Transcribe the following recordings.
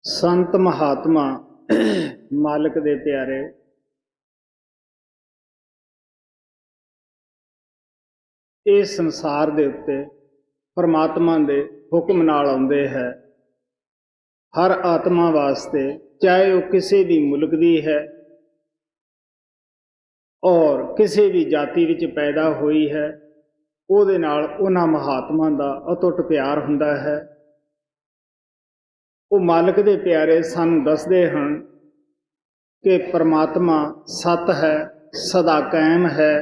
ਸੰਤ ਮਹਾਤਮਾ ਮਾਲਕ ਦੇ ਪਿਆਰੇ, ਇਹ ਸੰਸਾਰ ਦੇ ਉੱਤੇ ਪਰਮਾਤਮਾ ਦੇ ਹੁਕਮ ਨਾਲ ਆਉਂਦੇ ਹੈ। ਹਰ ਆਤਮਾ ਵਾਸਤੇ, ਚਾਹੇ ਉਹ ਕਿਸੇ ਵੀ ਮੁਲਕ ਦੀ ਹੈ ਔਰ ਕਿਸੇ ਵੀ ਜਾਤੀ ਵਿੱਚ ਪੈਦਾ ਹੋਈ ਹੈ, ਉਹਦੇ ਨਾਲ ਉਹਨਾਂ ਮਹਾਤਮਾ ਦਾ ਅਟੁੱਟ ਪਿਆਰ ਹੁੰਦਾ ਹੈ। ਉਹ ਮਾਲਕ ਦੇ ਪਿਆਰੇ ਸਾਨੂੰ ਦੱਸਦੇ ਹਨ ਕਿ ਪਰਮਾਤਮਾ ਸਤ ਹੈ, ਸਦਾ ਕਾਇਮ ਹੈ,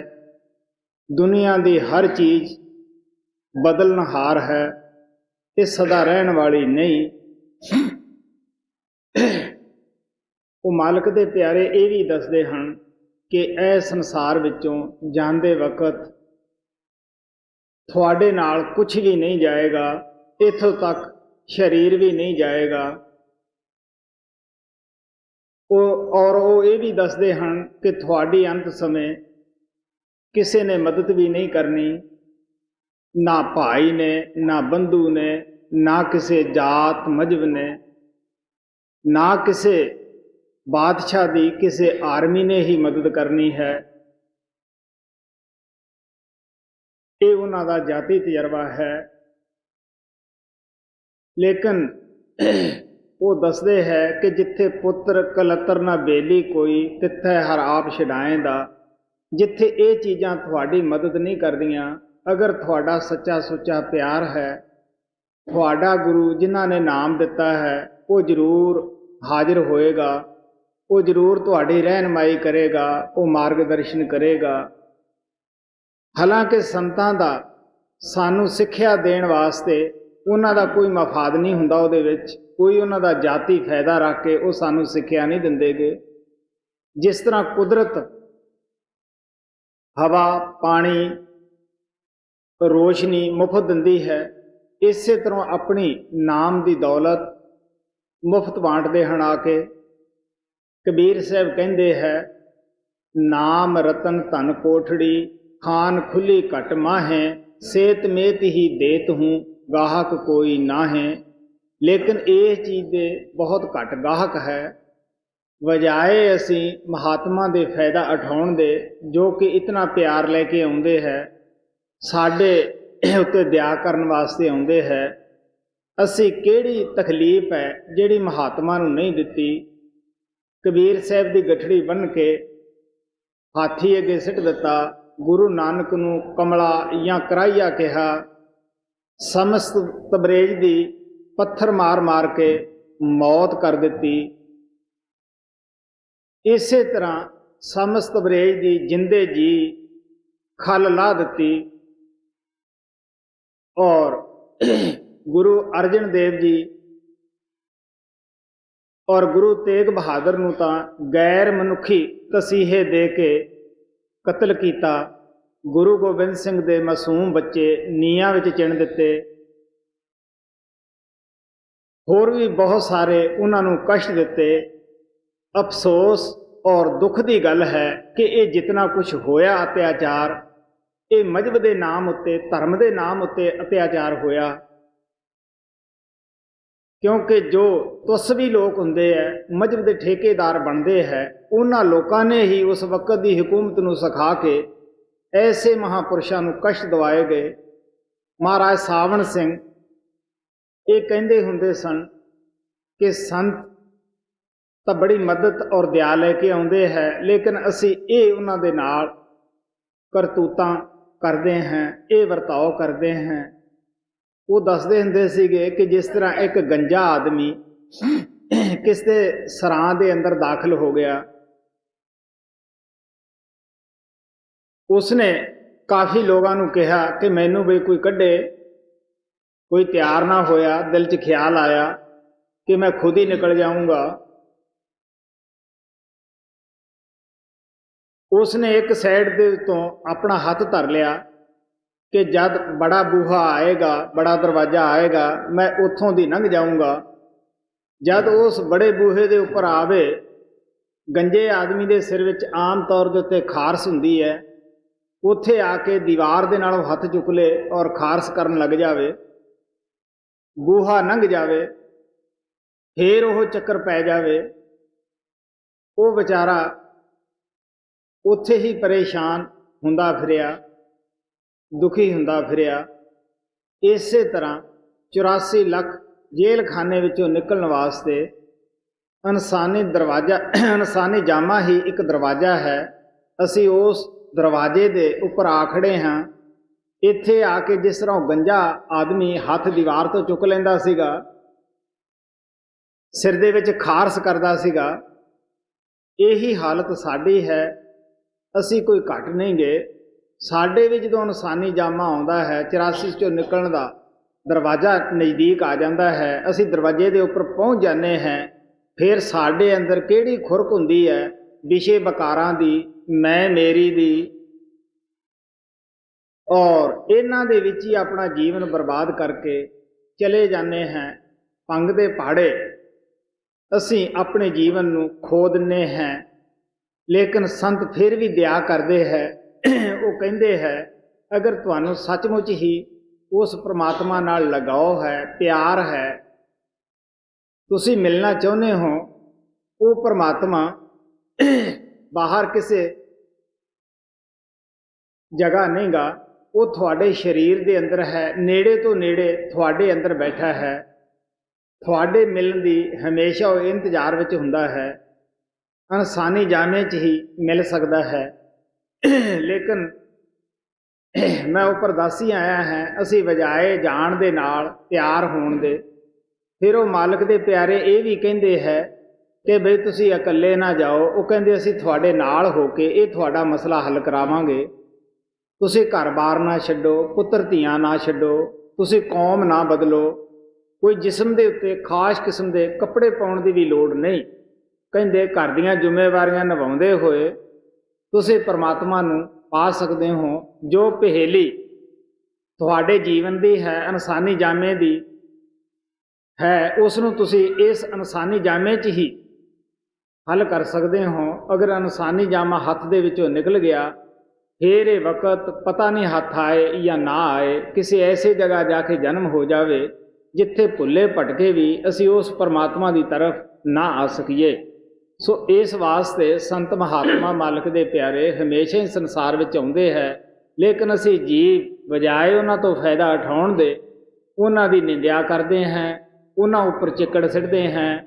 ਦੁਨੀਆ ਦੀ ਹਰ ਚੀਜ਼ ਬਦਲਣਹਾਰ ਹੈ, ਇਹ ਸਦਾ ਰਹਿਣ ਵਾਲੀ ਨਹੀਂ। ਉਹ ਮਾਲਕ ਦੇ ਪਿਆਰੇ ਇਹ ਵੀ ਦੱਸਦੇ ਹਨ ਕਿ ਇਹ ਸੰਸਾਰ ਵਿੱਚੋਂ ਜਾਂਦੇ ਵਕਤ ਤੁਹਾਡੇ ਨਾਲ ਕੁਝ ਵੀ ਨਹੀਂ ਜਾਏਗਾ, ਇੱਥੋਂ ਤੱਕ ਸਰੀਰ ਵੀ ਨਹੀਂ ਜਾਏਗਾ। ਉਹ ਇਹ ਵੀ ਦੱਸਦੇ ਹਨ ਕਿ ਤੁਹਾਡੀ ਅੰਤ ਸਮੇਂ ਕਿਸੇ ਨੇ ਮਦਦ ਵੀ ਨਹੀਂ ਕਰਨੀ, ਨਾ ਭਾਈ ਨੇ, ਨਾ ਬੰਧੂ ਨੇ, ਨਾ ਕਿਸੇ ਜਾਤ ਮਜ਼ਹਬ ਨੇ, ਨਾ ਕਿਸੇ ਬਾਦਸ਼ਾਹ ਦੀ, ਕਿਸੇ ਆਰਮੀ ਨੇ ਹੀ ਮਦਦ ਕਰਨੀ ਹੈ। ਇਹ ਉਹਨਾਂ ਦਾ ਜਾਤੀ ਤਜਰਬਾ ਹੈ। ਲੇਕਿਨ ਉਹ ਦੱਸਦੇ ਹੈ ਕਿ ਜਿੱਥੇ ਪੁੱਤਰ ਕਲੱਤਰ ਨਾ ਬੇਲੀ ਕੋਈ, ਤਿੱਥੈ ਹਰ ਆਪ ਛਡਾਏਂਦਾ। ਜਿੱਥੇ ਇਹ ਚੀਜ਼ਾਂ ਤੁਹਾਡੀ ਮਦਦ ਨਹੀਂ ਕਰਦੀਆਂ, ਅਗਰ ਤੁਹਾਡਾ ਸੱਚਾ ਸੁੱਚਾ ਪਿਆਰ ਹੈ, ਤੁਹਾਡਾ ਗੁਰੂ ਜਿਨ੍ਹਾਂ ਨੇ ਨਾਮ ਦਿੱਤਾ ਹੈ ਉਹ ਜ਼ਰੂਰ ਹਾਜ਼ਰ ਹੋਏਗਾ, ਉਹ ਜ਼ਰੂਰ ਤੁਹਾਡੀ ਰਹਿਨਮਾਈ ਕਰੇਗਾ, ਉਹ ਮਾਰਗਦਰਸ਼ਨ ਕਰੇਗਾ। ਹਾਲਾਂਕਿ ਸੰਤਾਂ ਦਾ ਸਾਨੂੰ ਸਿੱਖਿਆ ਦੇਣ ਵਾਸਤੇ ਉਹਨਾਂ ਦਾ ਕੋਈ ਮਫਾਦ ਨਹੀਂ ਹੁੰਦਾ, ਉਹਦੇ ਵਿੱਚ ਕੋਈ ਉਹਨਾਂ ਦਾ ਜਾਤੀ ਫਾਇਦਾ ਰੱਖ ਕੇ ਉਹ ਸਾਨੂੰ ਸਿੱਖਿਆ ਨਹੀਂ ਦਿੰਦੇਗੇ। ਜਿਸ ਤਰ੍ਹਾਂ ਕੁਦਰਤ ਹਵਾ, ਪਾਣੀ, ਰੋਸ਼ਨੀ ਮੁਫਤ ਦਿੰਦੀ ਹੈ, ਇਸੇ ਤਰ੍ਹਾਂ ਆਪਣੀ ਨਾਮ ਦੀ ਦੌਲਤ ਮੁਫਤ ਬਾਂਟਦੇ ਹਨ ਆ ਕੇ। ਕਬੀਰ ਸਾਹਿਬ ਕਹਿੰਦੇ ਹੈ, ਨਾਮ ਰਤਨ ਧਨ ਕੋਠੜੀ, ਖਾਨ ਖੁੱਲੀ ਘਟ ਮਾਹੇ, ਸੇਤ ਮੇਤ ਹੀ ਦੇਤ ਹੂੰ, ਗਾਹਕ ਕੋਈ ਨਾ ਹੈ। ਲੇਕਿਨ ਇਹ ਚੀਜ਼ ਦੇ ਬਹੁਤ ਘੱਟ ਗਾਹਕ ਹੈ। ਵਜਾਏ ਅਸੀਂ ਮਹਾਤਮਾ ਦੇ ਫਾਇਦਾ ਉਠਾਉਣ ਦੇ, ਜੋ ਕਿ ਇਤਨਾ ਪਿਆਰ ਲੈ ਕੇ ਆਉਂਦੇ ਹੈ, ਸਾਡੇ ਉੱਤੇ ਦਇਆ ਕਰਨ ਵਾਸਤੇ ਆਉਂਦੇ ਹੈ। ਅਸੀਂ ਕਿਹੜੀ ਤਕਲੀਫ ਹੈ ਜਿਹੜੀ ਮਹਾਤਮਾ ਨੂੰ ਨਹੀਂ ਦਿੱਤੀ। ਕਬੀਰ ਸਾਹਿਬ ਦੀ ਗਠੜੀ ਬੰਨ੍ਹ ਕੇ ਹਾਥੀ ਅੱਗੇ ਸਿੱਟ ਦਿੱਤਾ, ਗੁਰੂ ਨਾਨਕ ਨੂੰ ਕਮਲਾ ਜਾਂ ਕਰਾਈਆ ਕਿਹਾ, ਸਮਸਤ ਤਬਰੇਜ਼ ਦੀ ਪੱਥਰ ਮਾਰ ਮਾਰ ਕੇ ਮੌਤ ਕਰ ਦਿੱਤੀ। ਇਸੇ ਤਰ੍ਹਾਂ ਸਮਸਤ ਤਬਰੇਜ਼ ਦੀ ਜਿੰਦੇ ਜੀ ਖਲ ਲਾ ਦਿੱਤੀ। ਔਰ ਗੁਰੂ ਅਰਜਨ ਦੇਵ ਜੀ ਔਰ ਗੁਰੂ ਤੇਗ ਬਹਾਦਰ ਨੂੰ ਤਾਂ ਗੈਰ ਮਨੁੱਖੀ ਤਸੀਹੇ ਦੇ ਕੇ ਕਤਲ ਕੀਤਾ। ਗੁਰੂ ਗੋਬਿੰਦ ਸਿੰਘ ਦੇ ਮਾਸੂਮ ਬੱਚੇ ਨੀਹਾਂ ਵਿੱਚ ਚਿਣ ਦਿੱਤੇ। ਹੋਰ ਵੀ ਬਹੁਤ ਸਾਰੇ ਉਹਨਾਂ ਨੂੰ ਕਸ਼ਟ ਦਿੱਤੇ। ਅਫਸੋਸ ਔਰ ਦੁੱਖ ਦੀ ਗੱਲ ਹੈ ਕਿ ਇਹ ਜਿਤਨਾ ਕੁਝ ਹੋਇਆ ਅਤਿਆਚਾਰ, ਇਹ ਮਜ਼ਹਬ ਦੇ ਨਾਮ ਉੱਤੇ, ਧਰਮ ਦੇ ਨਾਮ ਉੱਤੇ ਅਤਿਆਚਾਰ ਹੋਇਆ। ਕਿਉਂਕਿ ਜੋ ਤੁਸਵੀ ਲੋਕ ਹੁੰਦੇ ਹੈ, ਮਜ਼ਹਬ ਦੇ ਠੇਕੇਦਾਰ ਬਣਦੇ ਹੈ, ਉਹਨਾਂ ਲੋਕਾਂ ਨੇ ਹੀ ਉਸ ਵਕਤ ਦੀ ਹਕੂਮਤ ਨੂੰ ਸਿਖਾ ਕੇ ਐਸੇ ਮਹਾਂਪੁਰਸ਼ਾਂ ਨੂੰ ਕਸ਼ਟ ਦਿਵਾਏ ਗਏ। ਮਹਾਰਾਜ ਸਾਵਣ ਸਿੰਘ ਇਹ ਕਹਿੰਦੇ ਹੁੰਦੇ ਸਨ ਕਿ ਸੰਤ ਤਾਂ ਬੜੀ ਮਦਦ ਔਰ ਦਇਆ ਲੈ ਕੇ ਆਉਂਦੇ ਹੈ, ਲੇਕਿਨ ਅਸੀਂ ਇਹ ਉਹਨਾਂ ਦੇ ਨਾਲ ਕਰਤੂਤਾਂ ਕਰਦੇ ਹਾਂ, ਇਹ ਵਰਤਾਓ ਕਰਦੇ ਹਾਂ। ਉਹ ਦੱਸਦੇ ਹੁੰਦੇ ਸੀਗੇ ਕਿ ਜਿਸ ਤਰ੍ਹਾਂ ਇੱਕ ਗੰਜਾ ਆਦਮੀ ਕਿਸੇ ਸਰਾਂ ਦੇ ਅੰਦਰ ਦਾਖਲ ਹੋ ਗਿਆ, ਉਸਨੇ ਕਾਫੀ ਲੋਕਾਂ ਨੂੰ ਕਿਹਾ ਕਿ ਮੈਨੂੰ ਵੀ ਕੋਈ ਕੱਢੇ। ਕੋਈ ਤਿਆਰ ਨਾ ਹੋਇਆ। ਦਿਲ 'ਚ ਖਿਆਲ ਆਇਆ ਕਿ ਮੈਂ ਖੁਦ ਹੀ ਨਿਕਲ ਜਾਊਂਗਾ। ਉਸਨੇ ਇੱਕ ਸਾਈਡ ਦੇ ਉੱਤੋਂ ਆਪਣਾ ਹੱਥ ਧਰ ਲਿਆ ਕਿ ਜਦ ਬੜਾ ਬੂਹਾ ਆਏਗਾ, ਬੜਾ ਦਰਵਾਜ਼ਾ ਆਏਗਾ, ਮੈਂ ਉੱਥੋਂ ਦੀ ਲੰਘ ਜਾਊਂਗਾ। ਜਦ ਉਸ ਬੜੇ ਬੂਹੇ ਦੇ ਉੱਪਰ ਆਵੇ, ਗੰਜੇ ਆਦਮੀ ਦੇ ਸਿਰ ਵਿੱਚ ਆਮ ਤੌਰ ਦੇ ਉੱਤੇ ਖਾਰਸ ਹੁੰਦੀ ਹੈ, ਉੱਥੇ ਆ ਕੇ ਦੀਵਾਰ ਦੇ ਨਾਲੋਂ ਹੱਥ ਚੁੱਕ ਲੇ ਔਰ ਖਾਰਸ ਕਰਨ ਲੱਗ ਜਾਵੇ, ਬੂਹਾ ਲੰਘ ਜਾਵੇ, ਫਿਰ ਉਹ ਚੱਕਰ ਪੈ ਜਾਵੇ, ਉਹ ਵਿਚਾਰਾ ਉੱਥੇ ਹੀ ਪਰੇਸ਼ਾਨ ਹੁੰਦਾ ਫਿਰਿਆ, ਦੁਖੀ ਹੁੰਦਾ ਫਿਰਿਆ। ਇਸੇ ਤਰ੍ਹਾਂ 84 ਲੱਖ ਜੇਲ੍ਹ ਖਾਨੇ ਵਿੱਚੋਂ ਨਿਕਲਣ ਵਾਸਤੇ ਇਨਸਾਨੀ ਜਾਮਾ ਹੀ ਇੱਕ ਦਰਵਾਜ਼ਾ ਹੈ। ਅਸੀਂ ਉਸ ਦਰਵਾਜ਼ੇ ਦੇ ਉੱਪਰ ਆ ਖੜੇ ਹਾਂ। ਇੱਥੇ ਆ ਕੇ ਜਿਸ ਤਰ੍ਹਾਂ ਉਹ ਗੰਜਾ ਆਦਮੀ ਹੱਥ ਦੀਵਾਰ ਤੋਂ ਚੁੱਕ ਲੈਂਦਾ ਸੀਗਾ, ਸਿਰ ਦੇ ਵਿੱਚ ਖਾਰਸ ਕਰਦਾ ਸੀਗਾ, ਇਹੀ ਹਾਲਤ ਸਾਡੀ ਹੈ। ਅਸੀਂ ਕੋਈ ਘੱਟ ਨਹੀਂ ਗਏ। ਸਾਡੇ ਵੀ ਜਦੋਂ ਇਨਸਾਨੀ ਜਾਮਾ ਆਉਂਦਾ ਹੈ, 84 ਚੋਂ ਨਿਕਲਣ ਦਾ ਦਰਵਾਜ਼ਾ ਨਜ਼ਦੀਕ ਆ ਜਾਂਦਾ ਹੈ, ਅਸੀਂ ਦਰਵਾਜ਼ੇ ਦੇ ਉੱਪਰ ਪਹੁੰਚ ਜਾਂਦੇ ਹਾਂ। ਫਿਰ ਸਾਡੇ ਅੰਦਰ ਕਿਹੜੀ ਖੁਰਕ ਹੁੰਦੀ ਹੈ ਵਿਸ਼ੇ ਵਿਕਾਰਾਂ ਦੀ, ਮੈਂ ਮੇਰੀ ਦੀ, ਔਰ ਇਹਨਾਂ ਦੇ ਵਿੱਚ ਹੀ ਆਪਣਾ ਜੀਵਨ ਬਰਬਾਦ ਕਰਕੇ ਚਲੇ ਜਾਂਦੇ ਹਾਂ। ਭੰਗ ਦੇ ਪਹਾੜੇ ਅਸੀਂ ਆਪਣੇ ਜੀਵਨ ਨੂੰ ਖੋ ਦਿੰਦੇ ਹਾਂ। ਲੇਕਿਨ ਸੰਤ ਫਿਰ ਵੀ ਦਇਆ ਕਰਦੇ ਹੈ। ਉਹ ਕਹਿੰਦੇ ਹੈ, ਅਗਰ ਤੁਹਾਨੂੰ ਸੱਚਮੁੱਚ ਹੀ ਉਸ ਪ੍ਰਮਾਤਮਾ ਨਾਲ ਲਗਾਓ ਹੈ, ਪਿਆਰ ਹੈ, ਤੁਸੀਂ ਮਿਲਣਾ ਚਾਹੁੰਦੇ ਹੋ, ਉਹ ਪ੍ਰਮਾਤਮਾ ਬਾਹਰ ਕਿਸੇ ਜਗ੍ਹਾ ਨਹੀਂ ਗਾ, ਉਹ ਤੁਹਾਡੇ ਸਰੀਰ ਦੇ ਅੰਦਰ ਹੈ, ਨੇੜੇ ਤੋਂ ਨੇੜੇ ਤੁਹਾਡੇ ਅੰਦਰ ਬੈਠਾ ਹੈ। ਤੁਹਾਡੇ ਮਿਲਣ ਦੀ ਹਮੇਸ਼ਾ ਉਹ ਇੰਤਜ਼ਾਰ ਵਿੱਚ ਹੁੰਦਾ ਹੈ। ਇਨਸਾਨੀ ਜਾਮੇ 'ਚ ਹੀ ਮਿਲ ਸਕਦਾ ਹੈ। ਲੇਕਿਨ ਮੈਂ ਉੱਪਰ ਦੱਸ ਹੀ ਆਇਆ ਹੈ, ਅਸੀਂ ਵਜਾਏ ਜਾਣ ਦੇ ਨਾਲ ਪਿਆਰ ਹੋਣ ਦੇ। ਫਿਰ ਉਹ ਮਾਲਕ ਦੇ ਪਿਆਰੇ ਇਹ ਵੀ ਕਹਿੰਦੇ ਹੈ ਕਿ ਬਈ ਤੁਸੀਂ ਇਕੱਲੇ ਨਾ ਜਾਓ। ਉਹ ਕਹਿੰਦੇ ਅਸੀਂ ਤੁਹਾਡੇ ਨਾਲ ਹੋ ਕੇ ਇਹ ਤੁਹਾਡਾ ਮਸਲਾ ਹੱਲ ਕਰਾਵਾਂਗੇ। ਤੁਸੀਂ ਘਰ-ਬਾਰ ਨਾ ਛੱਡੋ, ਪੁੱਤਰ ਧੀਆਂ ਨਾ ਛੱਡੋ, ਤੁਸੀਂ ਕੌਮ ਨਾ ਬਦਲੋ, ਕੋਈ ਜਿਸਮ ਦੇ ਉੱਤੇ ਖਾਸ ਕਿਸਮ ਦੇ ਕੱਪੜੇ ਪਾਉਣ ਦੀ ਵੀ ਲੋੜ ਨਹੀਂ। ਕਹਿੰਦੇ ਘਰ ਦੀਆਂ ਜ਼ਿੰਮੇਵਾਰੀਆਂ ਨਿਭਾਉਂਦੇ ਹੋਏ ਤੁਸੀਂ ਪਰਮਾਤਮਾ ਨੂੰ ਪਾ ਸਕਦੇ ਹੋ। ਜੋ ਪਹੇਲੀ ਤੁਹਾਡੇ ਜੀਵਨ ਦੀ ਹੈ, ਇਨਸਾਨੀ ਜਾਮੇ ਦੀ ਹੈ, ਉਸ ਨੂੰ ਤੁਸੀਂ ਇਸ ਇਨਸਾਨੀ ਜਾਮੇ 'ਚ ਹੀ ਹੱਲ ਕਰ ਸਕਦੇ ਹੋ। ਅਗਰ ਇਨਸਾਨੀ ਜਾਮਾ ਹੱਥ ਦੇ ਵਿੱਚੋਂ ਨਿਕਲ ਗਿਆ, ਫਿਰ ਇਹ ਵਕਤ ਪਤਾ ਨਹੀਂ ਹੱਥ ਆਏ ਜਾਂ ਨਾ ਆਏ, ਕਿਸੇ ਐਸੇ ਜਗ੍ਹਾ ਜਾ ਕੇ ਜਨਮ ਹੋ ਜਾਵੇ ਜਿੱਥੇ ਭੁੱਲੇ ਭਟਕੇ ਵੀ ਅਸੀਂ ਉਸ ਪਰਮਾਤਮਾ ਦੀ ਤਰਫ ਨਾ ਆ ਸਕੀਏ। ਸੋ ਇਸ ਵਾਸਤੇ ਸੰਤ ਮਹਾਤਮਾ ਮਾਲਕ ਦੇ ਪਿਆਰੇ ਹਮੇਸ਼ਾ ਹੀ ਸੰਸਾਰ ਵਿੱਚ ਆਉਂਦੇ ਹੈ। ਲੇਕਿਨ ਅਸੀਂ ਜੀਵ ਬਜਾਏ ਉਹਨਾਂ ਤੋਂ ਫਾਇਦਾ ਉਠਾਉਣ ਦੇ ਉਹਨਾਂ ਦੀ ਨਿੰਦਿਆ ਕਰਦੇ ਹਾਂ, ਉਹਨਾਂ ਉੱਪਰ ਚਿੱਕੜ ਸਿੱਟਦੇ ਹਾਂ,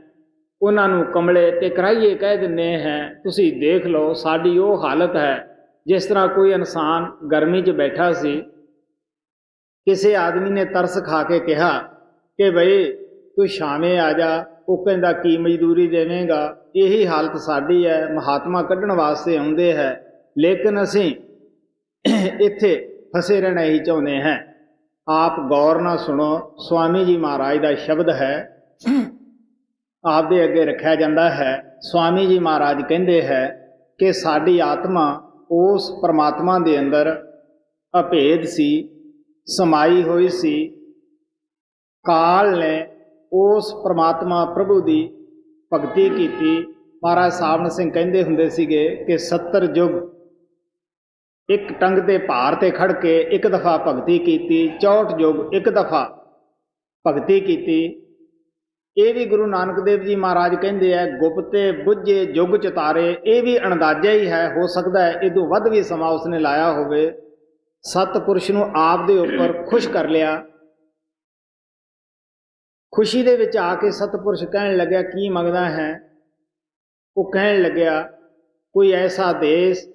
ਉਹਨਾਂ ਨੂੰ ਕਮਲੇ ਤੇ ਕਰਾਈਏ ਕਹਿ ਦਿੰਦੇ ਹਾਂ। ਤੁਸੀਂ ਦੇਖ ਲਓ ਸਾਡੀ ਉਹ ਹਾਲਤ ਹੈ ਜਿਸ ਤਰ੍ਹਾਂ ਕੋਈ ਇਨਸਾਨ ਗਰਮੀ 'ਚ ਬੈਠਾ ਸੀ, ਕਿਸੇ ਆਦਮੀ ਨੇ ਤਰਸ ਖਾ ਕੇ ਕਿਹਾ ਕਿ ਬਈ ਤੂੰ ਛਾਵੇਂ ਆ ਜਾ। ਉਹ ਕਹਿੰਦਾ ਕੀ ਮਜ਼ਦੂਰੀ ਦੇਵੇਂਗਾ। ਇਹੀ ਹਾਲਤ ਸਾਡੀ ਹੈ। ਮਹਾਤਮਾ ਕੱਢਣ ਵਾਸਤੇ ਆਉਂਦੇ ਹੈ, ਲੇਕਿਨ ਅਸੀਂ ਇੱਥੇ ਫਸੇ ਰਹਿਣਾ ਹੀ ਚਾਹੁੰਦੇ ਹਾਂ। ਆਪ ਗੌਰ ਨਾਲ ਸੁਣੋ, ਸਵਾਮੀ ਜੀ ਮਹਾਰਾਜ ਦਾ ਸ਼ਬਦ ਹੈ, ਆਪਦੇ ਅੱਗੇ ਰੱਖਿਆ ਜਾਂਦਾ ਹੈ। ਸਵਾਮੀ ਜੀ ਮਹਾਰਾਜ ਕਹਿੰਦੇ ਹੈ ਕਿ ਸਾਡੀ ਆਤਮਾ ਉਸ ਪਰਮਾਤਮਾ ਦੇ ਅੰਦਰ ਅਭੇਦ ਸੀ, ਸਮਾਈ ਹੋਈ ਸੀ। ਕਾਲ ਨੇ ਉਸ ਪਰਮਾਤਮਾ ਪ੍ਰਭੂ ਦੀ ਭਗਤੀ ਕੀਤੀ। ਮਹਾਰਾਜ ਸਾਵਣ ਸਿੰਘ ਕਹਿੰਦੇ ਹੁੰਦੇ ਸੀਗੇ ਕਿ 70 ਯੁੱਗ ਇੱਕ ਟੰਗ ਦੇ ਭਾਰ ਤੇ ਖੜ ਕੇ ਇੱਕ ਦਫਾ ਭਗਤੀ ਕੀਤੀ, 64 ਯੁੱਗ ਇੱਕ ਦਫਾ ਭਗਤੀ ਕੀਤੀ। ਇਹ ਵੀ ਗੁਰੂ ਨਾਨਕ ਦੇਵ ਜੀ ਮਹਾਰਾਜ ਕਹਿੰਦੇ ਹੈ, ਗੁਪਤੇ ਬੁੱਝੇ ਯੁੱਗ ਚਤਾਰੇ। ਇਹ ਵੀ ਅੰਦਾਜ਼ਾ ਹੀ ਹੈ, ਹੋ ਸਕਦਾ ਹੈ ਇਹ ਤੋਂ ਵੱਧ ਵੀ ਸਮਾਂ ਉਸਨੇ ਲਾਇਆ ਹੋਵੇ। ਸਤਿਪੁਰਸ਼ ਨੂੰ ਆਪ ਦੇ ਉੱਪਰ ਖੁਸ਼ ਕਰ ਲਿਆ। ਖੁਸ਼ੀ ਦੇ ਵਿੱਚ ਆ ਕੇ ਸਤਿਪੁਰਸ਼ ਕਹਿਣ ਲੱਗਿਆ ਕੀ ਮੰਗਦਾ ਹੈ। ਉਹ ਕਹਿਣ ਲੱਗਿਆ ਕੋਈ ਐਸਾ ਦੇਸ਼,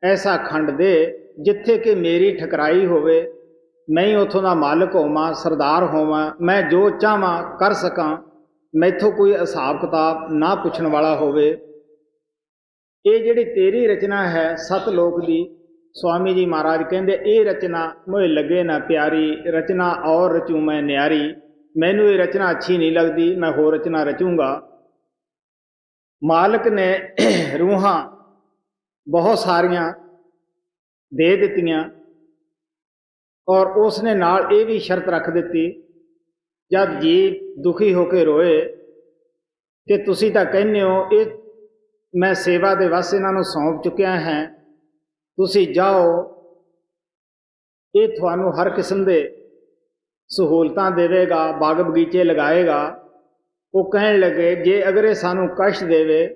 ਐਸਾ ਖੰਡ ਦੇ ਜਿੱਥੇ ਕਿ ਮੇਰੀ ਠਕਰਾਈ ਹੋਵੇ, ਮੈਂ ਹੀ ਉੱਥੋਂ ਦਾ ਮਾਲਕ ਹੋਵਾਂ, ਸਰਦਾਰ ਹੋਵਾਂ, ਮੈਂ ਜੋ ਚਾਹਾਂ ਕਰ ਸਕਾਂ, ਮੈਥੋਂ ਕੋਈ ਹਿਸਾਬ ਕਿਤਾਬ ਨਾ ਪੁੱਛਣ ਵਾਲਾ ਹੋਵੇ। ਇਹ ਜਿਹੜੀ ਤੇਰੀ ਰਚਨਾ ਹੈ ਸਤਲੋਕ ਦੀ, ਸਵਾਮੀ ਜੀ ਮਹਾਰਾਜ ਕਹਿੰਦੇ ਇਹ ਰਚਨਾ ਮੋਏ ਲੱਗੇ ਨਾ ਪਿਆਰੀ, ਰਚਨਾ ਔਰ ਰਚੂ ਮੈਂ ਨਿਆਰੀ। ਮੈਨੂੰ ਇਹ ਰਚਨਾ ਅੱਛੀ ਨਹੀਂ ਲੱਗਦੀ, ਮੈਂ ਹੋਰ ਰਚਨਾ ਰਚੂੰਗਾ। ਮਾਲਕ ਨੇ ਰੂਹਾਂ ਬਹੁਤ ਸਾਰੀਆਂ ਦੇ ਦਿੱਤੀਆਂ, ਔਰ ਉਸ ਨੇ ਨਾਲ ਇਹ ਵੀ ਸ਼ਰਤ ਰੱਖ ਦਿੱਤੀ, ਜਦ ਜੀਵ ਦੁਖੀ ਹੋ ਕੇ ਰੋਏ ਕਿ ਤੁਸੀਂ ਤਾਂ ਕਹਿੰਦੇ ਹੋ ਇਹ ਮੈਂ ਸੇਵਾ ਦੇ ਵਸ ਇਹਨਾਂ ਨੂੰ ਸੌਂਪ ਚੁੱਕਿਆ ਹਾਂ, ਤੁਸੀਂ ਜਾਓ, ਇਹ ਤੁਹਾਨੂੰ ਹਰ ਕਿਸਮ ਦੇ ਸਹੂਲਤਾਂ ਦੇਵੇਗਾ, ਬਾਗ ਬਗੀਚੇ ਲਗਾਏਗਾ, ਉਹ ਕਹਿਣ ਲੱਗੇ ਜੇ ਅਗਰ ਇਹ ਸਾਨੂੰ ਕਸ਼ਟ ਦੇਵੇ,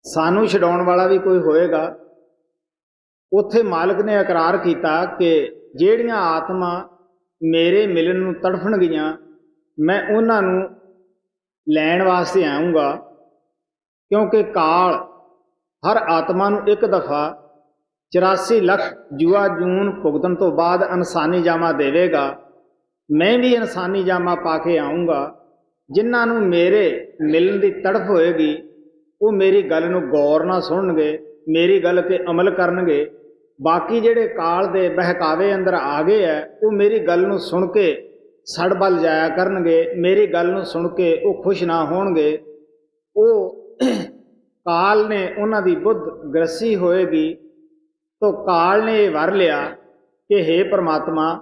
ਸਾਨੂੰ ਛਡਾਉਣ ਵਾਲਾ ਵੀ ਕੋਈ ਹੋਏਗਾ। ਉੱਥੇ ਮਾਲਕ ਨੇ ਇਕਰਾਰ ਕੀਤਾ ਕਿ ਜਿਹੜੀਆਂ ਆਤਮਾ ਮੇਰੇ ਮਿਲਣ ਨੂੰ ਤੜਫਣਗੀਆਂ, ਮੈਂ ਉਹਨਾਂ ਨੂੰ ਲੈਣ ਵਾਸਤੇ ਆਊਂਗਾ, ਕਿਉਂਕਿ ਕਾਲ ਹਰ ਆਤਮਾ ਨੂੰ ਇੱਕ ਦਫਾ 84 ਲੱਖ ਜੂਆ ਜੂਨ ਭੁਗਤਣ ਤੋਂ ਬਾਅਦ ਇਨਸਾਨੀ ਜਾਮਾ ਦੇਵੇਗਾ। ਮੈਂ ਵੀ ਇਨਸਾਨੀ ਜਾਮਾ ਪਾ ਕੇ ਆਊਂਗਾ। ਜਿਨ੍ਹਾਂ ਨੂੰ ਮੇਰੇ ਮਿਲਣ ਦੀ ਤੜਫ ਹੋਏਗੀ ਉਹ ਮੇਰੀ ਗੱਲ ਨੂੰ ਗੌਰ ਨਾਲ ਸੁਣਨਗੇ, ਮੇਰੀ ਗੱਲ 'ਤੇ ਅਮਲ ਕਰਨਗੇ। ਬਾਕੀ ਜਿਹੜੇ ਕਾਲ ਦੇ ਬਹਿਕਾਵੇ ਅੰਦਰ ਆ ਗਏ ਹੈ, ਉਹ ਮੇਰੀ ਗੱਲ ਨੂੰ ਸੁਣ ਕੇ ਸੜ ਬਲ ਜਾਇਆ ਕਰਨਗੇ, ਮੇਰੀ ਗੱਲ ਨੂੰ ਸੁਣ ਕੇ ਉਹ ਖੁਸ਼ ਨਾ ਹੋਣਗੇ। ਉਹ ਕਾਲ ਨੇ ਉਹਨਾਂ ਦੀ ਬੁੱਧ ਗ੍ਰਸੀ ਹੋਏਗੀ। ਤੋ ਕਾਲ ਨੇ ਇਹ ਵਰ ਲਿਆ ਕਿ ਹੇ ਪਰਮਾਤਮਾ,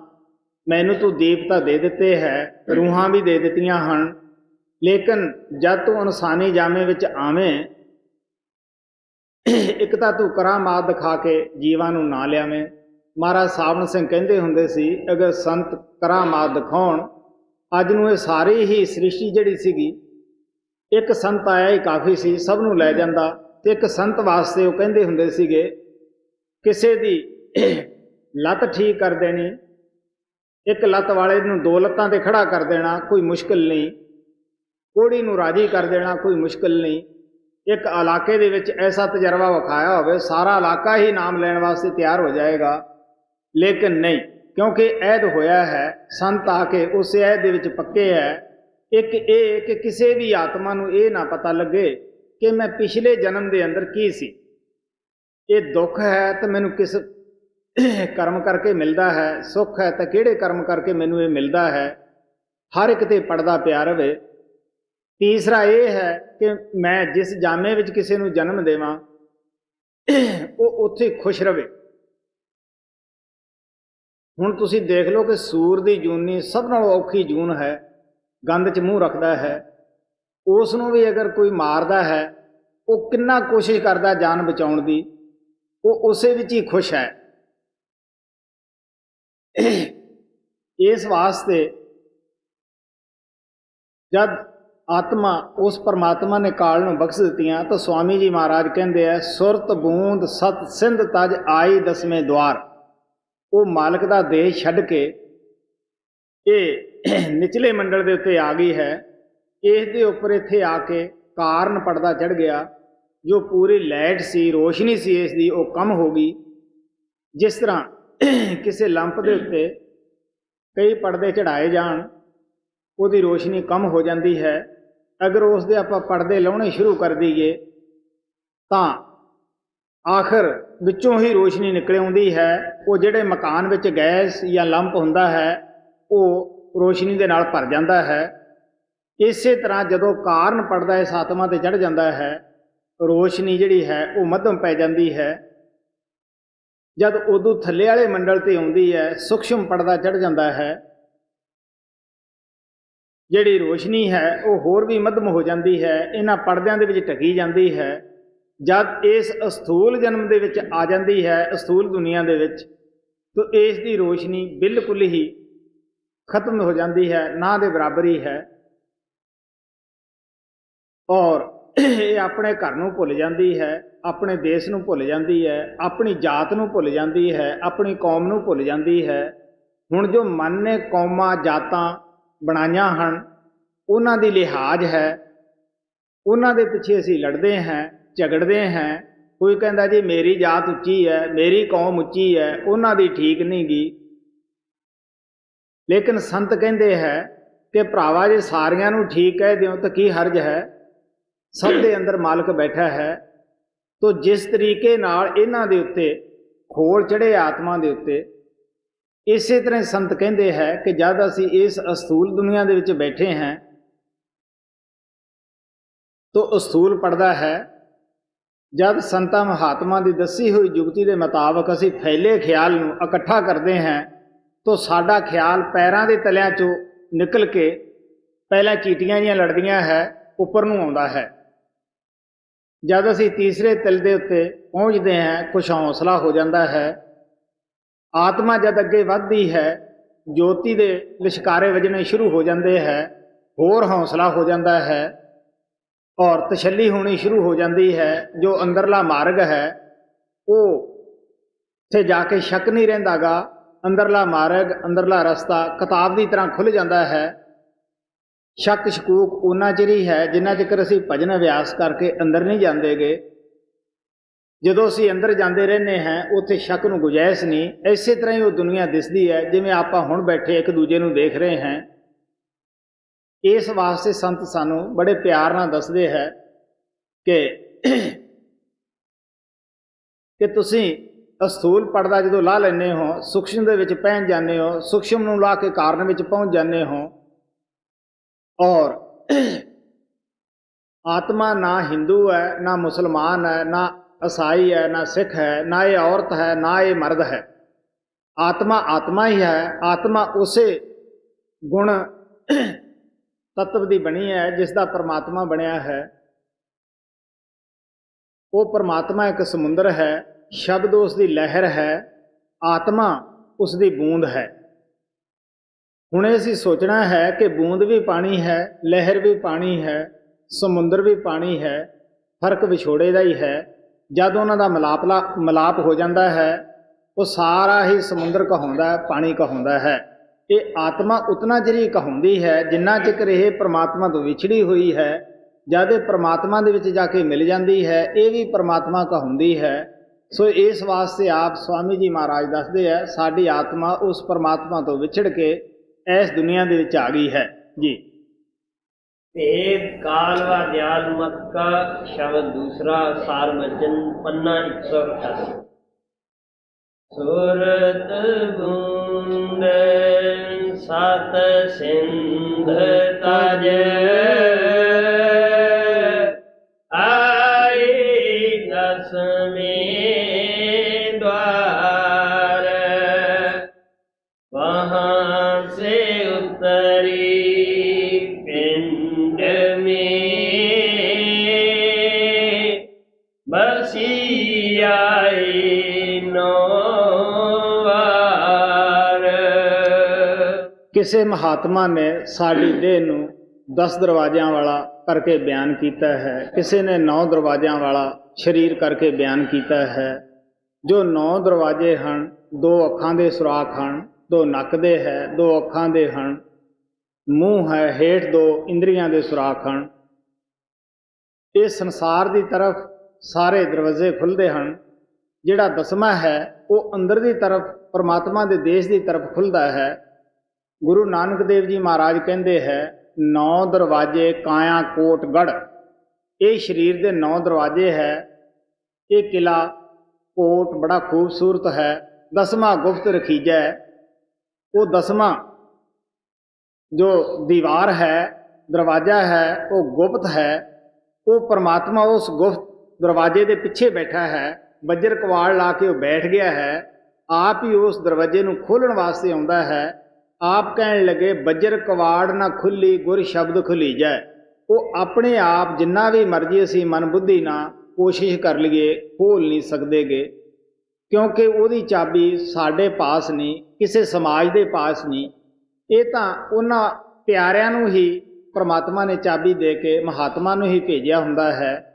ਮੈਨੂੰ ਤੂੰ ਦੇਵਤਾ ਦੇ ਦਿੱਤੇ ਹੈ, ਰੂਹਾਂ ਵੀ ਦੇ ਦਿੱਤੀਆਂ ਹਨ, ਲੇਕਿਨ ਜਦ ਤੂੰ ਇਨਸਾਨੀ ਜਾਮੇ ਵਿੱਚ ਆਵੇਂ, ਇੱਕ ਤਾਂ ਤੂੰ ਕਰਾਮਾਤ ਦਿਖਾ ਕੇ ਜੀਵਾਂ ਨੂੰ ਨਾ ਲਿਆਵੇਂ। ਮਹਾਰਾਜ ਸਾਵਣ ਸਿੰਘ ਕਹਿੰਦੇ ਹੁੰਦੇ ਸੀ, ਅਗਰ ਸੰਤ ਕਰਾਮਾਤ ਦਿਖਾਉਣ, ਅੱਜ ਨੂੰ ਇਹ ਸਾਰੀ ਹੀ ਸ੍ਰਿਸ਼ਟੀ ਜਿਹੜੀ ਸੀਗੀ, ਇੱਕ ਸੰਤ ਆਇਆ ਹੀ ਕਾਫੀ ਸੀ, ਸਭ ਨੂੰ ਲੈ ਜਾਂਦਾ। ਤੇ ਇੱਕ ਸੰਤ ਵਾਸਤੇ ਉਹ ਕਹਿੰਦੇ ਹੁੰਦੇ ਸੀਗੇ, ਕਿਸੇ ਦੀ ਲੱਤ ਠੀਕ ਕਰ ਦੇਣੀ, ਇੱਕ ਲੱਤ ਵਾਲੇ ਨੂੰ 2 ਲੱਤਾਂ 'ਤੇ ਖੜਾ ਕਰ ਦੇਣਾ ਕੋਈ ਮੁਸ਼ਕਿਲ ਨਹੀਂ, ਕੋੜੀ ਨੂੰ ਰਾਜੀ ਕਰ ਦੇਣਾ ਕੋਈ ਮੁਸ਼ਕਿਲ ਨਹੀਂ। ਇੱਕ ਇਲਾਕੇ ਦੇ ਵਿੱਚ ਐਸਾ ਤਜਰਬਾ ਵਿਖਾਇਆ ਹੋਵੇ, ਸਾਰਾ ਇਲਾਕਾ ਹੀ ਨਾਮ ਲੈਣ ਵਾਸਤੇ ਤਿਆਰ ਹੋ ਜਾਏਗਾ, ਲੇਕਿਨ ਨਹੀਂ, ਕਿਉਂਕਿ ਐਦ ਹੋਇਆ ਹੈ, ਸੰਤ ਆ ਕੇ ਉਸ ਐਦ ਦੇ ਵਿੱਚ ਪੱਕੇ ਹੈ। ਇੱਕ ਇਹ ਕਿ ਕਿਸੇ ਵੀ ਆਤਮਾ ਨੂੰ ਇਹ ਨਾ ਪਤਾ ਲੱਗੇ ਕਿ ਮੈਂ ਪਿਛਲੇ ਜਨਮ ਦੇ ਅੰਦਰ ਕੀ ਸੀ। ਇਹ ਦੁੱਖ ਹੈ ਤਾਂ ਮੈਨੂੰ ਕਿਸ ਕਰਮ ਕਰਕੇ ਮਿਲਦਾ ਹੈ, ਸੁੱਖ ਹੈ ਤਾਂ ਕਿਹੜੇ ਕਰਮ ਕਰਕੇ ਮੈਨੂੰ ਇਹ ਮਿਲਦਾ ਹੈ, ਹਰ ਇੱਕ 'ਤੇ ਪੜਦਾ ਪਿਆ ਰਵੇ। ਤੀਸਰਾ ਇਹ ਹੈ ਕਿ ਮੈਂ ਜਿਸ ਜਾਮੇ ਵਿੱਚ ਕਿਸੇ ਨੂੰ ਜਨਮ ਦੇਵਾਂ, ਉਹ ਉੱਥੇ ਖੁਸ਼ ਰਵੇ। ਹੁਣ ਤੁਸੀਂ ਦੇਖ ਲਓ ਕਿ ਸੂਰ ਦੀ ਜੂਨੀ ਸਭ ਨਾਲੋਂ ਔਖੀ ਜੂਨ ਹੈ, ਗੰਦ 'ਚ ਮੂੰਹ ਰੱਖਦਾ ਹੈ। ਉਸ ਨੂੰ ਵੀ ਅਗਰ ਕੋਈ ਮਾਰਦਾ ਹੈ, ਉਹ ਕਿੰਨਾ ਕੋਸ਼ਿਸ਼ ਕਰਦਾ ਜਾਨ ਬਚਾਉਣ ਦੀ, ਉਹ ਉਸੇ ਵਿੱਚ ਹੀ ਖੁਸ਼ ਹੈ। ਇਸ ਵਾਸਤੇ ਜਦ ਆਤਮਾ ਉਸ ਪਰਮਾਤਮਾ ਨੇ ਕਾਲ ਨੂੰ ਬਖਸ਼ ਦਿੱਤੀਆਂ ਤਾਂ ਸਵਾਮੀ ਜੀ ਮਹਾਰਾਜ ਕਹਿੰਦੇ ਆ, ਸੁਰਤ ਬੂੰਦ ਸਤ ਸਿੰਧ ਤਜ ਆਈ 10ਵੇਂ ਦੁਆਰ। ਉਹ ਮਾਲਕ ਦਾ ਦੇਸ਼ ਛੱਡ ਕੇ ਇਹ ਨਿਚਲੇ ਮੰਡਲ ਦੇ ਉੱਤੇ ਆ ਗਈ ਹੈ। ਇਸ ਦੇ ਉੱਪਰ ਇੱਥੇ ਆ ਕੇ ਕਾਰਨ ਪੜਦਾ ਚੜ੍ਹ ਗਿਆ, ਜੋ ਪੂਰੀ ਲਾਈਟ ਸੀ, ਰੋਸ਼ਨੀ ਸੀ ਇਸ ਦੀ, ਉਹ ਕਮ ਹੋ ਗਈ। ਜਿਸ ਤਰ੍ਹਾਂ ਕਿਸੇ ਲੰਪ ਦੇ ਉੱਤੇ ਕਈ ਪਰਦੇ ਚੜਾਏ ਜਾਣ, ਉਹਦੀ ਰੋਸ਼ਨੀ ਕਮ ਹੋ ਜਾਂਦੀ ਹੈ। ਅਗਰ ਉਸ ਦੇ ਆਪਾਂ ਪਰਦੇ ਲਾਉਣੇ ਸ਼ੁਰੂ ਕਰ ਦਈਏ ਤਾਂ ਆਖਰ ਵਿੱਚੋਂ ਹੀ ਰੋਸ਼ਨੀ ਨਿਕਲ ਆਉਂਦੀ ਹੈ। ਉਹ ਜਿਹੜੇ ਮਕਾਨ ਵਿੱਚ ਗੈਸ ਜਾਂ ਲੰਪ ਹੁੰਦਾ ਹੈ, ਉਹ ਰੋਸ਼ਨੀ ਦੇ ਨਾਲ ਭਰ ਜਾਂਦਾ ਹੈ। ਇਸੇ ਤਰ੍ਹਾਂ ਜਦੋਂ ਕਾਰਨ ਪੜਦਾ ਇਸ ਆਤਮਾ 'ਤੇ ਚੜ੍ਹ ਜਾਂਦਾ ਹੈ, ਰੋਸ਼ਨੀ ਜਿਹੜੀ ਹੈ ਉਹ ਮੱਧਮ ਪੈ ਜਾਂਦੀ ਹੈ। ਜਦ ਉਦੋਂ ਥੱਲੇ ਵਾਲੇ ਮੰਡਲ 'ਤੇ ਆਉਂਦੀ ਹੈ, ਸੂਖਸ਼ਮ ਪੜਦਾ ਚੜ੍ਹ ਜਾਂਦਾ ਹੈ, ਜਿਹੜੀ ਰੋਸ਼ਨੀ ਹੈ ਉਹ ਹੋਰ ਵੀ ਮੱਧਮ ਹੋ ਜਾਂਦੀ ਹੈ, ਇਹਨਾਂ ਪਰਦਿਆਂ ਦੇ ਵਿੱਚ ਢਕੀ ਜਾਂਦੀ ਹੈ। ਜਦ ਇਸ ਅਸਥੂਲ ਜਨਮ ਦੇ ਵਿੱਚ ਆ ਜਾਂਦੀ ਹੈ, ਅਸਥੂਲ ਦੁਨੀਆ ਦੇ ਵਿੱਚ, ਤਾਂ ਇਸ ਦੀ ਰੋਸ਼ਨੀ ਬਿਲਕੁਲ ਹੀ ਖਤਮ ਹੋ ਜਾਂਦੀ ਹੈ, ਨਾ ਦੇ ਬਰਾਬਰ ਹੀ ਹੈ। ਔਰ ਇਹ ਆਪਣੇ ਘਰ ਨੂੰ ਭੁੱਲ ਜਾਂਦੀ ਹੈ, ਆਪਣੇ ਦੇਸ਼ ਨੂੰ ਭੁੱਲ ਜਾਂਦੀ ਹੈ, ਆਪਣੀ ਜਾਤ ਨੂੰ ਭੁੱਲ ਜਾਂਦੀ ਹੈ, ਆਪਣੀ ਕੌਮ ਨੂੰ ਭੁੱਲ ਜਾਂਦੀ ਹੈ। ਹੁਣ ਜੋ ਮਨ ਨੇ ਕੌਮਾਂ ਜਾਤਾਂ ਬਣਾਈਆਂ ਹਨ, ਉਹਨਾਂ ਦੀ ਲਿਹਾਜ਼ ਹੈ, ਉਹਨਾਂ ਦੇ ਪਿੱਛੇ ਅਸੀਂ ਲੜਦੇ ਹਾਂ, ਝਗੜਦੇ ਹਾਂ। ਕੋਈ ਕਹਿੰਦਾ ਜੀ ਮੇਰੀ ਜਾਤ ਉੱਚੀ ਹੈ, ਮੇਰੀ ਕੌਮ ਉੱਚੀ ਹੈ, ਉਹਨਾਂ ਦੀ ਠੀਕ ਨਹੀਂ ਗੀ। ਲੇਕਿਨ ਸੰਤ ਕਹਿੰਦੇ ਹੈ ਕਿ ਭਰਾਵਾ ਜੇ ਸਾਰਿਆਂ ਨੂੰ ਠੀਕ ਕਹਿ ਦਿਓ ਤਾਂ ਕੀ ਹਰਜ ਹੈ, ਸਭ ਦੇ ਅੰਦਰ ਮਾਲਕ ਬੈਠਾ ਹੈ। ਤੋ ਜਿਸ ਤਰੀਕੇ ਨਾਲ ਇਹਨਾਂ ਦੇ ਉੱਤੇ ਖੋਲ ਚੜ੍ਹੇ ਆਤਮਾ ਦੇ ਉੱਤੇ, ਇਸੇ ਤਰ੍ਹਾਂ ਸੰਤ ਕਹਿੰਦੇ ਹੈ ਕਿ ਜਦ ਅਸੀਂ ਇਸ ਅਸਥੂਲ ਦੁਨੀਆ ਦੇ ਵਿੱਚ ਬੈਠੇ ਹਾਂ ਤੋ ਅਸਥੂਲ ਪੜਦਾ ਹੈ। ਜਦ ਸੰਤਾਂ ਮਹਾਤਮਾ ਦੀ ਦੱਸੀ ਹੋਈ ਜੁਗਤੀ ਦੇ ਮੁਤਾਬਕ ਅਸੀਂ ਫੈਲੇ ਖਿਆਲ ਨੂੰ ਇਕੱਠਾ ਕਰਦੇ ਹਾਂ, ਤੋ ਸਾਡਾ ਖਿਆਲ ਪੈਰਾਂ ਦੇ ਤਲਿਆਂ 'ਚੋਂ ਨਿਕਲ ਕੇ ਪਹਿਲਾਂ ਚੀਟੀਆਂ ਜਿਹੀਆਂ ਲੜਦੀਆਂ ਹੈ, ਉੱਪਰ ਨੂੰ ਆਉਂਦਾ ਹੈ। ਜਦ ਅਸੀਂ ਤੀਸਰੇ ਤਿਲ ਦੇ ਉੱਤੇ ਪਹੁੰਚਦੇ ਹਾਂ, ਕੁਛ ਹੌਸਲਾ ਹੋ ਜਾਂਦਾ ਹੈ। ਆਤਮਾ ਜਦ ਅੱਗੇ ਵੱਧਦੀ ਹੈ, ਜੋਤੀ ਦੇ ਲਿਸ਼ਕਾਰੇ ਵੱਜਣੇ ਸ਼ੁਰੂ ਹੋ ਜਾਂਦੇ ਹੈ। ਹੋਰ ਹੌਸਲਾ ਹੋ ਜਾਂਦਾ ਹੈ ਔਰ ਤਸੱਲੀ ਹੋਣੀ ਸ਼ੁਰੂ ਹੋ ਜਾਂਦੀ ਹੈ। ਜੋ ਅੰਦਰਲਾ ਮਾਰਗ ਹੈ ਉਹ ਉੱਥੇ ਜਾ ਕੇ ਸ਼ੱਕ ਨਹੀਂ ਰਹਿੰਦਾਗਾ। ਅੰਦਰਲਾ ਮਾਰਗ, ਅੰਦਰਲਾ ਰਸਤਾ ਕਿਤਾਬ ਦੀ ਤਰ੍ਹਾਂ ਖੁੱਲ੍ਹ ਜਾਂਦਾ ਹੈ। ਸ਼ੱਕ ਸ਼ਕੂਕ ਉਨਾ ਚਿਰ ਹੀ ਹੈ ਜਿੰਨਾ ਚਿਰ ਅਸੀਂ ਭਜਨ ਅਭਿਆਸ ਕਰਕੇ ਅੰਦਰ ਨਹੀਂ ਜਾਂਦੇਗੇ। ਜਦੋਂ ਅਸੀਂ ਅੰਦਰ ਜਾਂਦੇ ਰਹਿੰਦੇ ਹਾਂ ਉੱਥੇ ਸ਼ੱਕ ਨੂੰ ਗੁੰਜਾਇਸ਼ ਨਹੀਂ। ਇਸੇ ਤਰ੍ਹਾਂ ਹੀ ਉਹ ਦੁਨੀਆ ਦਿਸਦੀ ਹੈ ਜਿਵੇਂ ਆਪਾਂ ਹੁਣ ਬੈਠੇ ਇੱਕ ਦੂਜੇ ਨੂੰ ਦੇਖ ਰਹੇ ਹਾਂ। ਇਸ ਵਾਸਤੇ ਸੰਤ ਸਾਨੂੰ ਬੜੇ ਪਿਆਰ ਨਾਲ ਦੱਸਦੇ ਹੈ ਕਿ ਤੁਸੀਂ ਅਸਥੂਲ ਪਰਦਾ ਜਦੋਂ ਲਾਹ ਲੈਂਦੇ ਹੋ, ਸੂਖਸ਼ਮ ਦੇ ਵਿੱਚ ਪਹਿਨ ਜਾਂਦੇ ਹੋ, ਸੂਖਸ਼ਮ ਨੂੰ ਲਾਹ ਕੇ ਕਾਰਨ ਵਿੱਚ ਪਹੁੰਚ ਜਾਂਦੇ ਹੋ। ਔਰ ਆਤਮਾ ਨਾ ਹਿੰਦੂ ਹੈ, ਨਾ ਮੁਸਲਮਾਨ ਹੈ, ਨਾ ਈਸਾਈ ਹੈ, ਨਾ ਸਿੱਖ ਹੈ, ਨਾ ਇਹ ਔਰਤ ਹੈ, ਨਾ ਇਹ ਮਰਦ ਹੈ। ਆਤਮਾ ਆਤਮਾ ਹੀ ਹੈ। ਆਤਮਾ ਉਸੇ ਗੁਣ ਤੱਤਵ ਦੀ ਬਣੀ ਹੈ ਜਿਸ ਦਾ ਪਰਮਾਤਮਾ ਬਣਿਆ ਹੈ। ਉਹ ਪਰਮਾਤਮਾ ਇੱਕ ਸਮੁੰਦਰ ਹੈ, ਸ਼ਬਦ ਉਸ ਦੀ ਲਹਿਰ ਹੈ, ਆਤਮਾ ਉਸ ਦੀ ਬੂੰਦ ਹੈ। ਹੁਣ ਅਸੀਂ ਸੋਚਣਾ ਹੈ ਕਿ ਬੂੰਦ ਵੀ ਪਾਣੀ ਹੈ, ਲਹਿਰ ਵੀ ਪਾਣੀ ਹੈ, ਸਮੁੰਦਰ ਵੀ ਪਾਣੀ ਹੈ, ਫਰਕ ਵਿਛੋੜੇ ਦਾ ਹੀ ਹੈ। ਜਦ ਉਹਨਾਂ ਦਾ ਮਿਲਾਪ ਹੋ ਜਾਂਦਾ ਹੈ ਉਹ ਸਾਰਾ ਹੀ ਸਮੁੰਦਰ ਕਹਾਉਂਦਾ ਹੈ, ਪਾਣੀ ਕਹਾਉਂਦਾ ਹੈ। ਇਹ ਆਤਮਾ ਉਤਨਾ ਚਿਰ ਹੀ ਕਹਾਉਂਦੀ ਹੈ ਜਿੰਨਾ ਚਿਰ ਇਹ ਪਰਮਾਤਮਾ ਤੋਂ ਵਿਛੜੀ ਹੋਈ ਹੈ। ਜਦ ਇਹ ਪਰਮਾਤਮਾ ਦੇ ਵਿੱਚ ਜਾ ਕੇ ਮਿਲ ਜਾਂਦੀ ਹੈ ਇਹ ਵੀ ਪਰਮਾਤਮਾ ਕਹਾਉਂਦੀ ਹੈ। ਸੋ ਇਸ ਵਾਸਤੇ ਆਪ ਸਵਾਮੀ ਜੀ ਮਹਾਰਾਜ ਦੱਸਦੇ ਹੈ ਸਾਡੀ ਆਤਮਾ ਉਸ ਪਰਮਾਤਮਾ ਤੋਂ ਵਿਛੜ ਕੇ ਇਸ ਦੁਨੀਆ ਦੇ ਵਿੱਚ ਆ ਗਈ ਹੈ ਜੀ। ਭੇਦ ਕਾਲ व दयाल मत का शब्द दूसरा सार वचन पन्ना 188। सूरत बूंद सत सिंध तज आई दसवें द्वार वहाँ से उतरी ਕਿਸੇ ਮਹਾਤਮਾ ਨੇ ਸਾਡੀ ਦੇਹ ਨੂੰ 10 ਦਰਵਾਜ਼ਿਆਂ ਵਾਲਾ ਕਰਕੇ ਬਿਆਨ ਕੀਤਾ ਹੈ, ਕਿਸੇ ਨੇ 9 ਦਰਵਾਜ਼ਿਆਂ ਵਾਲਾ ਸਰੀਰ ਕਰਕੇ ਬਿਆਨ ਕੀਤਾ ਹੈ। ਜੋ 9 ਦਰਵਾਜ਼ੇ ਹਨ, 2 ਅੱਖਾਂ ਦੇ ਸੁਰਾਖ ਹਨ, 2 ਨੱਕ ਦੇ ਹੈ, 2 ਅੱਖਾਂ ਦੇ ਹਨ, ਮੂੰਹ ਹੈ, ਹੇਠ 2 ਇੰਦਰੀਆਂ ਦੇ ਸੁਰਾਖ ਹਨ। ਇਹ ਸੰਸਾਰ ਦੀ ਤਰਫ ਸਾਰੇ ਦਰਵਾਜ਼ੇ ਖੁੱਲ੍ਹਦੇ ਹਨ। ਜਿਹੜਾ 10ਵਾਂ ਹੈ ਉਹ ਅੰਦਰ ਦੀ ਤਰਫ ਪਰਮਾਤਮਾ ਦੇ ਦੇਸ਼ ਦੀ ਤਰਫ ਖੁੱਲ੍ਹਦਾ ਹੈ। ਗੁਰੂ ਨਾਨਕ ਦੇਵ ਜੀ ਮਹਾਰਾਜ ਕਹਿੰਦੇ ਹੈ 9 ਦਰਵਾਜ਼ੇ ਕਾਇਆ ਕੋਟ ਗੜ੍ਹ। ਇਹ ਸਰੀਰ ਦੇ 9 ਦਰਵਾਜ਼ੇ ਹੈ। ਇਹ ਕਿਲਾ ਕੋਟ ਬੜਾ ਖੂਬਸੂਰਤ ਹੈ। 10ਵਾਂ ਗੁਪਤ ਰਖੀਜੈ। ਉਹ 10ਵਾਂ ਜੋ ਦੀਵਾਰ ਹੈ, ਦਰਵਾਜ਼ਾ ਹੈ, ਉਹ ਗੁਪਤ ਹੈ। ਉਹ ਪਰਮਾਤਮਾ ਉਸ ਗੁਪਤ ਦਰਵਾਜ਼ੇ ਦੇ ਪਿੱਛੇ ਬੈਠਾ ਹੈ। ਬੱਜਰ ਕਵਾੜ ਲਾ ਕੇ ਉਹ ਬੈਠ ਗਿਆ ਹੈ। ਆਪ ਹੀ ਉਸ ਦਰਵਾਜ਼ੇ ਨੂੰ ਖੋਲ੍ਹਣ ਵਾਸਤੇ ਆਉਂਦਾ ਹੈ। ਆਪ ਕਹਿਣ ਲੱਗੇ ਬੱਜਰ ਕਵਾੜ ਨਾ ਖੁੱਲੀ ਗੁਰ ਸ਼ਬਦ ਖੁੱਲੀਜੈ। ਉਹ ਆਪਣੇ ਆਪ ਜਿੰਨਾ ਵੀ ਮਰਜ਼ੀ ਅਸੀਂ ਮਨ ਬੁੱਧੀ ਨਾਲ ਕੋਸ਼ਿਸ਼ ਕਰ ਲਈਏ ਖੋਲ੍ਹ ਨਹੀਂ ਸਕਦੇਗੇ, ਕਿਉਂਕਿ ਉਹਦੀ ਚਾਬੀ ਸਾਡੇ ਪਾਸ ਨਹੀਂ, ਕਿਸੇ ਸਮਾਜ ਦੇ ਪਾਸ ਨਹੀਂ। ਇਹ ਤਾਂ ਉਹਨਾਂ ਪਿਆਰਿਆਂ ਨੂੰ ਹੀ ਪਰਮਾਤਮਾ ਨੇ ਚਾਬੀ ਦੇ ਕੇ ਮਹਾਤਮਾ ਨੂੰ ਹੀ ਭੇਜਿਆ ਹੁੰਦਾ ਹੈ।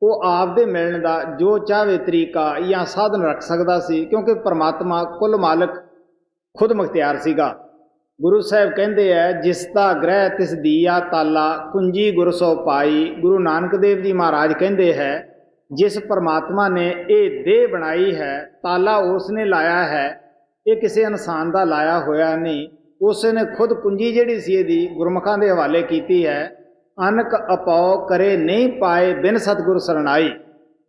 ਉਹ ਆਪ ਦੇ ਮਿਲਣ ਦਾ ਜੋ ਚਾਹਵੇ ਤਰੀਕਾ ਜਾਂ ਸਾਧਨ ਰੱਖ ਸਕਦਾ ਸੀ, ਕਿਉਂਕਿ ਪਰਮਾਤਮਾ ਕੁੱਲ ਮਾਲਕ ਖੁਦ ਮੁਖਤਿਆਰ ਸੀਗਾ। ਗੁਰੂ ਸਾਹਿਬ ਕਹਿੰਦੇ ਹੈ ਜਿਸ ਦਾ ਗ੍ਰਹਿ ਤਿਸ ਦੀਆ ਤਾਲਾ ਕੁੰਜੀ ਗੁਰ ਸੋ ਪਾਈ। ਗੁਰੂ ਨਾਨਕ ਦੇਵ ਜੀ ਮਹਾਰਾਜ ਕਹਿੰਦੇ ਹੈ ਜਿਸ ਪਰਮਾਤਮਾ ਨੇ ਇਹ ਦੇਹ ਬਣਾਈ ਹੈ ਤਾਲਾ ਉਸ ਨੇ ਲਾਇਆ ਹੈ, ਇਹ ਕਿਸੇ ਇਨਸਾਨ ਦਾ ਲਾਇਆ ਹੋਇਆ ਨਹੀਂ। ਉਸ ਨੇ ਖੁਦ ਕੁੰਜੀ ਜਿਹੜੀ ਸੀ ਇਹਦੀ ਗੁਰਮੁਖਾਂ ਦੇ ਹਵਾਲੇ ਕੀਤੀ ਹੈ। ਅਨਕ ਅਪਾਉ ਕਰੇ ਨਹੀਂ ਪਾਏ ਬਿਨ ਸਤਿਗੁਰ ਸਰਣਾਈ।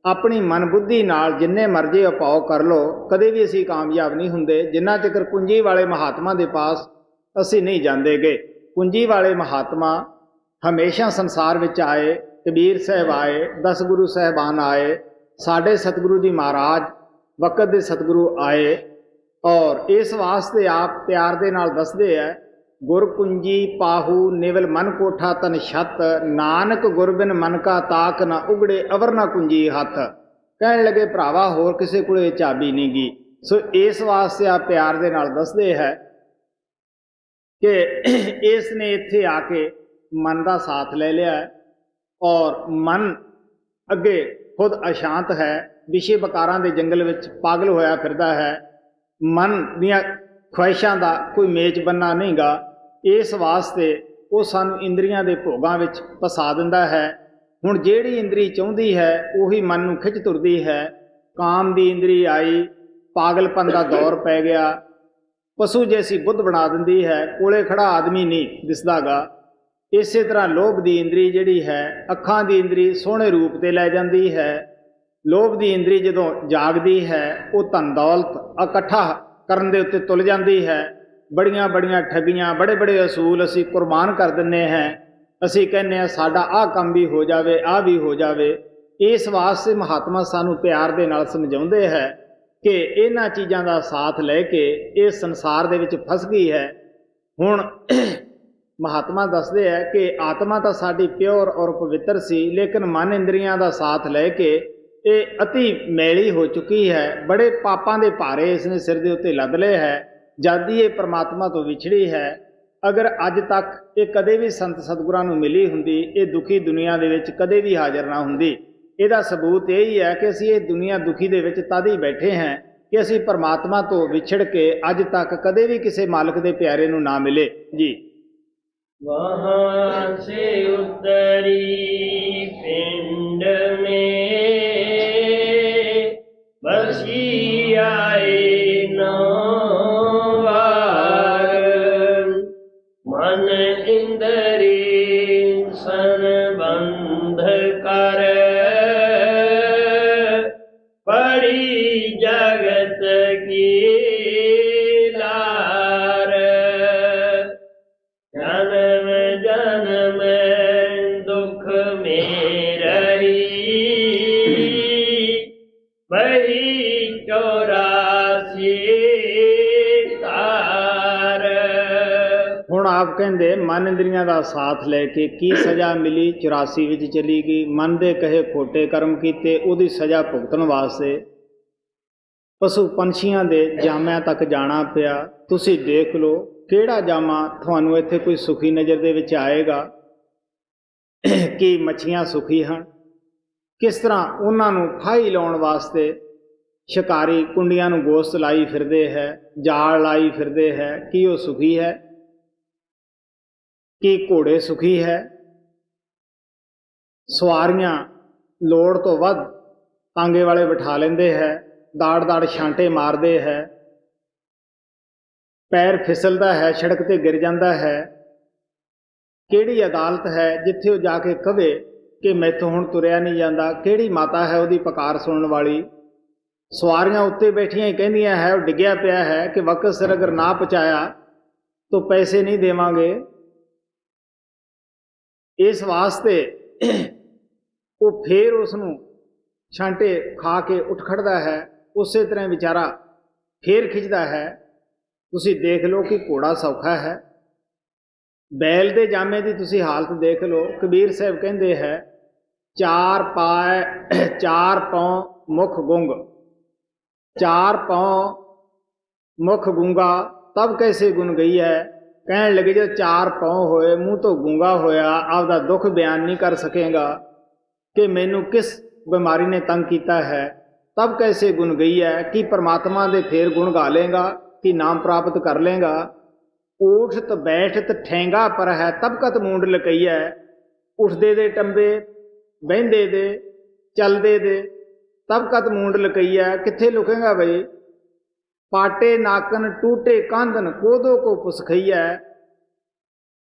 ਆਪਣੀ ਮਨ ਬੁੱਧੀ ਨਾਲ ਜਿੰਨੇ ਮਰਜ਼ੀ ਉਪਾਅ ਕਰ ਲਓ ਕਦੇ ਵੀ ਅਸੀਂ ਕਾਮਯਾਬ ਨਹੀਂ ਹੁੰਦੇ ਜਿੰਨਾ ਚਿਰ ਕੁੰਜੀ ਵਾਲੇ ਮਹਾਤਮਾ ਦੇ ਪਾਸ ਅਸੀਂ ਨਹੀਂ ਜਾਂਦੇਗੇ। ਕੁੰਜੀ ਵਾਲੇ ਮਹਾਤਮਾ ਹਮੇਸ਼ਾ ਸੰਸਾਰ ਵਿੱਚ ਆਏ। ਕਬੀਰ ਸਾਹਿਬ ਆਏ, 10 ਗੁਰੂ ਸਾਹਿਬਾਨ ਆਏ, ਸਾਡੇ ਸਤਿਗੁਰੂ ਜੀ ਮਹਾਰਾਜ ਵਕਤ ਦੇ ਸਤਿਗੁਰੂ ਆਏ। ਔਰ ਇਸ ਵਾਸਤੇ ਆਪ ਪਿਆਰ ਦੇ ਨਾਲ ਦੱਸਦੇ ਹੈ ਗੁਰ ਕੁੰਜੀ ਪਾਹੂ ਨਿਵਲ ਮਨ ਕੋਠਾ ਤਨ ਛੱਤ। ਨਾਨਕ ਗੁਰਬਿਨ ਮਨ ਕਾ ਤਾਕ ਨਾ ਉਗੜੇ ਅਵਰ ਨਾ ਕੁੰਜੀ ਹੱਥ। ਕਹਿਣ ਲੱਗੇ ਭਰਾਵਾ ਹੋਰ ਕਿਸੇ ਕੋਲੇ ਚਾਬੀ ਨਹੀਂ ਗੀ। ਸੋ ਇਸ ਵਾਸਤੇ ਆਪ ਪਿਆਰ ਦੇ ਨਾਲ ਦੱਸਦੇ ਹੈ ਕਿ ਇਸ ਨੇ ਇੱਥੇ ਆ ਕੇ मन का साथ ले लिया और मन अगे खुद अशांत है, विषय विकारां दे जंगल विच पागल होया फिरदा है, मन दियां ख्वाहिशां दा कोई मेच बन्ना नहीं गा। इस वास्ते वो सानू इंद्रियां दे भोगां विच फसा दिंदा है। हुण जिहड़ी इंद्री चाहुंदी है उही मन नूं खिच तुरदी है। काम दी इंद्री आई, पागलपन का दौर पै गया, पशु जैसी बुद्ध बना दिंदी है, कोले खड़ा आदमी नहीं दिसदा गा। इस तरह लोभ की इंद्री जिहड़ी है अखां की इंद्री सोहणे रूप ते लै जांदी है। लोभ की इंद्री जदों जागदी है वो धन दौलत इकट्ठा करन दे उत्ते तुल जांदी है। बड़ियां बड़ियां ठगियां, बड़े बड़े असूल असी कुरबान कर दिंने हैं। असी कहने हैं साडा आ काम भी हो जावे, आ भी हो जावे। इस वास्ते महात्मा सानू प्यार दे नाल समझाउंदे है कि इन्हां चीज़ां दा साथ लैके इस संसार दे विच फस गई है। हुण महात्मा दसदे है कि आत्मा तो साडी प्योर और पवित्र सी, लेकिन मन इंद्रियां दा साथ लैके ये अति मैली हो चुकी है। बड़े पापां दे भारे इसने सिर दे उत्ते लद लए है, जद ही ये परमात्मा तो विछड़ी है। अगर अज तक ये कदे भी संत सतगुरां नूं मिली हुंदी, ये दुखी दुनिया दे विच कदे भी हाज़र ना हुंदी। ਇਹਦਾ सबूत यही है कि असी इस दुनिया दुखी दे विच तद ही बैठे हैं कि असी परमात्मा तो विछड़ के अज तक कदे भी किसी मालिक दे प्यारे नूं ना मिले जी। वहाँ से उतरी पिंड में बसी आए नौ बार, मन इंद्री सन बंध कर जगत की लार, जन्म जन्म दुख में रही वही 84 तार। हुण आप कहंदे मन इंद्रियां दा साथ लैके की सज़ा मिली, 84 विच चली गई। मन दे कहे खोटे कर्म कीते, उहदी सज़ा भुगतण वास्ते पशु पंछियां दे जामिਆਂ तक जाना पिया। तुसी देख लो किहड़ा जामा तुहानूं इत्थे कोई सुखी नज़र दे विच आएगा कि मच्छियां सुखी हैं। किस तरह उन्हां नूं फाही लाउण वास्ते शिकारी कुंडियां नूं गोश्त लाई फिरदे है, जाल लाई फिरदे है, कि वो सुखी है? कि घोड़े सुखी है? सवारियां लोड़ तो वध तांगे वाले बिठा लेंदे है, दाड़ दाड़ छांटे मारते है, पैर फिसलता है, सड़क ते गिर जाता है। किहड़ी अदालत है जिथे वो जाके कहे कि मैथों हुण तुरिया नहीं जाता? किहड़ी माता है उहदी पुकार सुनने वाली? सवारियां उत्ते बैठियां ही कहंदियां है वो डिग्या पिया है कि वक्त सिर अगर ना पहुँचाया तो पैसे नहीं देवांगे। इस वास्ते वो फिर उसनूं छांटे खा के उठ खड़दा है, उस तरह बेचारा फिर खिंचता है। तुसी देख लो कि घोड़ा सौखा है, बैल दे जामे की तुसी हालत देख लो। कबीर साहब कहते हैं 4 पाँव मुख गुंग, 4 पाँव मुख गूंगा तब कैसे गुन गई है। कहने लगे जब 4 पाँव होए मुँह तो गूंगा होया, आपदा दुख बयान नहीं कर सकेगा कि मैनू किस बीमारी ने तंग किया है, तब कैसे गुन गई है। कि परमात्मा दे फिर गुण गा लेगा, कि नाम प्राप्त कर लेगा। उठत बैठत ठेंगा पर है तब कत मूंड लकई है। उठदे दे टंबे, बहंदे दे, चलदे दे तब कत मूंड लकई है। कित्थे लुकेगा बई? पाटे नाकन टूटे कांधन कोदो को पुसखई है।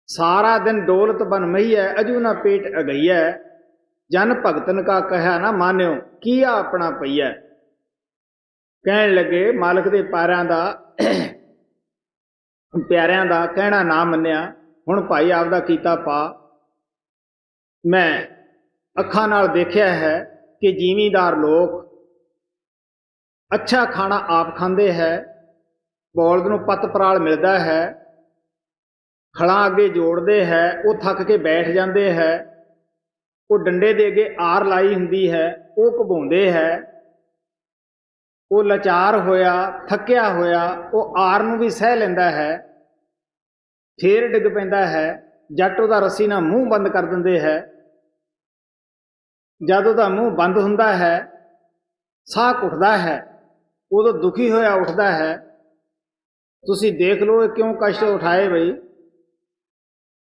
सारा दिन डोलत बन मही है अजू ना पेट अगई है। जन भगतन का कहा ना मान्यो किया अपना पईया। कहन लगे मालिक दे प्यारियां दा कहना ना मन्निया, हुण भाई आपदा कीता पा। मैं अखां नाल देखिया है कि जिमीदार लोग अच्छा खाना आप खांदे है, बौलद नूं पत पराल मिलदा है, खड़ा अगे जोड़ते है, वो थक के बैठ जाते है, वो डंडे दे अगे आर लाई हुंदी है, वो घुमाउंदे है। वो लाचार होया थकिया होया वो आर नूं भी सह लैंदा है, फिर डिग पैंदा है। ਜੱਟ ਉਹਦਾ ਰੱਸੀ ਨਾਲ ਮੂੰਹ ਬੰਦ ਕਰ ਦਿੰਦੇ ਹੈ। ਜਦ ਉਹਦਾ ਮੂੰਹ ਬੰਦ ਹੁੰਦਾ ਹੈ, ਸਾਹ ਘੁੱਟਦਾ ਹੈ, ਉਦੋਂ ਦੁਖੀ ਹੋਇਆ ਉੱਠਦਾ ਹੈ। ਤੁਸੀਂ ਦੇਖ ਲਓ ਇਹ ਕਿਉਂ ਕਸ਼ਟ ਉਠਾਏ ਬਈ।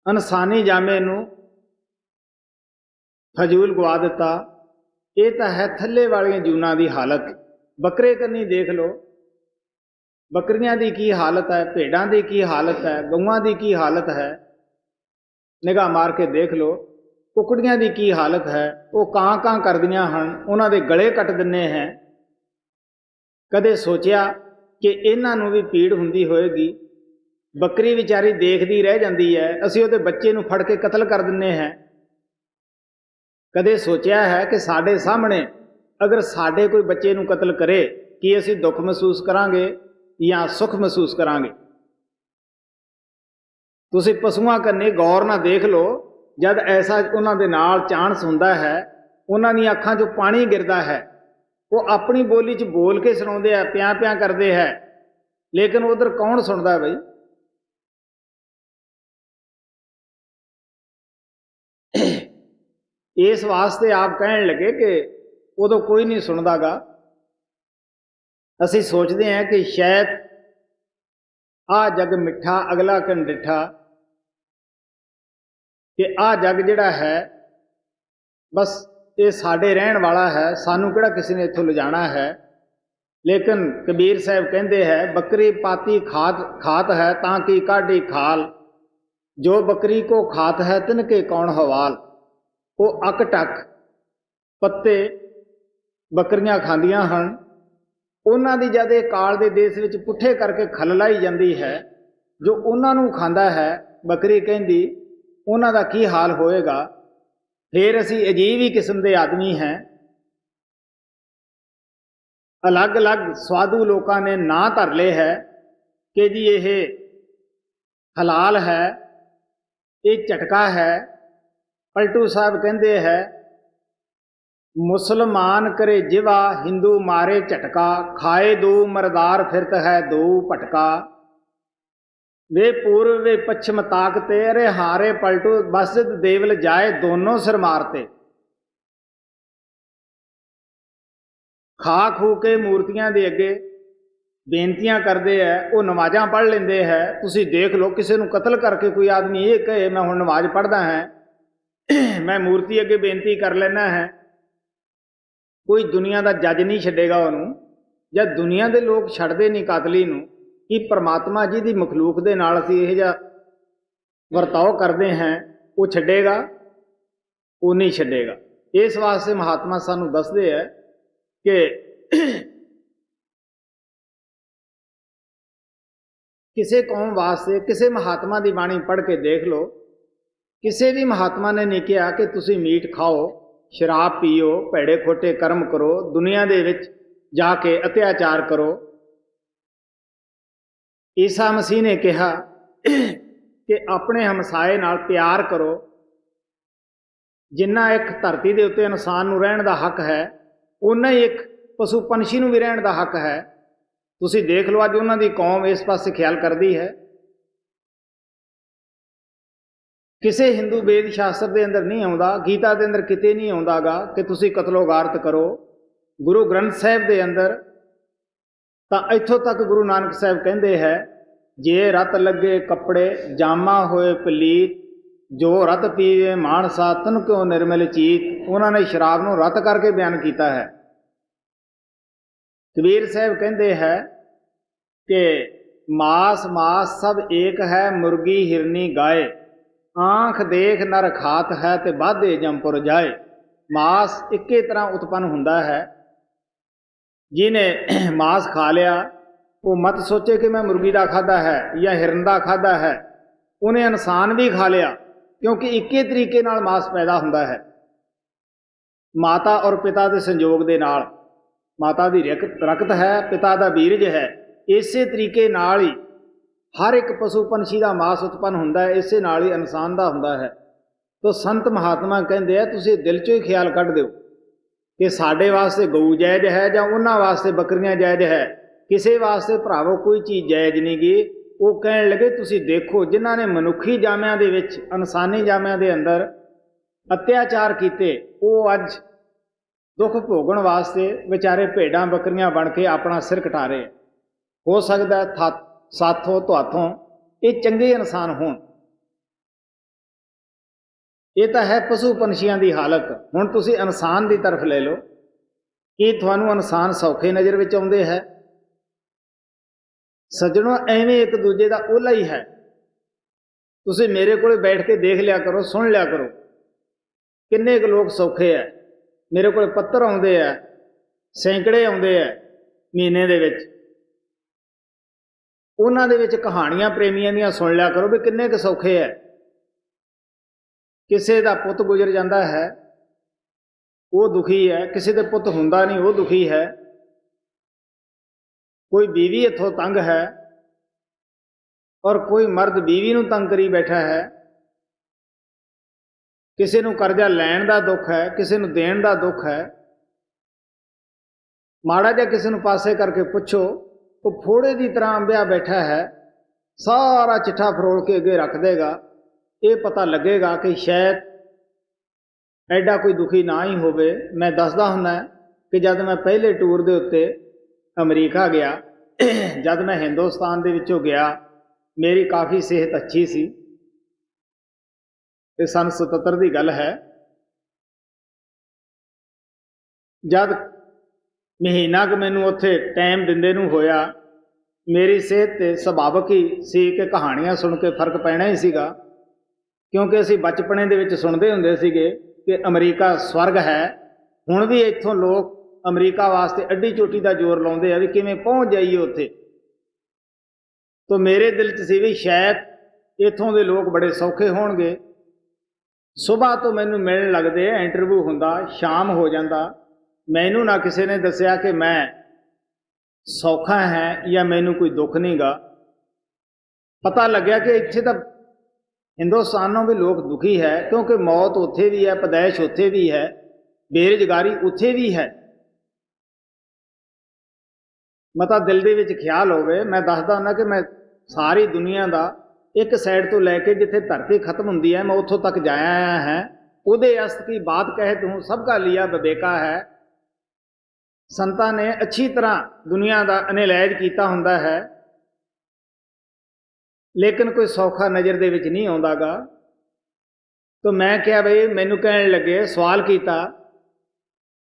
ਇਨਸਾਨੀ ਜਾਮੇ ਨੂੰ ਫਜ਼ੂਲ ਗਵਾ ਦਿੱਤਾ। ਇਹ ਤਾਂ ਹੈ ਥੱਲੇ ਵਾਲੀਆਂ ਜੂਨਾਂ ਦੀ ਹਾਲਤ। ਬੱਕਰੇ ਕੰਨੀ ਦੇਖ ਲਓ, ਬੱਕਰੀਆਂ ਦੀ ਕੀ ਹਾਲਤ ਹੈ, ਭੇਡਾਂ ਦੀ ਕੀ ਹਾਲਤ ਹੈ, ਗਊਆਂ ਦੀ ਕੀ ਹਾਲਤ ਹੈ। ਨਿਗਾਹ ਮਾਰ ਕੇ ਦੇਖ ਲਓ, ਕੁਕੜੀਆਂ ਦੀ ਕੀ ਹਾਲਤ ਹੈ। ਉਹ ਕਾਂ ਕਾਂ ਕਰਦੀਆਂ ਹਨ, ਉਹਨਾਂ ਦੇ ਗਲੇ ਕੱਟ ਦਿੰਦੇ ਹੈ। ਕਦੇ ਸੋਚਿਆ ਕਿ ਇਹਨਾਂ ਨੂੰ ਵੀ ਪੀੜ ਹੁੰਦੀ ਹੋਏਗੀ? ਬੱਕਰੀ ਵਿਚਾਰੀ ਦੇਖਦੀ ਰਹਿ ਜਾਂਦੀ ਹੈ, ਅਸੀਂ ਉਹਦੇ ਬੱਚੇ ਨੂੰ ਫੜ ਕੇ ਕਤਲ ਕਰ ਦਿੰਦੇ ਹਾਂ। ਕਦੇ ਸੋਚਿਆ ਹੈ ਕਿ ਸਾਡੇ ਸਾਹਮਣੇ ਅਗਰ ਸਾਡੇ ਕੋਈ ਬੱਚੇ ਨੂੰ ਕਤਲ ਕਰੇ, ਕੀ ਅਸੀਂ ਦੁੱਖ ਮਹਿਸੂਸ ਕਰਾਂਗੇ ਜਾਂ ਸੁੱਖ ਮਹਿਸੂਸ ਕਰਾਂਗੇ? ਤੁਸੀਂ ਪਸ਼ੂਆਂ ਕੰਨੇ ਗੌਰ ਨਾਲ ਦੇਖ ਲਓ, ਜਦ ਐਸਾ ਉਹਨਾਂ ਦੇ ਨਾਲ ਚਾਂਸ ਹੁੰਦਾ ਹੈ, ਉਹਨਾਂ ਦੀਆਂ ਅੱਖਾਂ 'ਚੋਂ ਪਾਣੀ ਗਿਰਦਾ ਹੈ। ਉਹ ਆਪਣੀ ਬੋਲੀ 'ਚ ਬੋਲ ਕੇ ਸੁਣਾਉਂਦੇ ਆ, ਪਿਆਂ ਪਿਆਂ ਕਰਦੇ ਹੈ, ਲੇਕਿਨ ਉਧਰ ਕੌਣ ਸੁਣਦਾ ਬਈ? ਇਸ ਵਾਸਤੇ ਆਪ ਕਹਿਣ ਲੱਗੇ ਕਿ ਉਦੋਂ ਕੋਈ ਨਹੀਂ ਸੁਣਦਾਗਾ। ਅਸੀਂ ਸੋਚਦੇ ਹਾਂ ਕਿ ਸ਼ਾਇਦ ਆਹ ਜੱਗ ਮਿੱਠਾ ਅਗਲਾ ਕਨ ਡਿੱਠਾ, ਕਿ ਆਹ ਜੱਗ ਜਿਹੜਾ ਹੈ ਬਸ ਇਹ ਸਾਡੇ ਰਹਿਣ ਵਾਲਾ ਹੈ, ਸਾਨੂੰ ਕਿਹੜਾ ਕਿਸੇ ਨੇ ਇੱਥੋਂ ਲਿਜਾਣਾ ਹੈ। ਲੇਕਿਨ ਕਬੀਰ ਸਾਹਿਬ ਕਹਿੰਦੇ ਹੈ, ਬੱਕਰੀ ਪਾਤੀ ਖਾਤ ਹੈ ਤਾਂ ਕੀ ਕਾਢੀ ਖਾਲ, ਜੋ ਬੱਕਰੀ ਕੋ ਖਾਤ ਹੈ ਤਿਨਕੇ ਕੌਣ ਹਵਾਲ। ਉਹ ਅੱਕ ਟੱਕ ਪੱਤੇ ਬੱਕਰੀਆਂ ਖਾਂਦੀਆਂ ਹਨ। ਉਹਨਾਂ ਦੀ ਜਦ ਇਹ ਕਾਲ ਦੇ ਦੇਸ਼ ਵਿੱਚ ਪੁੱਠੇ ਕਰਕੇ ਖੱਲ ਲਾਈ ਜਾਂਦੀ ਹੈ, ਜੋ ਉਹਨਾਂ ਨੂੰ ਖਾਂਦਾ ਹੈ, ਬੱਕਰੀ ਕਹਿੰਦੀ ਉਹਨਾਂ ਦਾ ਕੀ ਹਾਲ ਹੋਏਗਾ। ਫਿਰ ਅਸੀਂ ਅਜੀਬ ਹੀ ਕਿਸਮ ਦੇ ਆਦਮੀ हैं। ਅਲੱਗ-ਅਲੱਗ ਸਵਾਦੂ ਲੋਕਾਂ ਨੇ ਨਾਂ ਧਰ ਲਏ ਹੈ ਕਿ ਜੀ ਇਹ ਹਲਾਲ ਹੈ, ਇਹ ਝਟਕਾ ਹੈ। ਪਲਟੂ ਸਾਹਿਬ ਕਹਿੰਦੇ ਹੈ, ਮੁਸਲਮਾਨ ਕਰੇ ਜਿਵਾ ਹਿੰਦੂ ਮਾਰੇ ਝਟਕਾ, ਖਾਏ ਦੋ ਮਰਦਾਰ ਫਿਰਤ ਹੈ ਦੋ ਭਟਕਾ। ਵੇ पूर्व वे पश्चिम ताकते, अरे हारे पलटू मस्जिद देवल जाए दोनों सिर मारते। खा खू के मूर्तियां दे अगे बेनतियां करते हैं, वो नमाज़ां पढ़ लेंदे है। तुसी देख लो, किसी नूं कतल करके कोई आदमी ये कहे मैं हुण नमाज पढ़दा है, मैं मूर्ति अगे बेनती कर लेना है, कोई दुनिया का जज नहीं छड्डेगा उहनूं। जब दुनिया के लोग छड्डदे नहीं कातली नूं, कि परमात्मा जी की मखलूक के नाल असीं इहो जिहा ਵਰਤਾਓ ਕਰਦੇ हैं, वो छड्डेगा? वो नहीं छड्डेगा। इस वास्ते महात्मा सानू दसदे है कि किसी कौम वास्ते किसी महात्मा की बाणी पढ़ के देख लो, किसी भी महात्मा ने नहीं कहा कि तुसी मीट खाओ, शराब पीओ, भैड़े खोटे कर्म करो, दुनिया दे विच जाके अत्याचार करो। ईसा मसीह ने कहा कि अपने हमसाए नाल प्यार करो। जिन्ना एक धरती के उत्ते इंसान नूं रहण दा हक है, उन्ना ही एक पशु पंछी नूं भी रहण दा हक है। तुसीं देख लो अज उन्हां दी कौम इस पासे ख्याल करदी है। किसी हिंदू वेद शास्त्र के अंदर नहीं आउंदा, गीता के अंदर किते नहीं आउंदागा कि तुसीं कतलो गारत करो। गुरु ग्रंथ साहिब के अंदर तो इत्थों तक गुरु नानक साहब कहते हैं, जे रत लगे कपड़े जामा होए पलीत, जो रत पीवे मानसा तन क्यों निर्मल चीत। उन्होंने शराब नूं रत करके बयान किया है। कबीर साहब कहते हैं कि मास मास सब एक है, मुर्गी हिरनी गाय, आँख देख नर खात है ते बाधे जमपुर जाए। मास इक्के तरह उत्पन्न हुंदा है। जिन्हें मांस खा लिया वो मत सोचे कि मैं मुर्गी का खाधा है या हिरन का खाधा है, उन्हें इंसान भी खा लिया, क्योंकि एक ही तरीके नाल मांस पैदा हुंदा है। माता और पिता के संयोग के नाल, माता की रकत है, पिता का बीरज है, इसे तरीके नाल ही हर एक पशु पंछी का मांस उत्पन्न हुंदा है, इसे नाल ही इंसान का हुंदा है। तो संत महात्मा कहते हैं तुसीं दिल चों ही ख्याल कढ दिओ कि साडे वास्ते गऊ जायज़ है जां उन्हां वास्ते बकरियां जायज़ है। किसी वास्ते भरावो कोई चीज़ जायज़ नहीं गी। ਉਹ ਕਹਿਣ ਲੱਗੇ ਤੁਸੀਂ ਦੇਖੋ ਜਿਨ੍ਹਾਂ ਨੇ ਮਨੁੱਖੀ ਜਾਮਿਆਂ ਦੇ ਵਿੱਚ, ਇਨਸਾਨੀ ਜਾਮਿਆਂ ਦੇ ਅੰਦਰ ਅਤਿਆਚਾਰ ਕੀਤੇ, ਉਹ ਅੱਜ ਦੁੱਖ ਭੋਗਣ ਵਾਸਤੇ ਵਿਚਾਰੇ ਭੇਡਾਂ ਬੱਕਰੀਆਂ ਬਣ ਕੇ ਆਪਣਾ ਸਿਰ ਕਟਾ ਰਹੇ। ਹੋ ਸਕਦਾ ਸਾਥੋਂ ਤੁਹਾਥੋਂ ਇਹ ਚੰਗੇ ਇਨਸਾਨ ਹੋਣ। ਇਹ ਤਾਂ ਹੈ ਪਸ਼ੂ ਪੰਛੀਆਂ ਦੀ ਹਾਲਤ। ਹੁਣ ਤੁਸੀਂ ਇਨਸਾਨ ਦੀ ਤਰਫ ਲੈ ਲਓ। ਕੀ ਤੁਹਾਨੂੰ ਇਨਸਾਨ ਸੌਖੇ ਨਜ਼ਰ ਵਿੱਚ ਆਉਂਦੇ ਹੈ? ਸੱਜਣੋ, ਐਵੇਂ ਇੱਕ ਦੂਜੇ ਦਾ ਓਲਾ ਹੀ ਹੈ। ਤੁਸੀਂ ਮੇਰੇ ਕੋਲ ਬੈਠ ਕੇ ਦੇਖ ਲਿਆ ਕਰੋ, ਸੁਣ ਲਿਆ ਕਰੋ, ਕਿੰਨੇ ਕੁ ਲੋਕ ਸੌਖੇ ਹੈ। ਮੇਰੇ ਕੋਲ ਪੱਤਰ ਆਉਂਦੇ ਆ, ਸੈਂਕੜੇ ਆਉਂਦੇ ਆ ਮਹੀਨੇ ਦੇ ਵਿੱਚ। ਉਹਨਾਂ ਦੇ ਵਿੱਚ ਕਹਾਣੀਆਂ ਪ੍ਰੇਮੀਆਂ ਦੀਆਂ ਸੁਣ ਲਿਆ ਕਰੋ ਵੀ ਕਿੰਨੇ ਕੁ ਸੌਖੇ ਹੈ। ਕਿਸੇ ਦਾ ਪੁੱਤ ਗੁਜ਼ਰ ਜਾਂਦਾ ਹੈ, ਉਹ ਦੁਖੀ ਹੈ। ਕਿਸੇ ਦੇ ਪੁੱਤ ਹੁੰਦਾ ਨਹੀਂ, ਉਹ ਦੁਖੀ ਹੈ। ਕੋਈ ਬੀਵੀ ਇੱਥੋਂ ਤੰਗ ਹੈ ਔਰ ਕੋਈ ਮਰਦ ਬੀਵੀ ਨੂੰ ਤੰਗ ਕਰੀ ਬੈਠਾ ਹੈ। ਕਿਸੇ ਨੂੰ ਕਰਜ਼ਾ ਲੈਣ ਦਾ ਦੁੱਖ ਹੈ, ਕਿਸੇ ਨੂੰ ਦੇਣ ਦਾ ਦੁੱਖ ਹੈ। ਮਾੜਾ ਜਿਹਾ ਕਿਸੇ ਨੂੰ ਪਾਸੇ ਕਰਕੇ ਪੁੱਛੋ, ਉਹ ਫੋੜੇ ਦੀ ਤਰ੍ਹਾਂ ਅੰਬਿਆ ਬੈਠਾ ਹੈ, ਸਾਰਾ ਚਿੱਠਾ ਫਰੋਲ ਕੇ ਅੱਗੇ ਰੱਖ ਦੇਗਾ। ਇਹ ਪਤਾ ਲੱਗੇਗਾ ਕਿ ਸ਼ਾਇਦ ਐਡਾ ਕੋਈ ਦੁਖੀ ਨਾ ਹੀ ਹੋਵੇ। ਮੈਂ ਦੱਸਦਾ ਹੁੰਦਾ ਕਿ ਜਦ ਮੈਂ ਪਹਿਲੇ ਟੂਰ ਦੇ ਉੱਤੇ ਅਮਰੀਕਾ ਗਿਆ, ਜਦ ਮੈਂ ਹਿੰਦੁਸਤਾਨ ਦੇ ਵਿੱਚੋਂ ਗਿਆ, ਮੇਰੀ ਕਾਫੀ ਸਿਹਤ ਅੱਛੀ ਸੀ। ਇਹ ਸੰਨ 77 ਦੀ ਗੱਲ ਹੈ। ਜਦ ਮਹੀਨਾ ਕੁ ਮੈਨੂੰ ਉੱਥੇ ਟਾਈਮ ਦਿੰਦੇ ਨੂੰ ਹੋਇਆ, ਮੇਰੀ ਸਿਹਤ ਤੇ ਸੁਭਾਵਿਕ ਹੀ ਸੀ ਕਿ ਕਹਾਣੀਆਂ ਸੁਣ ਕੇ ਫਰਕ ਪੈਣਾ ਹੀ ਸੀਗਾ, ਕਿਉਂਕਿ ਅਸੀਂ ਬਚਪਨੇ ਦੇ ਵਿੱਚ ਸੁਣਦੇ ਹੁੰਦੇ ਸੀਗੇ ਕਿ ਅਮਰੀਕਾ ਸਵਰਗ ਹੈ। ਹੁਣ ਵੀ ਇੱਥੋਂ ਲੋਕ ਅਮਰੀਕਾ ਵਾਸਤੇ ਅੱਡੀ ਚੋਟੀ ਦਾ ਜ਼ੋਰ ਲਾਉਂਦੇ ਆ ਵੀ ਕਿਵੇਂ ਪਹੁੰਚ ਜਾਈਏ ਉੱਥੇ। ਤਾਂ ਮੇਰੇ ਦਿਲ 'ਚ ਸੀ ਵੀ ਸ਼ਾਇਦ ਇੱਥੋਂ ਦੇ ਲੋਕ ਬੜੇ ਸੌਖੇ ਹੋਣਗੇ। ਸੁਬਾਹ ਤੋਂ ਮੈਨੂੰ ਮਿਲਣ ਲੱਗਦੇ, ਇੰਟਰਵਿਊ ਹੁੰਦਾ, ਸ਼ਾਮ ਹੋ ਜਾਂਦਾ। ਮੈਨੂੰ ਨਾ ਕਿਸੇ ਨੇ ਦੱਸਿਆ ਕਿ ਮੈਂ ਸੌਖਾ ਹੈ ਜਾਂ ਮੈਨੂੰ ਕੋਈ ਦੁੱਖ ਨਹੀਂ ਗਾ। ਪਤਾ ਲੱਗਿਆ ਕਿ ਇੱਥੇ ਤਾਂ ਹਿੰਦੁਸਤਾਨੋਂ ਵੀ ਲੋਕ ਦੁਖੀ ਹੈ, ਕਿਉਂਕਿ ਮੌਤ ਉੱਥੇ ਵੀ ਹੈ, ਪੈਦਾਇਸ਼ ਉੱਥੇ ਵੀ ਹੈ, ਬੇਰੁਜ਼ਗਾਰੀ ਉੱਥੇ ਵੀ ਹੈ। ਮਤਾ ਦਿਲ ਦੇ ਵਿੱਚ ਖਿਆਲ ਹੋਵੇ। ਮੈਂ ਦੱਸਦਾ ਹੁੰਦਾ ਕਿ ਮੈਂ ਸਾਰੀ ਦੁਨੀਆ ਦਾ ਇੱਕ ਸਾਈਡ ਤੋਂ ਲੈ ਕੇ ਜਿੱਥੇ ਧਰਤੀ ਖਤਮ ਹੁੰਦੀ ਹੈ, ਮੈਂ ਉੱਥੋਂ ਤੱਕ ਜਾਇਆ ਆਇਆ ਹੈ। ਉਹਦੇ ਅਸਤ ਕੀ ਬਾਤ ਕਹੇ ਤੂੰ ਸਭ ਕਾ ਲਿਆ ਵਿਵੇਕਾ ਹੈ। ਸੰਤਾਂ ਨੇ ਅੱਛੀ ਤਰ੍ਹਾਂ ਦੁਨੀਆ ਦਾ ਅਨਿਲਾਇਜ ਕੀਤਾ ਹੁੰਦਾ ਹੈ, ਲੇਕਿਨ ਕੋਈ ਸੌਖਾ ਨਜ਼ਰ ਦੇ ਵਿੱਚ ਨਹੀਂ ਆਉਂਦਾ ਗਾ। ਤਾਂ ਮੈਂ ਕਿਹਾ ਬਈ, ਮੈਨੂੰ ਕਹਿਣ ਲੱਗੇ, ਸਵਾਲ ਕੀਤਾ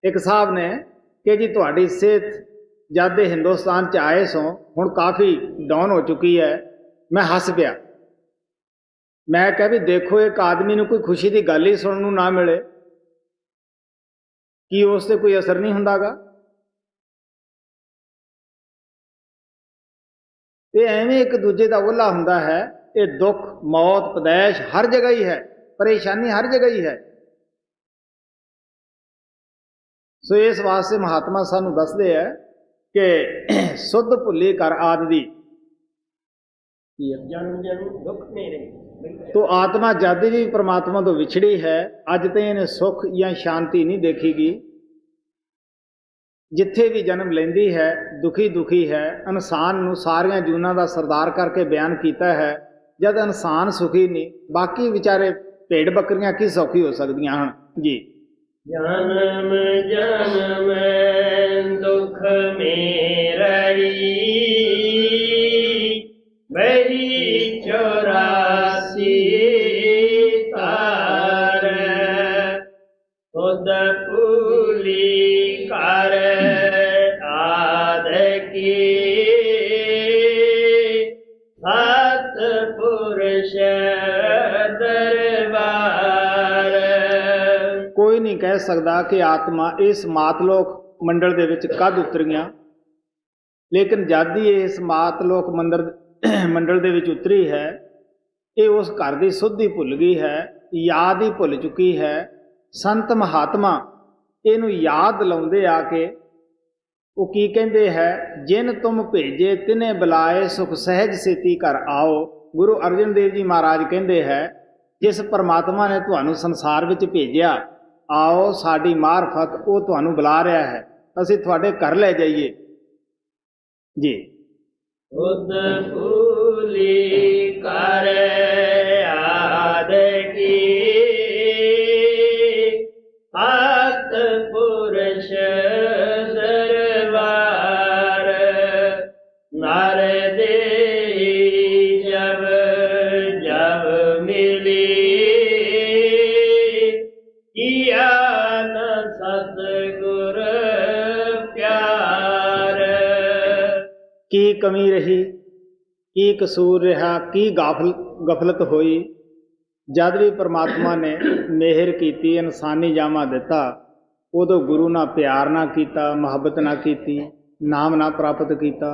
ਇੱਕ ਸਾਹਿਬ ਨੇ ਕਿ ਜੀ ਤੁਹਾਡੀ ਸਿਹਤ ਜਦ ਦੇ ਹਿੰਦੁਸਤਾਨ 'ਚ ਆਏ ਸੋ ਹੁਣ ਕਾਫੀ ਡਾਊਨ ਹੋ ਚੁੱਕੀ ਹੈ। ਮੈਂ ਹੱਸ ਪਿਆ। ਮੈਂ ਕਿਹਾ ਵੀ ਦੇਖੋ, ਇੱਕ ਆਦਮੀ ਨੂੰ ਕੋਈ ਖੁਸ਼ੀ ਦੀ ਗੱਲ ਹੀ ਸੁਣਨ ਨੂੰ ਨਾ ਮਿਲੇ, ਕੀ ਉਸ 'ਤੇ ਕੋਈ ਅਸਰ ਨਹੀਂ ਹੁੰਦਾ ਗਾ? ਤੇ ਐਵੇਂ ਇੱਕ ਦੂਜੇ ਦਾ ਓਲਾ ਹੁੰਦਾ ਹੈ। ਇਹ ਦੁੱਖ, ਮੌਤ, ਪੈਦਾਇਸ਼ ਹਰ ਜਗ੍ਹਾ ਹੀ ਹੈ, ਪਰੇਸ਼ਾਨੀ ਹਰ ਜਗ੍ਹਾ ਹੀ ਹੈ। ਸੋ ਇਸ ਵਾਸਤੇ ਮਹਾਤਮਾ ਸਾਨੂੰ ਦੱਸਦੇ ਹੈ ਕਿ ਸੁੱਧ ਭੁੱਲੀ ਕਰ ਆਦਿ ਦੀ ਜਨਮ ਜਨਮ ਦੁੱਖ ਮੇਰੇ। ਤੋ ਆਤਮਾ ਜਦ ਵੀ ਪ੍ਰਮਾਤਮਾ ਤੋਂ ਵਿਛੜੀ ਹੈ, ਅੱਜ ਤੇ ਇਹਨੇ ਸੁੱਖ ਜਾਂ ਸ਼ਾਂਤੀ ਨਹੀਂ ਦੇਖੀਗੀ। ਜਿੱਥੇ ਵੀ ਜਨਮ ਲੈਂਦੀ ਹੈ ਦੁਖੀ ਦੁਖੀ ਹੈ। ਇਨਸਾਨ ਨੂੰ ਸਾਰੀਆਂ ਜੂਨਾਂ ਦਾ ਸਰਦਾਰ ਕਰਕੇ ਬਿਆਨ ਕੀਤਾ ਹੈ। ਜਦ ਇਨਸਾਨ ਸੁਖੀ ਨਹੀਂ, ਬਾਕੀ ਵਿਚਾਰੇ ਭੇਡ ਬੱਕਰੀਆਂ ਕੀ ਸੌਖੀ ਹੋ ਸਕਦੀਆਂ ਹਨ ਜੀ। ਜਨਮ ਜਨਮ ਦੁਖ ਮੇਰੀ, ਬਹੀ 84 ਤਾਰ, ਖੁਦ ਭੂਲੀ ਕਰ ਆਦ ਕੀ, ਸਤ ਪੁਰਸ਼ ਦਰਬਾਰ। ਕੋਈ ਨਹੀਂ ਕਹਿ ਸਕਦਾ ਕਿ ਆਤਮਾ ਇਸ ਮਾਤਲੋਕ ਮੰਡਲ ਦੇ ਵਿੱਚ ਕਦ ਉਤਰੀਆਂ, ਲੇਕਿਨ ਜਦ ਹੀ ਇਸ ਮਾਤਲੋਕ ਮੰਡਲ ਦੇ ਵਿੱਚ ਉਤਰੀ ਹੈ, ਇਹ ਉਸ ਘਰ ਦੀ ਸੁੱਧ ਹੀ ਭੁੱਲ ਗਈ ਹੈ, ਯਾਦ ਹੀ ਭੁੱਲ ਚੁੱਕੀ ਹੈ। ਸੰਤ ਮਹਾਤਮਾ ਇਹਨੂੰ ਯਾਦ ਦਿਲਾਉਂਦੇ ਆ ਕੇ ਉਹ ਕੀ ਕਹਿੰਦੇ ਹੈ, ਜਿਨ ਤੁਮ ਭੇਜੇ ਤਿਨੇ ਬੁਲਾਏ, ਸੁਖ ਸਹਿਜ ਸੇਤੀ ਘਰ ਆਓ। ਗੁਰੂ ਅਰਜਨ ਦੇਵ ਜੀ ਮਹਾਰਾਜ ਕਹਿੰਦੇ ਹੈ, ਜਿਸ ਪਰਮਾਤਮਾ ਨੇ ਤੁਹਾਨੂੰ ਸੰਸਾਰ ਵਿੱਚ ਭੇਜਿਆ, ਆਓ ਸਾਡੀ ਮਾਰਫਤ ਉਹ ਤੁਹਾਨੂੰ ਬੁਲਾ ਰਿਹਾ ਹੈ, ਅਸੀਂ ਤੁਹਾਡੇ ਘਰ ਲੈ ਜਾਈਏ ਜੀ। ਖੁਦ ਭੂਲੀ कर आद की भक्त पुरुष दरबार नर दे जब जब मिली किया न सतगुर प्यार। की कमी रही, की कसूर रहा, की गफलत होई, जद भी परमात्मा ने मेहर की, इनसानी जामा दिता, उदों गुरु ना प्यार ना किया, मुहब्बत ना की, नाम ना प्राप्त किया,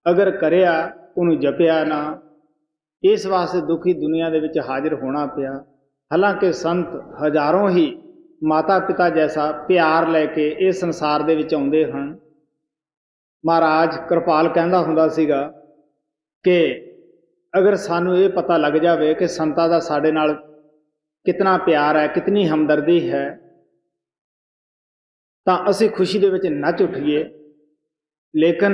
अगर करिया उन्होंने जपिया ना, इस वास्ते दुखी दुनिया दे विच हाजिर होना पिया। हालांकि संत हजारों ही माता पिता जैसा प्यार लैके इस संसार दे विच आउंदे हन। महाराज कृपाल कहंदा हुंदा सीगा कि अगर सानू ये पता लग जाए कि संतां दा साडे नाल कितना प्यार है, कितनी हमदर्दी है, तो असी खुशी दे विच नच उठीए। लेकिन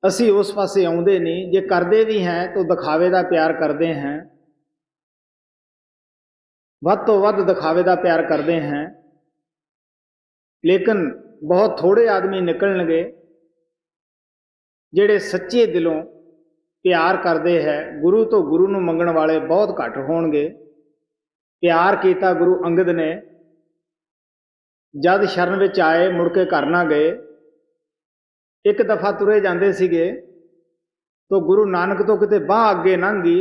असी उस पासे आउंदे नहीं, जे करदे भी हैं तो दिखावे दा प्यार करते हैं, वध तो वध दिखावे दा प्यार करते हैं। लेकिन बहुत थोड़े आदमी निकलणगे ਜਿਹੜੇ सच्चे दिलों प्यार करते हैं। गुरु तो गुरु नूं मंगण वाले बहुत घट होणगे। प्यार किया गुरु अंगद ने, जद शरण विच आए मुड़ के घर ना गए। एक दफा तुरे जाते सीगे तो गुरु नानक तो किते बांह अगे लंघी,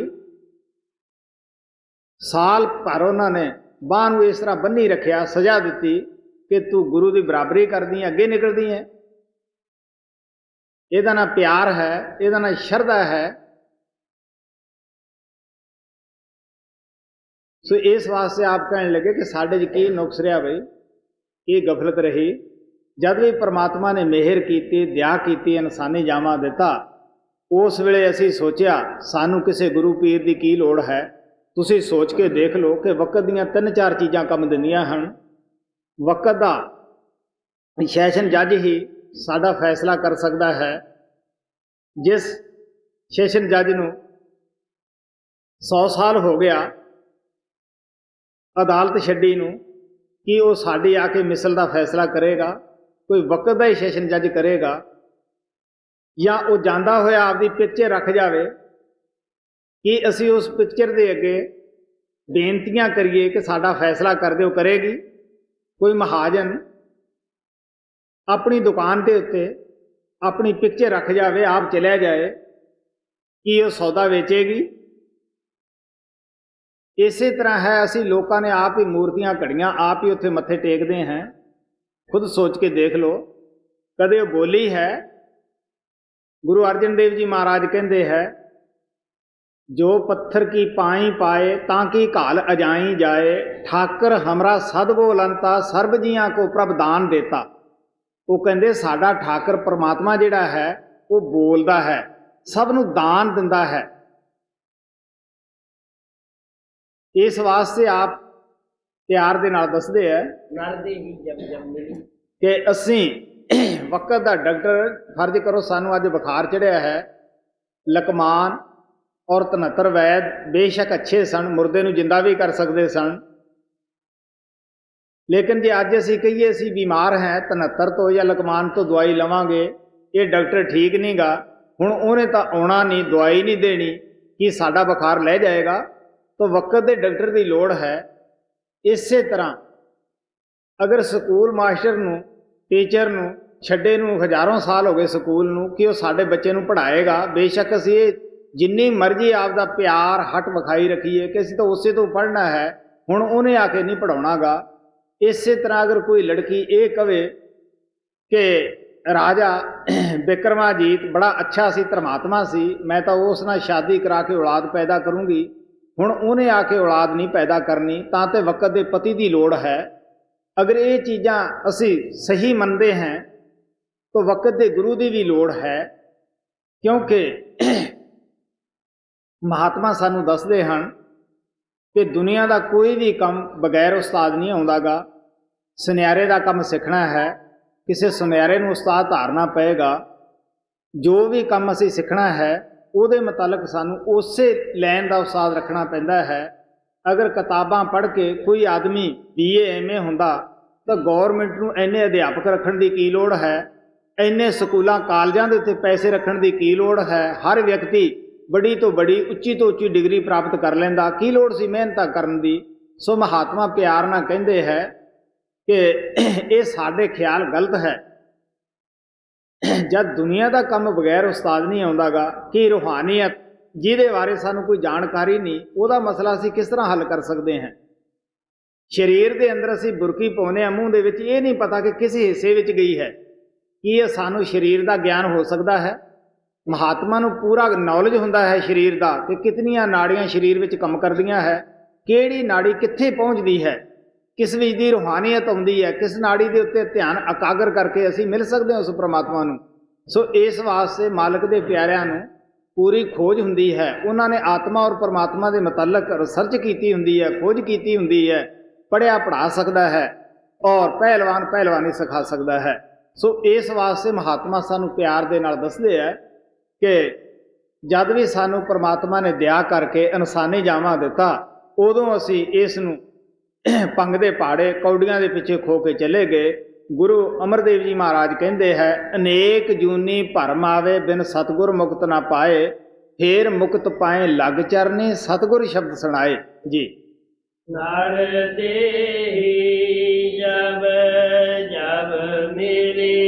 साल भर उन्होंने बांह नूं इस तरह बन्नी रखिया, सजा दी कि तू गुरु की बराबरी करदी है, अगे निकलदी है। ਇਹਦਾ ना प्यार है, ਇਹਦਾ ना शरधा है। सो इस वास्ते आप कहने लगे कि साढ़े च की नुक्स रहा बई, ये गफलत रही। जब भी परमात्मा ने मेहर की, दया की, इंसानी जामा दिता, उस वेले असी सोचा सानू किसी गुरु पीर की की लोड़ है। तुसी सोच के देख लो कि वक़्त दीयां 3-4 चीज़ां कम दिंदियां हन। वक़्त दा सैशन जज ही साडा फैसला कर सकता है। जिस सैशन जज नूं 100 साल हो गया अदालत छड्डी नूं, कि वो साडी आके मिसल का फैसला करेगा? कोई वक़्त का ही सैशन जज करेगा, या वो जांदा होया आपदी पिक्चर रख जावे कि असी उस पिक्चर के अगे बेनतियां करिए कि साडा फैसला कर दो? करेगी? कोई महाजन अपनी दुकान के उत्ते अपनी पिक्चर रख जाए, आप चलिया जाए, कि वो सौदा वेचेगी? इसी तरह है, असी लोगों ने आप ही मूर्तियां घड़ियां आप ही उत्थे मत्थे टेकते हैं। खुद सोच के देख लो, कदे वो बोली है? गुरु अर्जन देव जी महाराज कहते हैं, जो पत्थर की पाई पाए ताकि घाल अजाई जाए, ठाकर हमरा सद बोलंता सर्ब जियां को प्रभ दान देता। वो कहते साडा ठाकर परमात्मा जिहड़ा है वो बोलता है, सब नूं दान दिंदा है। इस वास्ते आप प्यार दे नाल दसदे है कि असी वक़्त दा डॉक्टर, फर्ज करो सानू अज बुखार चढ़िया है, लकमान और 73 वैद बेशक अच्छे सन, मुर्दे नूं जिंदा भी कर सकते सन। लेकिन जे अज असी कहिए असी बीमार हैं 73 तो या लकमान तो दवाई लवांगे, ये डॉक्टर ठीक नहीं गा, हुण उन्हें तो आउणा नहीं, दवाई नहीं देनी, कि साडा बुखार लै जाएगा? तो वक़्त के डॉक्टर की लोड़ है। इस तरह अगर स्कूल मास्टर नूं, टीचर नूं छड्डे नूं हज़ारों साल हो गए स्कूल नूं, कि वह साडे बच्चे नूं पढ़ाएगा? बेशक असी जिन्नी मर्जी आपदा प्यार हट विखाई रखीए कि असी तो उसे तो पढ़ना है, हुण उन्हें आके नहीं पढ़ाउणा गा। इस तरह अगर कोई लड़की ये कहे कि राजा विक्रमाजीत बड़ा अच्छा सी, धर्मात्मा सी, मैं तो उस नाल शादी करा के औलाद पैदा करूँगी, हुण उन्हें आके औलाद नहीं पैदा करनी, तां ते वक़्त दे पति की लोड़ है। अगर ये चीज़ां असी सही मनते हैं तो वक़्त दे गुरु की भी लोड़ है, क्योंकि महात्मा सानू दसदे हन कि दुनिया का कोई भी काम बगैर उस्ताद नहीं आउंदा गा। सुनियारे का काम सीखना है, किसी सुनियारे नूं उस्ताद धारना पएगा। जो भी काम असी सीखना है ਉਹਦੇ ਮੁਤਲਕ ਸਾਨੂੰ ਉਸੇ ਲਾਈਨ ਦਾ ਉਸਤਾਦ ਰੱਖਣਾ ਪੈਂਦਾ ਹੈ। ਅਗਰ ਕਿਤਾਬਾਂ ਪੜ੍ਹ ਕੇ ਕੋਈ ਆਦਮੀ BA MA ਹੁੰਦਾ ਤਾਂ ਗੌਰਮੈਂਟ ਨੂੰ ਇੰਨੇ ਅਧਿਆਪਕ ਰੱਖਣ ਦੀ ਕੀ ਲੋੜ ਹੈ, ਇੰਨੇ ਸਕੂਲਾਂ ਕਾਲਜਾਂ ਦੇ ਉੱਤੇ ਪੈਸੇ ਰੱਖਣ ਦੀ ਕੀ ਲੋੜ ਹੈ। ਹਰ ਵਿਅਕਤੀ ਬੜੀ ਤੋਂ ਬੜੀ ਉੱਚੀ ਤੋਂ ਉੱਚੀ ਡਿਗਰੀ ਪ੍ਰਾਪਤ ਕਰ ਲੈਂਦਾ, ਕੀ ਲੋੜ ਸੀ ਮਿਹਨਤਾਂ ਕਰਨ ਦੀ। ਸੋ ਮਹਾਤਮਾ ਪਿਆਰ ਨਾਲ ਕਹਿੰਦੇ ਹੈ ਕਿ ਇਹ ਸਾਡੇ ਖਿਆਲ ਗਲਤ ਹੈ। ਜਦ ਦੁਨੀਆ ਦਾ ਕੰਮ ਬਗੈਰ ਉਸਤਾਦ ਨਹੀਂ ਆਉਂਦਾਗਾ ਕਿ ਰੂਹਾਨੀਅਤ ਜਿਹਦੇ ਬਾਰੇ ਸਾਨੂੰ ਕੋਈ ਜਾਣਕਾਰੀ ਨਹੀਂ, ਉਹਦਾ ਮਸਲਾ ਅਸੀਂ ਕਿਸ ਤਰ੍ਹਾਂ ਹੱਲ ਕਰ ਸਕਦੇ ਹਾਂ। ਸਰੀਰ ਦੇ ਅੰਦਰ ਅਸੀਂ ਬੁਰਕੀ ਪਾਉਂਦੇ ਹਾਂ ਮੂੰਹ ਦੇ ਵਿੱਚ, ਇਹ ਨਹੀਂ ਪਤਾ ਕਿ ਕਿਸ ਹਿੱਸੇ ਵਿੱਚ ਗਈ ਹੈ। ਕੀ ਇਹ ਸਾਨੂੰ ਸਰੀਰ ਦਾ ਗਿਆਨ ਹੋ ਸਕਦਾ ਹੈ? ਮਹਾਤਮਾ ਨੂੰ ਪੂਰਾ ਨੌਲੇਜ ਹੁੰਦਾ ਹੈ ਸਰੀਰ ਦਾ ਕਿ ਕਿਤਨੀਆਂ ਨਾੜੀਆਂ ਸਰੀਰ ਵਿੱਚ ਕੰਮ ਕਰਦੀਆਂ ਹੈ, ਕਿਹੜੀ ਨਾੜੀ ਕਿੱਥੇ ਪਹੁੰਚਦੀ ਹੈ, ਕਿਸ ਵਿੱਚ ਦੀ ਰੂਹਾਨੀਅਤ ਆਉਂਦੀ ਹੈ, ਕਿਸ ਨਾੜੀ ਦੇ ਉੱਤੇ ਧਿਆਨ ਇਕਾਗਰ ਕਰਕੇ ਅਸੀਂ ਮਿਲ ਸਕਦੇ ਹਾਂ ਉਸ ਪਰਮਾਤਮਾ ਨੂੰ। ਸੋ ਇਸ ਵਾਸਤੇ ਮਾਲਕ ਦੇ ਪਿਆਰਿਆਂ ਨੂੰ ਪੂਰੀ ਖੋਜ ਹੁੰਦੀ ਹੈ। ਉਹਨਾਂ ਨੇ ਆਤਮਾ ਔਰ ਪਰਮਾਤਮਾ ਦੇ ਮੁਤਲਕ ਰਿਸਰਚ ਕੀਤੀ ਹੁੰਦੀ ਹੈ, ਖੋਜ ਕੀਤੀ ਹੁੰਦੀ ਹੈ। ਪੜ੍ਹਿਆ ਪੜ੍ਹਾ ਸਕਦਾ ਹੈ ਔਰ ਪਹਿਲਵਾਨ ਪਹਿਲਵਾਨੀ ਸਿਖਾ ਸਕਦਾ ਹੈ। ਸੋ ਇਸ ਵਾਸਤੇ ਮਹਾਤਮਾ ਸਾਨੂੰ ਪਿਆਰ ਦੇ ਨਾਲ ਦੱਸਦੇ ਹੈ ਕਿ ਜਦ ਵੀ ਸਾਨੂੰ ਪਰਮਾਤਮਾ ਨੇ ਦਇਆ ਕਰਕੇ ਇਨਸਾਨੀ ਜਾਮਾ ਦਿੱਤਾ, ਉਦੋਂ ਅਸੀਂ ਇਸ ਨੂੰ ਪੰਗ ਦੇ ਪਹਾੜੇ ਕੌਡੀਆਂ ਦੇ ਪਿੱਛੇ ਖੋ ਕੇ ਚਲੇ ਗਏ। ਗੁਰੂ ਅਮਰਦੇਵ ਜੀ ਮਹਾਰਾਜ ਕਹਿੰਦੇ ਹੈ, ਅਨੇਕ ਜੂਨੀ ਭਰਮ ਆਵੇ ਬਿਨ ਸਤਿਗੁਰ ਮੁਕਤ ਨਾ ਪਾਏ, ਫੇਰ ਮੁਕਤ ਪਾਏ ਲੱਗ ਚਰਨੀ ਸਤਿਗੁਰ ਸ਼ਬਦ ਸੁਣਾਏ ਜੀ। ਨਰ ਦੇਹੀ ਜਬ ਜਬ ਮਿਲੀ,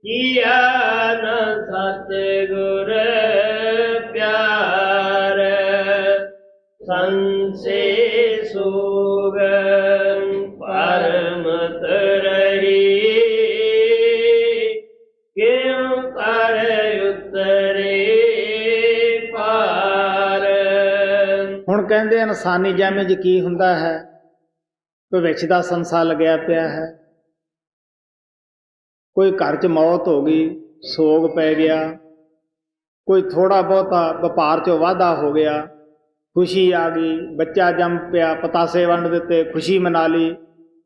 ਕੀਆ ਨ ਸਤਿਗੁਰ ਪਿਆਰ, ਸੰਸੇ ਸੋਗਨ ਪਰਮਤ ਰਹੀ, ਕਿਉ ਕਰ ਉਤਰੇ ਪਾਰ। ਹੁਣ ਕਹਿੰਦੇ ਇਨਸਾਨੀ ਜਾਮੇ 'ਚ ਕੀ ਹੁੰਦਾ ਹੈ? ਭਵਿੱਖ ਦਾ ਸੰਸਾ ਲੱਗਿਆ ਪਿਆ ਹੈ। ਕੋਈ ਘਰ 'ਚ ਮੌਤ ਹੋ ਗਈ, ਸੋਗ ਪੈ ਗਿਆ, ਕੋਈ ਥੋੜ੍ਹਾ ਬਹੁਤਾ ਵਪਾਰ 'ਚੋਂ ਵਾਧਾ ਹੋ ਗਿਆ, ਖੁਸ਼ੀ ਆ ਗਈ, ਬੱਚਾ ਜੰਮ ਪਿਆ, ਪਤਾਸੇ ਵੰਡ ਦਿੱਤੇ, ਖੁਸ਼ੀ ਮਨਾ ਲਈ।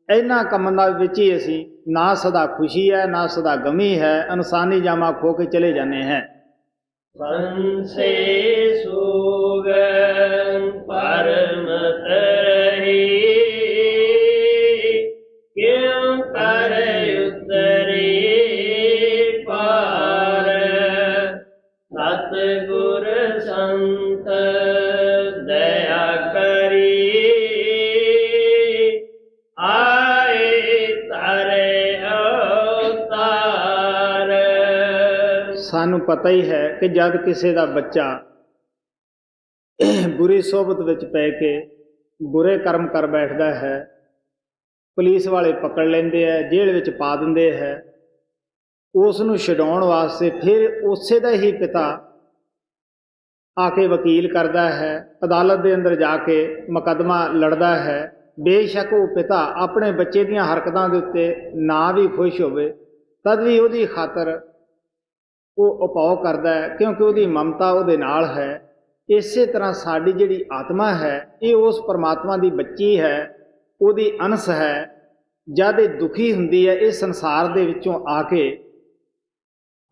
ਇਹਨਾਂ ਕੰਮਾਂ ਦੇ ਵਿੱਚ ਹੀ ਅਸੀਂ ਨਾ ਸਦਾ ਖੁਸ਼ੀ ਹੈ ਨਾ ਸਦਾ ਗਮੀ ਹੈ, ਇਨਸਾਨੀ ਜਾਮਾ ਖੋ ਕੇ ਚਲੇ ਜਾਂਦੇ हैं। ਸੰਸੇ ਸੋਗਨ ਪਰਮਤ ਰਹੀ, ਕਿਉ ਕਰ ਉਤਰੇ ਪਾਰ। ਸਤਿਗੁਰ ਸੰਤ ਦਇਆ ਕਰੀ, ਆਏ ਤਾਰੇ ਅਵਤਾਰ। ਸਾਨੂੰ ਪਤਾ ਹੀ ਹੈ ਕਿ ਜਦ ਕਿਸੇ ਦਾ ਬੱਚਾ ਬੁਰੀ ਸੋਬਤ ਵਿੱਚ ਪੈ ਕੇ ਬੁਰੇ ਕਰਮ ਕਰ ਬੈਠਦਾ ਹੈ, ਪੁਲਿਸ ਵਾਲੇ ਪਕੜ ਲੈਂਦੇ ਹੈ, ਜੇਲ੍ਹ ਵਿੱਚ ਪਾ ਦਿੰਦੇ ਹੈ। ਉਸ ਨੂੰ ਛਡਾਉਣ ਵਾਸਤੇ ਫਿਰ ਉਸੇ ਦਾ ਹੀ ਪਿਤਾ ਆ ਕੇ ਵਕੀਲ ਕਰਦਾ ਹੈ, ਅਦਾਲਤ ਦੇ ਅੰਦਰ ਜਾ ਕੇ ਮੁਕੱਦਮਾ ਲੜਦਾ ਹੈ। ਬੇਸ਼ੱਕ ਉਹ ਪਿਤਾ ਆਪਣੇ ਬੱਚੇ ਦੀਆਂ ਹਰਕਤਾਂ ਦੇ ਉੱਤੇ ਨਾ ਵੀ ਖੁਸ਼ ਹੋਵੇ, ਤਦ ਵੀ ਉਹਦੀ ਖਾਤਰ ਉਹ ਉਪਾਅ ਕਰਦਾ ਹੈ, ਕਿਉਂਕਿ ਉਹਦੀ ਮਮਤਾ ਉਹਦੇ ਨਾਲ ਹੈ। ਇਸੇ ਤਰ੍ਹਾਂ ਸਾਡੀ ਜਿਹੜੀ ਆਤਮਾ ਹੈ, ਇਹ ਉਸ ਪਰਮਾਤਮਾ ਦੀ ਬੱਚੀ ਹੈ, ਉਹਦੀ ਅੰਸ਼ ਹੈ। ਜਦ ਇਹ ਦੁਖੀ ਹੁੰਦੀ ਹੈ, ਇਹ ਸੰਸਾਰ ਦੇ ਵਿੱਚੋਂ ਆ ਕੇ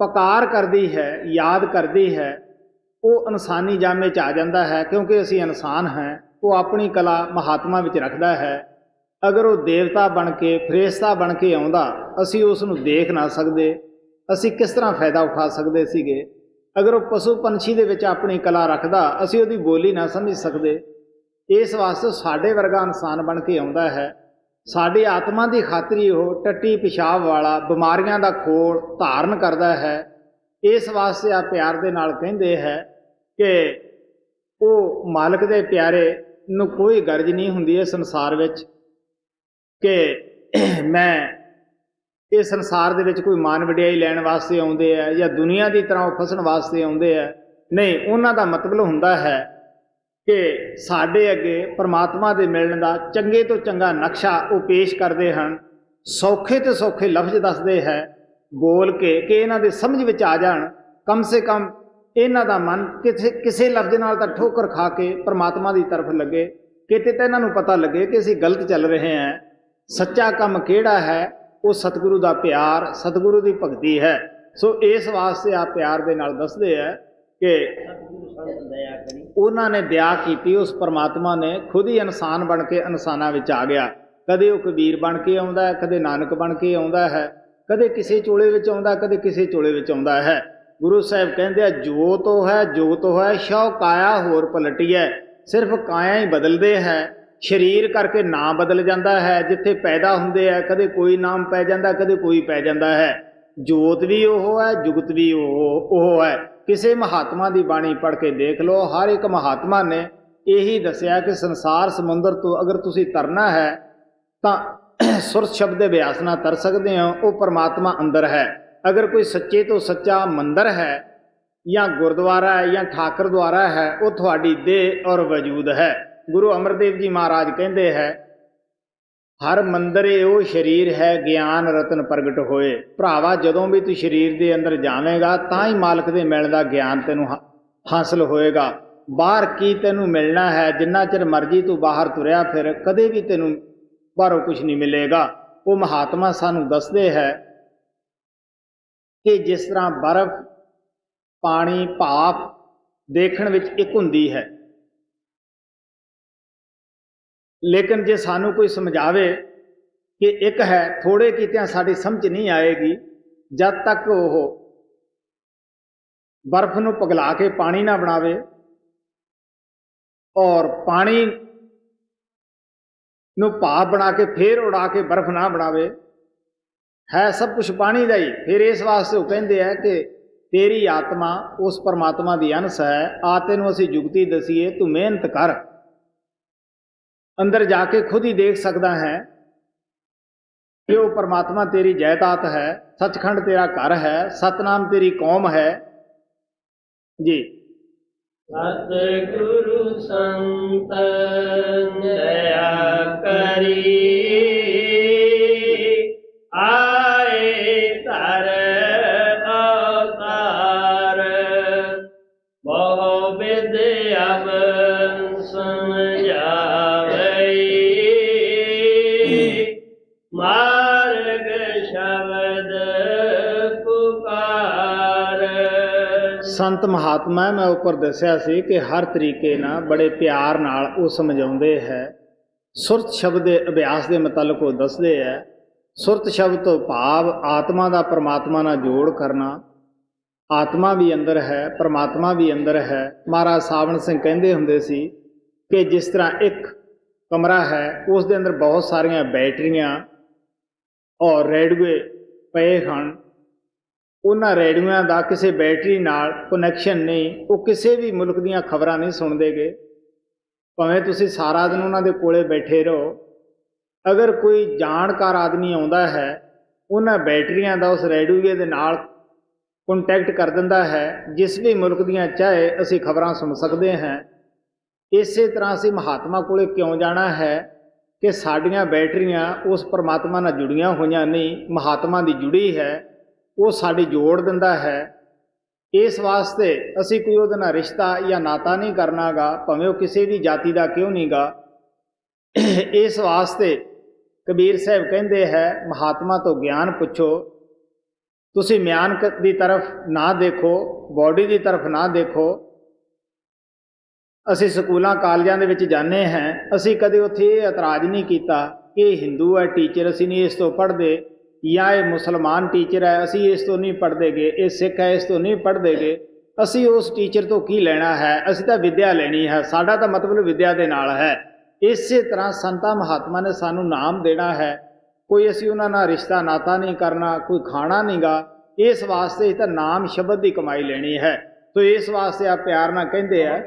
ਪੁਕਾਰ ਕਰਦੀ ਹੈ, ਯਾਦ ਕਰਦੀ ਹੈ, ਉਹ ਇਨਸਾਨੀ ਜਾਮੇ 'ਚ ਆ ਜਾਂਦਾ ਹੈ। ਕਿਉਂਕਿ ਅਸੀਂ ਇਨਸਾਨ ਹਾਂ, ਉਹ ਆਪਣੀ ਕਲਾ ਮਹਾਤਮਾ ਵਿੱਚ ਰੱਖਦਾ ਹੈ। ਅਗਰ ਉਹ ਦੇਵਤਾ ਬਣ ਕੇ ਫਰਿਸ਼ਤਾ ਬਣ ਕੇ ਆਉਂਦਾ, ਅਸੀਂ ਉਸ ਨੂੰ ਦੇਖ ਨਾ ਸਕਦੇ, ਅਸੀਂ ਕਿਸ ਤਰ੍ਹਾਂ ਫਾਇਦਾ ਉਠਾ ਸਕਦੇ ਸੀਗੇ। ਅਗਰ ਉਹ ਪਸ਼ੂ ਪੰਛੀ ਦੇ ਵਿੱਚ ਆਪਣੀ ਕਲਾ ਰੱਖਦਾ, ਅਸੀਂ ਉਹਦੀ ਬੋਲੀ ਨਾ ਸਮਝ ਸਕਦੇ। ਇਸ ਵਾਸਤੇ ਸਾਡੇ ਵਰਗਾ ਇਨਸਾਨ ਬਣ ਕੇ ਆਉਂਦਾ ਹੈ। ਸਾਡੀ ਆਤਮਾ ਦੀ ਖਾਤਰ ਹੀ ਉਹ ਟੱਟੀ ਪਿਸ਼ਾਬ ਵਾਲਾ ਬਿਮਾਰੀਆਂ ਦਾ ਖੋਲ ਧਾਰਨ ਕਰਦਾ ਹੈ। ਇਸ ਵਾਸਤੇ ਆ ਪਿਆਰ ਦੇ ਨਾਲ ਕਹਿੰਦੇ ਹੈ ਕਿ ਉਹ ਮਾਲਕ ਦੇ ਪਿਆਰੇ ਨੂੰ ਕੋਈ ਗਰਜ ਨਹੀਂ ਹੁੰਦੀ ਇਸ ਸੰਸਾਰ ਵਿੱਚ ਕਿ ਮੈਂ ਇਹ ਸੰਸਾਰ ਦੇ ਵਿੱਚ ਕੋਈ ਮਾਨ ਵਡਿਆਈ ਲੈਣ ਵਾਸਤੇ ਆਉਂਦੇ ਆ ਜਾਂ ਦੁਨੀਆ ਦੀ ਤਰ੍ਹਾਂ ਉਹ ਫਸਣ ਵਾਸਤੇ ਆਉਂਦੇ ਆ। ਨਹੀਂ, ਉਹਨਾਂ ਦਾ ਮਤਲਬ ਹੁੰਦਾ ਹੈ ਕਿ ਸਾਡੇ ਅੱਗੇ ਪਰਮਾਤਮਾ ਦੇ ਮਿਲਣ ਦਾ ਚੰਗੇ ਤੋਂ ਚੰਗਾ ਨਕਸ਼ਾ ਉਹ ਪੇਸ਼ ਕਰਦੇ ਹਨ। ਸੌਖੇ ਤੋਂ ਸੌਖੇ ਲਫ਼ਜ਼ ਦੱਸਦੇ ਹੈ ਬੋਲ ਕੇ ਕਿ ਇਹਨਾਂ ਦੇ ਸਮਝ ਵਿੱਚ ਆ ਜਾਣ। ਕਮ ਸੇ ਕਮ ਇਹਨਾਂ ਦਾ ਮਨ ਕਿਸੇ ਲਫ਼ਜ਼ ਨਾਲ ਤਾਂ ਠੋਕਰ ਖਾ ਕੇ ਪਰਮਾਤਮਾ ਦੀ ਤਰਫ ਲੱਗੇ, ਕਿਤੇ ਤਾਂ ਇਹਨਾਂ ਨੂੰ ਪਤਾ ਲੱਗੇ ਕਿ ਅਸੀਂ ਗਲਤ ਚੱਲ ਰਹੇ ਹਾਂ। ਸੱਚਾ ਕੰਮ ਕਿਹੜਾ ਹੈ? ਉਹ ਸਤਿਗੁਰੂ ਦਾ ਪਿਆਰ, ਸਤਿਗੁਰੂ ਦੀ ਭਗਤੀ ਹੈ। ਸੋ ਇਸ ਵਾਸਤੇ ਆ ਪਿਆਰ ਦੇ ਨਾਲ ਦੱਸਦੇ ਆ ਕਿ ਉਹਨਾਂ ਨੇ ਦਇਆ ਕੀਤੀ, ਉਸ ਪਰਮਾਤਮਾ ਨੇ ਖੁਦ ਹੀ ਇਨਸਾਨ ਬਣ ਕੇ ਇਨਸਾਨਾਂ ਵਿੱਚ ਆ ਗਿਆ। ਕਦੇ ਉਹ ਕਬੀਰ ਬਣ ਕੇ ਆਉਂਦਾ ਹੈ, ਕਦੇ ਨਾਨਕ ਬਣ ਕੇ ਆਉਂਦਾ ਹੈ, ਕਦੇ ਕਿਸੇ ਚੋਲੇ ਵਿੱਚ ਆਉਂਦਾ, ਕਦੇ ਕਿਸੇ ਚੋਲੇ ਵਿੱਚ ਆਉਂਦਾ ਹੈ। ਗੁਰੂ ਸਾਹਿਬ ਕਹਿੰਦੇ ਆ ਜੋ ਤੋ ਹੈ ਸ਼ੌ ਕਾਇਆ ਹੋਰ ਪਲਟੀ ਹੈ। ਸਿਰਫ ਕਾਇਆ ਹੀ ਬਦਲਦੇ ਹੈ, ਸਰੀਰ ਕਰਕੇ ਨਾਂ ਬਦਲ ਜਾਂਦਾ ਹੈ। ਜਿੱਥੇ ਪੈਦਾ ਹੁੰਦੇ ਆ ਕਦੇ ਕੋਈ ਨਾਮ ਪੈ ਜਾਂਦਾ, ਕਦੇ ਕੋਈ ਪੈ ਜਾਂਦਾ ਹੈ। ਜੋਤ ਵੀ ਉਹ ਹੈ, ਜੁਗਤ ਵੀ ਉਹ ਹੈ। ਕਿਸੇ ਮਹਾਤਮਾ ਦੀ ਬਾਣੀ ਪੜ੍ਹ ਕੇ ਦੇਖ ਲਓ, ਹਰ ਇੱਕ ਮਹਾਤਮਾ ਨੇ ਇਹੀ ਦੱਸਿਆ ਕਿ ਸੰਸਾਰ ਸਮੁੰਦਰ ਤੋਂ ਅਗਰ ਤੁਸੀਂ ਤਰਨਾ ਹੈ ਤਾਂ ਸੁਰਤ ਸ਼ਬਦ ਦੇ ਅਭਿਆਸ ਨਾਲ ਤਰ ਸਕਦੇ ਹੋ। ਉਹ ਪਰਮਾਤਮਾ ਅੰਦਰ ਹੈ। ਅਗਰ ਕੋਈ ਸੱਚੇ ਤੋਂ ਸੱਚਾ ਮੰਦਰ ਹੈ ਜਾਂ ਗੁਰਦੁਆਰਾ ਹੈ ਜਾਂ ਠਾਕਰ ਦੁਆਰਾ ਹੈ, ਉਹ ਤੁਹਾਡੀ ਦੇਹ ਔਰ ਵਜੂਦ ਹੈ। ਗੁਰੂ ਅਮਰਦੇਵ ਜੀ ਮਹਾਰਾਜ ਕਹਿੰਦੇ ਹੈ, ਹਰ ਮੰਦਰੇ ਉਹ ਸਰੀਰ ਹੈ ਗਿਆਨ ਰਤਨ ਪ੍ਰਗਟ ਹੋਏ। ਭਰਾਵਾ ਜਦੋਂ ਵੀ ਤੂੰ ਸਰੀਰ ਦੇ ਅੰਦਰ ਜਾਵੇਂਗਾ ਤਾਂ ਹੀ ਮਾਲਕ ਦੇ ਮਿਲਣ ਦਾ ਗਿਆਨ ਤੈਨੂੰ ਹਾਸਲ ਹੋਏਗਾ। ਬਾਹਰ ਕੀ ਤੈਨੂੰ ਮਿਲਣਾ ਹੈ? ਜਿੰਨਾ ਚਿਰ ਮਰਜ਼ੀ ਤੂੰ ਬਾਹਰ ਤੁਰਿਆ ਫਿਰ, ਕਦੇ ਵੀ ਤੈਨੂੰ ਬਾਹਰੋਂ ਕੁਝ ਨਹੀਂ ਮਿਲੇਗਾ। ਉਹ ਮਹਾਤਮਾ ਸਾਨੂੰ ਦੱਸਦੇ ਹੈ ਕਿ ਜਿਸ ਤਰ੍ਹਾਂ ਬਰਫ਼, ਪਾਣੀ, ਭਾਪ ਦੇਖਣ ਵਿੱਚ ਇੱਕ ਹੁੰਦੀ ਹੈ, ਲੇਕਿਨ ਜੇ ਸਾਨੂੰ ਕੋਈ ਸਮਝਾਵੇ ਕਿ ਇੱਕ ਹੈ, ਥੋੜੇ ਕੀਤਿਆਂ ਸਾਡੀ ਸਮਝ ਨਹੀਂ ਆਏਗੀ। ਜਦ ਤੱਕ ਉਹ ਬਰਫ਼ ਨੂੰ ਪਿਘਲਾ ਕੇ ਪਾਣੀ ਨਾ ਬਣਾਵੇ ਔਰ ਪਾਣੀ ਨੂੰ ਭਾਪ ਬਣਾ ਕੇ ਫੇਰ ਉਡਾ ਕੇ ਬਰਫ਼ ਨਾ ਬਣਾਵੇ, ਹੈ ਸਭ ਕੁਝ ਪਾਣੀ ਦਾ ਹੀ। ਫਿਰ ਇਸ ਵਾਸਤੇ ਉਹ ਕਹਿੰਦੇ ਆ ਕਿ ਤੇਰੀ ਆਤਮਾ ਉਸ ਪਰਮਾਤਮਾ ਦੀ ਅੰਸ਼ ਹੈ। ਆ ਤੈਨੂੰ ਅਸੀਂ ਜੁਗਤੀ ਦਸੀਏ, ਤੂੰ ਮਿਹਨਤ ਕਰ। ਅੰਦਰ ਜਾ ਕੇ ਖੁਦ ਹੀ ਦੇਖ ਸਕਦਾ ਹੈ ਕਿ ਉਹ ਪਰਮਾਤਮਾ ਤੇਰੀ ਜਾਇਦਾਦ ਹੈ, ਸੱਚਖੰਡ ਤੇਰਾ ਘਰ ਹੈ, ਸਤਨਾਮ ਤੇਰੀ ਕੌਮ ਹੈ। ਜੀ ਸਤਿਗੁਰੂ ਸੰਤ ਦਇਆ ਕਰੀ, ਆਏ ਧਰ ਅਵਤਾਰ, ਬਹੁ ਵਿਦ ਅਬ ਸਮਝਾਵਈ, ਮਾਰਗ ਸ਼ਬਦ ਪੁਕਾਰ। ਸੰਤ ਮਹਾਤਮਾ ਮੈਂ ਉੱਪਰ ਦੱਸਿਆ ਸੀ ਕਿ ਹਰ ਤਰੀਕੇ ਨਾਲ ਬੜੇ ਪਿਆਰ ਨਾਲ ਉਹ ਸਮਝਾਉਂਦੇ ਹੈ। ਸੁਰਤ ਸ਼ਬਦ ਦੇ ਅਭਿਆਸ ਦੇ ਮੁਤਲਕ ਉਹ ਦੱਸਦੇ ਹੈ। ਸੁਰਤ ਸ਼ਬਦ ਤੋਂ ਭਾਵ ਆਤਮਾ ਦਾ ਪਰਮਾਤਮਾ ਨਾਲ ਜੋੜ ਕਰਨਾ। ਆਤਮਾ ਵੀ ਅੰਦਰ ਹੈ, ਪਰਮਾਤਮਾ ਵੀ ਅੰਦਰ ਹੈ। ਮਹਾਰਾਜ ਸਾਵਣ ਸਿੰਘ ਕਹਿੰਦੇ ਹੁੰਦੇ ਸੀ ਕਿ ਜਿਸ ਤਰ੍ਹਾਂ ਇੱਕ ਕਮਰਾ ਹੈ, ਉਸ ਦੇ ਅੰਦਰ ਬਹੁਤ ਸਾਰੀਆਂ ਬੈਟਰੀਆਂ ਔਰ ਰੇਡੀਓ ਪਏ ਹਨ। ਉਹਨਾਂ ਰੇਡੀਓਆਂ ਦਾ ਕਿਸੇ ਬੈਟਰੀ ਨਾਲ ਕਨੈਕਸ਼ਨ ਨਹੀਂ, ਉਹ ਕਿਸੇ ਵੀ ਮੁਲਕ ਦੀਆਂ ਖਬਰਾਂ ਨਹੀਂ ਸੁਣਦੇਗੇ, ਭਾਵੇਂ ਤੁਸੀਂ ਸਾਰਾ ਦਿਨ ਉਹਨਾਂ ਦੇ ਕੋਲੇ ਬੈਠੇ ਰਹੋ। ਅਗਰ ਕੋਈ ਜਾਣਕਾਰ ਆਦਮੀ ਆਉਂਦਾ ਹੈ, ਉਹਨਾਂ ਬੈਟਰੀਆਂ ਦਾ ਉਸ ਰੇਡੀਓ ਦੇ ਨਾਲ ਕੰਟੈਕਟ ਕਰ ਦਿੰਦਾ ਹੈ। ਜਿਸ ਵੀ ਮੁਲਕ ਦੀਆਂ ਚਾਹੇ ਅਸੀਂ ਖਬਰਾਂ ਸੁਣ ਸਕਦੇ ਹਾਂ। ਇਸੇ ਤਰ੍ਹਾਂ ਅਸੀਂ ਮਹਾਤਮਾ ਕੋਲੇ ਕਿਉਂ ਜਾਣਾ ਹੈ ਕਿ ਸਾਡੀਆਂ ਬੈਟਰੀਆਂ ਉਸ ਪਰਮਾਤਮਾ ਨਾਲ ਜੁੜੀਆਂ ਹੋਈਆਂ ਨਹੀਂ, ਮਹਾਤਮਾ ਦੀ ਜੁੜੀ ਹੈ। ਉਹ ਸਾਡੀ ਜੋੜ ਦਿੰਦਾ ਹੈ। ਇਸ ਵਾਸਤੇ ਅਸੀਂ ਕੋਈ ਉਹਦੇ ਨਾਲ ਰਿਸ਼ਤਾ ਜਾਂ ਨਾਤਾ ਨਹੀਂ ਕਰਨਾਗਾ, ਭਾਵੇਂ ਉਹ ਕਿਸੇ ਵੀ ਜਾਤੀ ਦਾ ਕਿਉਂ ਨਹੀਂ ਗਾ। ਇਸ ਵਾਸਤੇ ਕਬੀਰ ਸਾਹਿਬ ਕਹਿੰਦੇ ਹੈ, ਮਹਾਤਮਾ ਤੋਂ ਗਿਆਨ ਪੁੱਛੋ। ਤੁਸੀਂ ਮਿਆਨ ਦੀ ਤਰਫ ਨਾ ਦੇਖੋ, ਬੋਡੀ ਦੀ ਤਰਫ ਨਾ ਦੇਖੋ। ਅਸੀਂ ਸਕੂਲਾਂ ਕਾਲਜਾਂ ਦੇ ਵਿੱਚ ਜਾਂਦੇ ਹਾਂ, ਅਸੀਂ ਕਦੇ ਉੱਥੇ ਇਹ ਇਤਰਾਜ਼ ਨਹੀਂ ਕੀਤਾ ਕਿ ਇਹ ਹਿੰਦੂ ਹੈ ਟੀਚਰ, ਅਸੀਂ ਨਹੀਂ ਇਸ ਤੋਂ ਪੜ੍ਹਦੇ, ਜਾਂ ਇਹ ਮੁਸਲਮਾਨ ਟੀਚਰ ਹੈ ਅਸੀਂ ਇਸ ਤੋਂ ਨਹੀਂ ਪੜ੍ਹਦੇਗੇ, ਇਹ ਸਿੱਖ ਹੈ ਇਸ ਤੋਂ ਨਹੀਂ ਪੜ੍ਹਦੇਗੇ। ਅਸੀਂ ਉਸ ਟੀਚਰ ਤੋਂ ਕੀ ਲੈਣਾ ਹੈ? ਅਸੀਂ ਤਾਂ ਵਿੱਦਿਆ ਲੈਣੀ ਹੈ, ਸਾਡਾ ਤਾਂ ਮਤਲਬ ਵਿੱਦਿਆ ਦੇ ਨਾਲ ਹੈ। ਇਸੇ ਤਰ੍ਹਾਂ ਸੰਤਾਂ ਮਹਾਤਮਾ ਨੇ ਸਾਨੂੰ ਨਾਮ ਦੇਣਾ ਹੈ, ਕੋਈ ਅਸੀਂ ਉਹਨਾਂ ਨਾਲ ਰਿਸ਼ਤਾ ਨਾਤਾ ਨਹੀਂ ਕਰਨਾ, ਕੋਈ ਖਾਣਾ ਨਹੀਂ ਗਾ। ਇਸ ਵਾਸਤੇ ਤਾਂ ਨਾਮ ਸ਼ਬਦ ਦੀ ਕਮਾਈ ਲੈਣੀ ਹੈ। ਸੋ ਇਸ ਵਾਸਤੇ ਆ ਪਿਆਰ ਨਾਲ ਕਹਿੰਦੇ ਆ,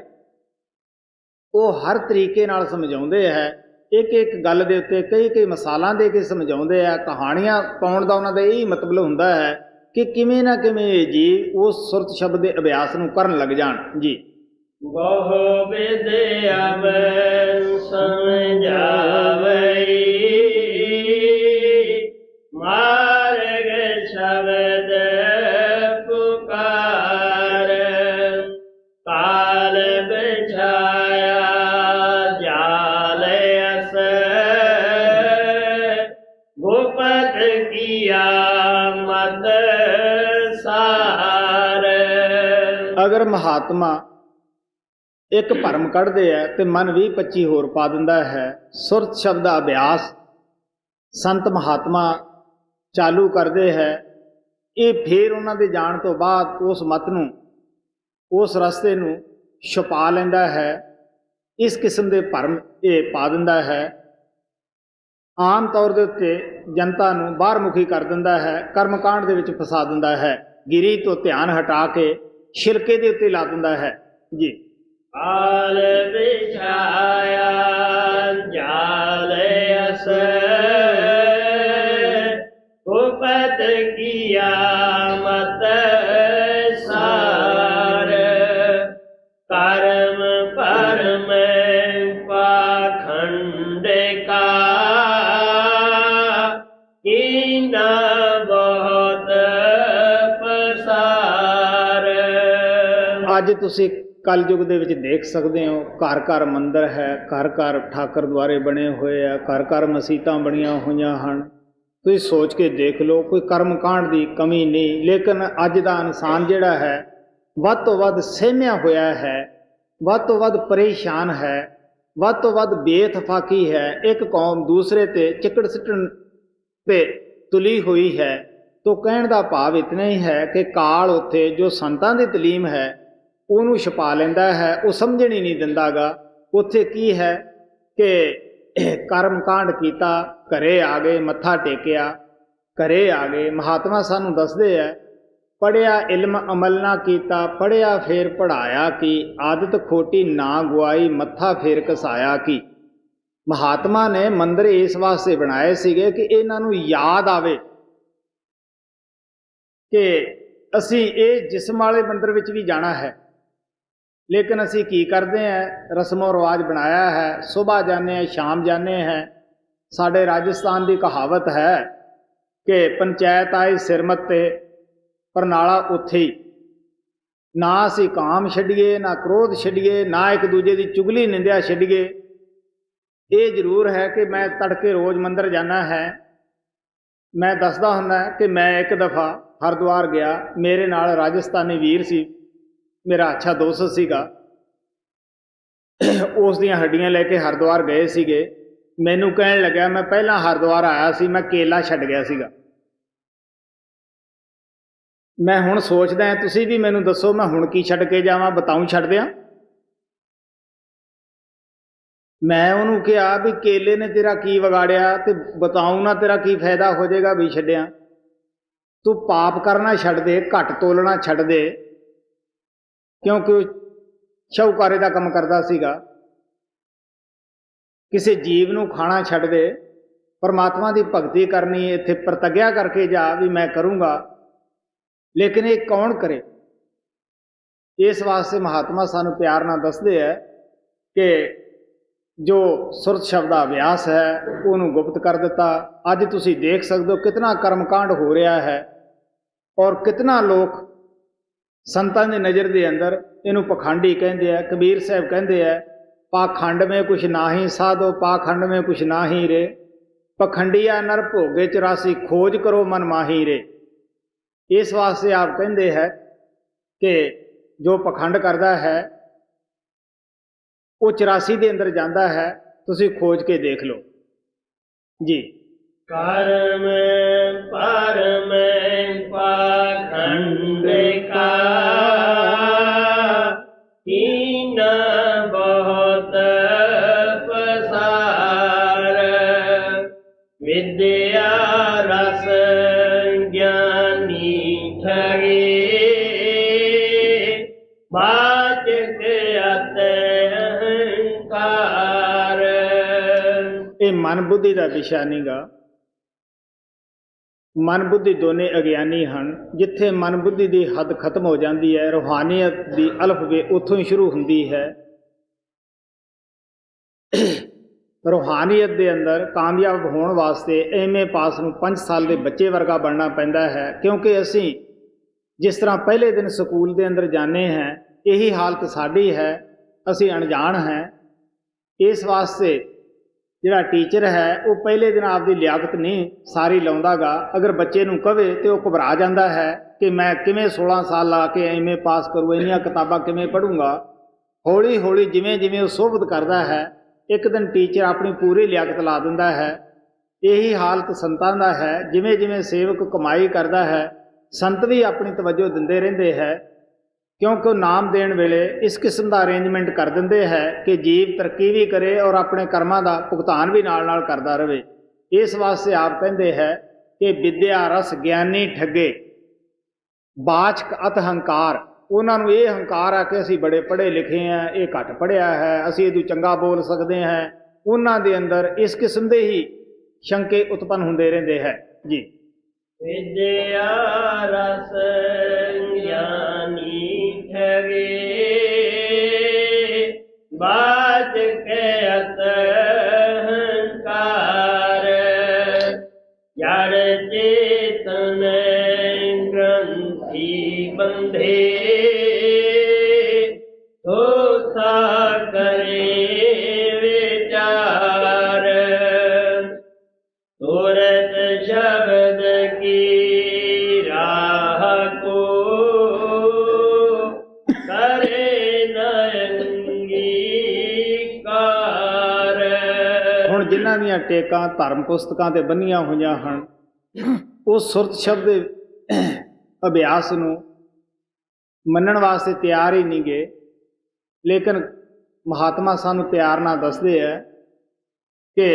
ਉਹ ਹਰ ਤਰੀਕੇ ਨਾਲ ਸਮਝਾਉਂਦੇ ਹੈ। ਇੱਕ ਇੱਕ ਗੱਲ ਦੇ ਉੱਤੇ ਕਈ ਕਈ ਮਿਸਾਲਾਂ ਦੇ ਕੇ ਸਮਝਾਉਂਦੇ ਆ। ਕਹਾਣੀਆਂ ਪਾਉਣ ਦਾ ਉਹਨਾਂ ਦਾ ਇਹੀ ਮਤਲਬ ਹੁੰਦਾ ਹੈ ਕਿ ਕਿਵੇਂ ਨਾ ਕਿਵੇਂ ਜੀ ਉਸ ਸੁਰਤ ਸ਼ਬਦ ਦੇ ਅਭਿਆਸ ਨੂੰ ਕਰਨ ਲੱਗ ਜਾਣ। ਜੀ ਬਹੁ ਵਿਦ ਅਬ ਸਮਝਾਵਈ, ਮਾਰਗ ਸ਼ਬਦ ਪੁਕਾਰ। ਕਾਲ ਬਿਛਾਇਆ ਜਾਲ ਅਸ, ਗੁਪਤ ਕੀਆ ਮਤ ਸਾ ਅਗਰ ਮਹਾਤਮਾ ਇੱਕ ਭਰਮ ਕੱਢਦੇ ਹੈ ਤੇ ਮਨ 20-25 ਹੋਰ ਪਾ ਦਿੰਦਾ ਹੈ। ਸੁਰਤ ਸ਼ਬਦ ਦਾ ਅਭਿਆਸ ਸੰਤ ਮਹਾਤਮਾ ਚਾਲੂ ਕਰਦੇ ਹੈ। ਇਹ ਫਿਰ ਉਹਨਾਂ ਦੇ ਜਾਣ ਤੋਂ ਬਾਅਦ ਉਸ ਮਤ ਨੂੰ, ਉਸ ਰਸਤੇ ਨੂੰ ਛੁਪਾ ਲੈਂਦਾ ਹੈ। ਇਸ ਕਿਸਮ ਦੇ ਭਰਮ ਇਹ ਪਾ ਦਿੰਦਾ ਹੈ। ਆਮ ਤੌਰ ਦੇ ਉੱਤੇ ਜਨਤਾ ਨੂੰ ਬਾਹਰਮੁਖੀ ਕਰ ਦਿੰਦਾ ਹੈ, ਕਰਮਕਾਂਡ ਦੇ ਵਿੱਚ ਫਸਾ ਦਿੰਦਾ ਹੈ, ਗਿਰੀ ਤੋਂ ਧਿਆਨ ਹਟਾ ਕੇ ਸ਼ਿਰਕੇ ਦੇ ਉੱਤੇ ਲਾ ਦਿੰਦਾ ਹੈ ਜੀ। ਆਲ ਵਿਛਾਇਆ ਜਾਲ ਅਸ ਉਪਤ ਕੀਆ ਮਤ ਸਾਰ ਕਰਮ ਪਰਮ ਪਾਖੰਡ ਕਾ ਕੀਨਾ ਬਹੁਤ ਪਸਾਰ। ਅੱਜ ਤੁਸੀਂ ਕਲਯੁਗ ਦੇ ਵਿੱਚ ਦੇਖ ਸਕਦੇ ਹੋ, ਘਰ ਘਰ ਮੰਦਰ ਹੈ, ਘਰ ਘਰ ਠਾਕਰ ਦੁਆਰੇ ਬਣੇ ਹੋਏ ਆ, ਘਰ ਘਰ ਮਸੀਤਾਂ ਬਣੀਆਂ ਹੋਈਆਂ ਹਨ। ਤੁਸੀਂ ਸੋਚ ਕੇ ਦੇਖ ਲਓ, ਕੋਈ ਕਰਮ ਕਾਂਡ ਦੀ ਕਮੀ ਨਹੀਂ। ਲੇਕਿਨ ਅੱਜ ਦਾ ਇਨਸਾਨ ਜਿਹੜਾ ਹੈ ਵੱਧ ਤੋਂ ਵੱਧ ਸਹਿਮਿਆ ਹੋਇਆ ਹੈ, ਵੱਧ ਤੋਂ ਵੱਧ ਪਰੇਸ਼ਾਨ ਹੈ, ਵੱਧ ਤੋਂ ਵੱਧ ਬੇਇਤਫਾਕੀ ਹੈ। ਇੱਕ ਕੌਮ ਦੂਸਰੇ ਤੇ ਚਿੱਕੜ ਸਿੱਟਣ ਤੇ ਤੁਲੀ ਹੋਈ ਹੈ। ਤੋ ਕਹਿਣ ਦਾ ਭਾਵ ਇਤਨਾ ਹੀ ਹੈ ਕਿ ਕਾਲ ਉੱਥੇ ਜੋ ਸੰਤਾਂ ਦੀ ਤਲੀਮ ਹੈ ਉਹਨੂੰ ਛੁਪਾ ਲੈਂਦਾ ਹੈ, ਉਹ ਸਮਝਣ ਹੀ ਨਹੀਂ ਦਿੰਦਾ ਗਾ। ਉੱਥੇ ਕੀ ਹੈ ਕਿ ਕਰਮ ਕਾਂਡ ਕੀਤਾ, ਘਰੇ ਆ ਗਏ, ਮੱਥਾ ਟੇਕਿਆ, ਘਰੇ ਆ ਗਏ। ਮਹਾਤਮਾ ਸਾਨੂੰ ਦੱਸਦੇ ਹੈ, ਪੜ੍ਹਿਆ ਇਲਮ ਅਮਲ ਨਾ ਕੀਤਾ, ਪੜ੍ਹਿਆ ਫੇਰ ਪੜ੍ਹਾਇਆ ਕੀ, ਆਦਤ ਖੋਟੀ ਨਾ ਗੁਆਈ, ਮੱਥਾ ਫੇਰ ਘਸਾਇਆ ਕੀ। ਮਹਾਤਮਾ ਨੇ ਮੰਦਰ ਇਸ ਵਾਸਤੇ ਬਣਾਏ ਸੀਗੇ ਕਿ ਇਹਨਾਂ ਨੂੰ ਯਾਦ ਆਵੇ ਕਿ ਅਸੀਂ ਇਹ ਜਿਸਮ ਵਾਲੇ ਮੰਦਰ ਵਿੱਚ ਵੀ ਜਾਣਾ ਹੈ। ਲੇਕਿਨ ਅਸੀਂ ਕੀ ਕਰਦੇ ਹਾਂ, ਰਸਮੋ ਰਿਵਾਜ ਬਣਾਇਆ ਹੈ, ਸੁਬਾਹ ਜਾਂਦੇ ਹਾਂ, ਸ਼ਾਮ ਜਾਂਦੇ ਹਾਂ। ਸਾਡੇ ਰਾਜਸਥਾਨ ਦੀ ਕਹਾਵਤ ਹੈ ਕਿ ਪੰਚਾਇਤ ਆਈ ਸਿਰਮਤ ਤੇ ਪਰਨਾਲਾ ਉੱਥੇ ਹੀ। ਨਾ ਅਸੀਂ ਕਾਮ ਛੱਡੀਏ, ਨਾ ਕ੍ਰੋਧ ਛੱਡੀਏ, ਨਾ ਇੱਕ ਦੂਜੇ ਦੀ ਚੁਗਲੀ ਨਿੰਦਿਆ ਛੱਡੀਏ। ਇਹ ਜ਼ਰੂਰ ਹੈ ਕਿ ਮੈਂ ਤੜਕੇ ਰੋਜ਼ ਮੰਦਰ ਜਾਣਾ ਹੈ। ਮੈਂ ਦੱਸਦਾ ਹੁੰਦਾ ਕਿ ਮੈਂ ਇੱਕ ਦਫਾ ਹਰਿਦੁਆਰ ਗਿਆ, ਮੇਰੇ ਨਾਲ ਰਾਜਸਥਾਨੀ ਵੀਰ ਸੀ, ਮੇਰਾ ਅੱਛਾ ਦੋਸਤ ਸੀਗਾ। ਉਸ ਦੀਆਂ ਹੱਡੀਆਂ ਲੈ ਕੇ ਹਰਿਦੁਆਰ ਗਏ ਸੀਗੇ। ਮੈਨੂੰ ਕਹਿਣ ਲੱਗਿਆ, ਮੈਂ ਪਹਿਲਾਂ ਹਰਿਦੁਆਰ ਆਇਆ ਸੀ, ਮੈਂ ਕੇਲਾ ਛੱਡ ਗਿਆ ਸੀਗਾ। ਮੈਂ ਹੁਣ ਸੋਚਦਾ, ਤੁਸੀਂ ਵੀ ਮੈਨੂੰ ਦੱਸੋ ਮੈਂ ਹੁਣ ਕੀ ਛੱਡ ਕੇ ਜਾਵਾਂ, ਬਤਾਊਂ ਛੱਡ ਦਿਆਂ। ਮੈਂ ਉਹਨੂੰ ਕਿਹਾ ਵੀ ਕੇਲੇ ਨੇ ਤੇਰਾ ਕੀ ਵਿਗਾੜਿਆ ਤੇ ਬਤਾਊਂ ਨਾ ਤੇਰਾ ਕੀ ਫਾਇਦਾ ਹੋ ਜਾਏਗਾ ਵੀ ਛੱਡਿਆ। ਤੂੰ ਪਾਪ ਕਰਨਾ ਛੱਡ ਦੇ, ਘੱਟ ਤੋਲਣਾ ਛੱਡ ਦੇ, ਕਿਉਂਕਿ ਉਹ ਸ਼ਾਹੂਕਾਰੇ ਦਾ ਕੰਮ ਕਰਦਾ ਸੀਗਾ। ਕਿਸੇ ਜੀਵ ਨੂੰ ਖਾਣਾ ਛੱਡ ਦੇ, ਪਰਮਾਤਮਾ ਦੀ ਭਗਤੀ ਕਰਨੀ, ਇੱਥੇ ਪ੍ਰਤੱਗਿਆ ਕਰਕੇ ਜਾ ਵੀ ਮੈਂ ਕਰੂੰਗਾ। ਲੇਕਿਨ ਇਹ ਕੌਣ ਕਰੇ? ਇਸ ਵਾਸਤੇ ਮਹਾਤਮਾ ਸਾਨੂੰ ਪਿਆਰ ਨਾਲ ਦੱਸਦੇ ਹੈ ਕਿ ਜੋ ਸੁਰਤ ਸ਼ਬਦ ਦਾ ਅਭਿਆਸ ਹੈ ਉਹਨੂੰ ਗੁਪਤ ਕਰ ਦਿੱਤਾ। ਅੱਜ ਤੁਸੀਂ ਦੇਖ ਸਕਦੇ ਹੋ ਕਿਤਨਾ ਕਰਮਕਾਂਡ ਹੋ ਰਿਹਾ ਹੈ ਔਰ ਕਿਤਨਾ ਲੋਕ ਸੰਤਾਂ ਦੀ ਨਜ਼ਰ ਦੇ ਅੰਦਰ ਇਹਨੂੰ ਪਖੰਡੀ ਕਹਿੰਦੇ ਆ। ਕਬੀਰ ਸਾਹਿਬ ਕਹਿੰਦੇ ਆ, ਪਾਖੰਡ ਮੇਂ ਕੁਛ ਨਾਹੀ ਸਾਧੋ, ਪਾਖੰਡ ਮੇਂ ਕੁਛ ਨਾਹੀ ਰੇ, ਪਖੰਡੀਆ ਨਰ ਭੋਗੇ 84 ਖੋਜ ਕਰੋ ਮਨ ਮਾਹੀ ਰੇ। ਇਸ ਵਾਸਤੇ ਆਪ ਕਹਿੰਦੇ ਹੈ ਕਿ ਜੋ ਪਖੰਡ ਕਰਦਾ ਹੈ ਉਹ 84 ਦੇ ਅੰਦਰ ਜਾਂਦਾ ਹੈ। ਤੁਸੀਂ ਖੋਜ ਕੇ ਦੇਖ ਲਓ ਜੀ। ਕਰਮ ਪਰਮ ਪਾਖੰਡ ਕਾ ਕੀਨਾ ਬਹੁਤ ਪਸਾਰ, ਵਿਦਿਆ ਰਸ ਗਿਆਨੀ ਠਗੇ, ਬਾਚਕ ਅਤੇ ਅਹੰਕਾਰ। ਇਹ ਮਨ ਬੁੱਧੀ ਦਾ ਵਿਸ਼ਾ ਨਹੀਂਗਾ। ਮਨ ਬੁੱਧੀ ਦੋਨੇ ਅਗਿਆਨੀ ਹਨ। ਜਿੱਥੇ ਮਨ ਬੁੱਧੀ ਦੀ ਹੱਦ ਖਤਮ ਹੋ ਜਾਂਦੀ ਹੈ, ਰੂਹਾਨੀਅਤ ਦੀ ਅਲਫਬੇ ਉੱਥੋਂ ਹੀ ਸ਼ੁਰੂ ਹੁੰਦੀ ਹੈ। ਰੂਹਾਨੀਅਤ ਦੇ ਅੰਦਰ ਕਾਮਯਾਬ ਹੋਣ ਵਾਸਤੇ ਐਮਏ ਪਾਸ ਨੂੰ 5 ਸਾਲ ਦੇ ਬੱਚੇ ਵਰਗਾ ਬਣਨਾ ਪੈਂਦਾ ਹੈ, ਕਿਉਂਕਿ ਅਸੀਂ ਜਿਸ ਤਰ੍ਹਾਂ ਪਹਿਲੇ ਦਿਨ ਸਕੂਲ ਦੇ ਅੰਦਰ ਜਾਂਦੇ ਹਾਂ, ਇਹੀ ਹਾਲਤ ਸਾਡੀ ਹੈ। ਅਸੀਂ ਅਣਜਾਣ ਹਾਂ। ਇਸ ਵਾਸਤੇ ਜਿਹੜਾ ਟੀਚਰ ਹੈ ਉਹ ਪਹਿਲੇ ਦਿਨ ਆਪਦੀ ਲਿਆਕਤ ਨਹੀਂ ਸਾਰੀ ਲਾਉਂਦਾ ਗਾ। ਅਗਰ ਬੱਚੇ ਨੂੰ ਕਵੇ ਤੇ ਉਹ ਘਬਰਾ ਜਾਂਦਾ ਹੈ कि मैं किवें 16 साल ला के एमए पास करूँ, इन्नियां किताबां किवें पढ़ूंगा। हौली हौली जिवें जिवें वो सोभत करता है, एक दिन टीचर अपनी पूरी लियाकत ला दिंदा है। यही हालत संतां दा है, जिवें जिवें सेवक कमाई करता है, संत भी अपनी तवज्जो दिंदे रहिंदे है, क्योंकि नाम देण वेले इस किस्म का अरेंजमेंट कर दिंदे है कि जीव तरक्की भी करे और अपने कर्मां का भुगतान भी नाल नाल करता रहे। इस वास्ते आप कहते हैं कि विद्या रस ज्ञानी ठगे बाचक अत हंकार। उन्होंने ये हंकार आ कि असी बड़े पढ़े लिखे हैं, ये घट पढ़िया है, असी इदू चंगा बोल सकते हैं। उन्होंने अंदर इस किस्म के ही शंके उत्पन्न होंदे रहिंदे है जी। विद्या रस ज्ञानी ठगे बाचक अत हंकार। जड़ चेतन ग्रंथि बंधे होता करे विचार। तुरत शब्द की राह को करे न अंगीकार। हुण जिन्हां दीयां टेकां धर्म पुस्तकां ते बन्नियां होईयां हन, वो सुरत शब्द अभ्यास नूं मन्नण वास्ते तैयार ही नहीं गए। लेकिन महात्मा सानूं प्यार नाल दसदे है कि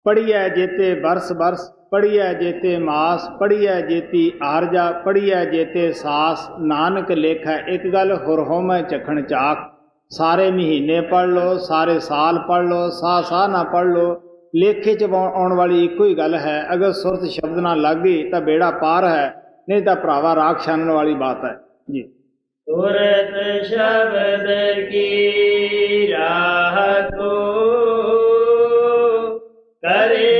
पढ़िया जेते बरस बरस, पढ़िया जेते मास, पढ़िया जेती आरजा, पढ़िया जेते सास। नानक लेखा एक गल हुर होमै चखण चाक। सारे महीने पढ़ लो, सारे साल पढ़ लो, साह ना पढ़ लो, लेखे च आउण वाली इको ही गल है। अगर सुरत शब्द ना लग गई तो बेड़ा पार है, नहीं तो भरावा राख छानण वाली बात है जी। तुरत शब्द की राह को करे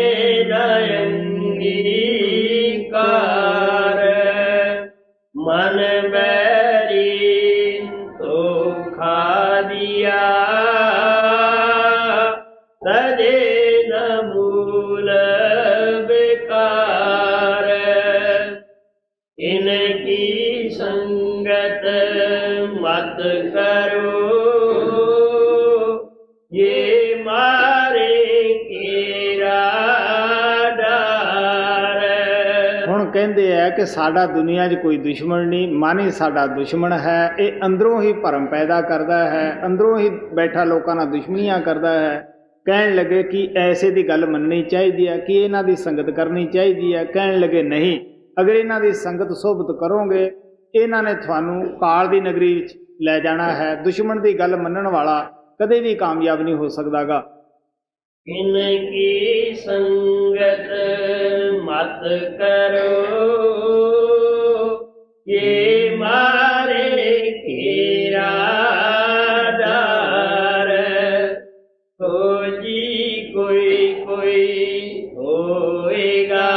न अंगीकार। मन बैरी तो खा दिया तजे न मूल बेकार। इनकी संगत मत करो ये मारे केरा डार। हुण कहंदे है कि साडा दुनिया 'च कोई दुश्मन नहीं, मन ही साडा दुश्मन है। ये अंदरों ही भरम पैदा करता है, अंदरों ही बैठा लोगों नाल दुश्मनियां करता है। कहण लगे कि ऐसे दी गल मननी चाहिए है, कि इन्हां दी संगत करनी चाहिए है। कहण लगे नहीं, अगर इन्हां दी संगत सोबत करोगे इन्हां ने थानू काल दी नगरी विच लै जाना है। दुश्मन दी गल मनण वाला कदे भी कामयाब नहीं हो सकदा गा। इनकी संगत मत करो ये मारे केरा डार। खोजी कोई कोई होएगा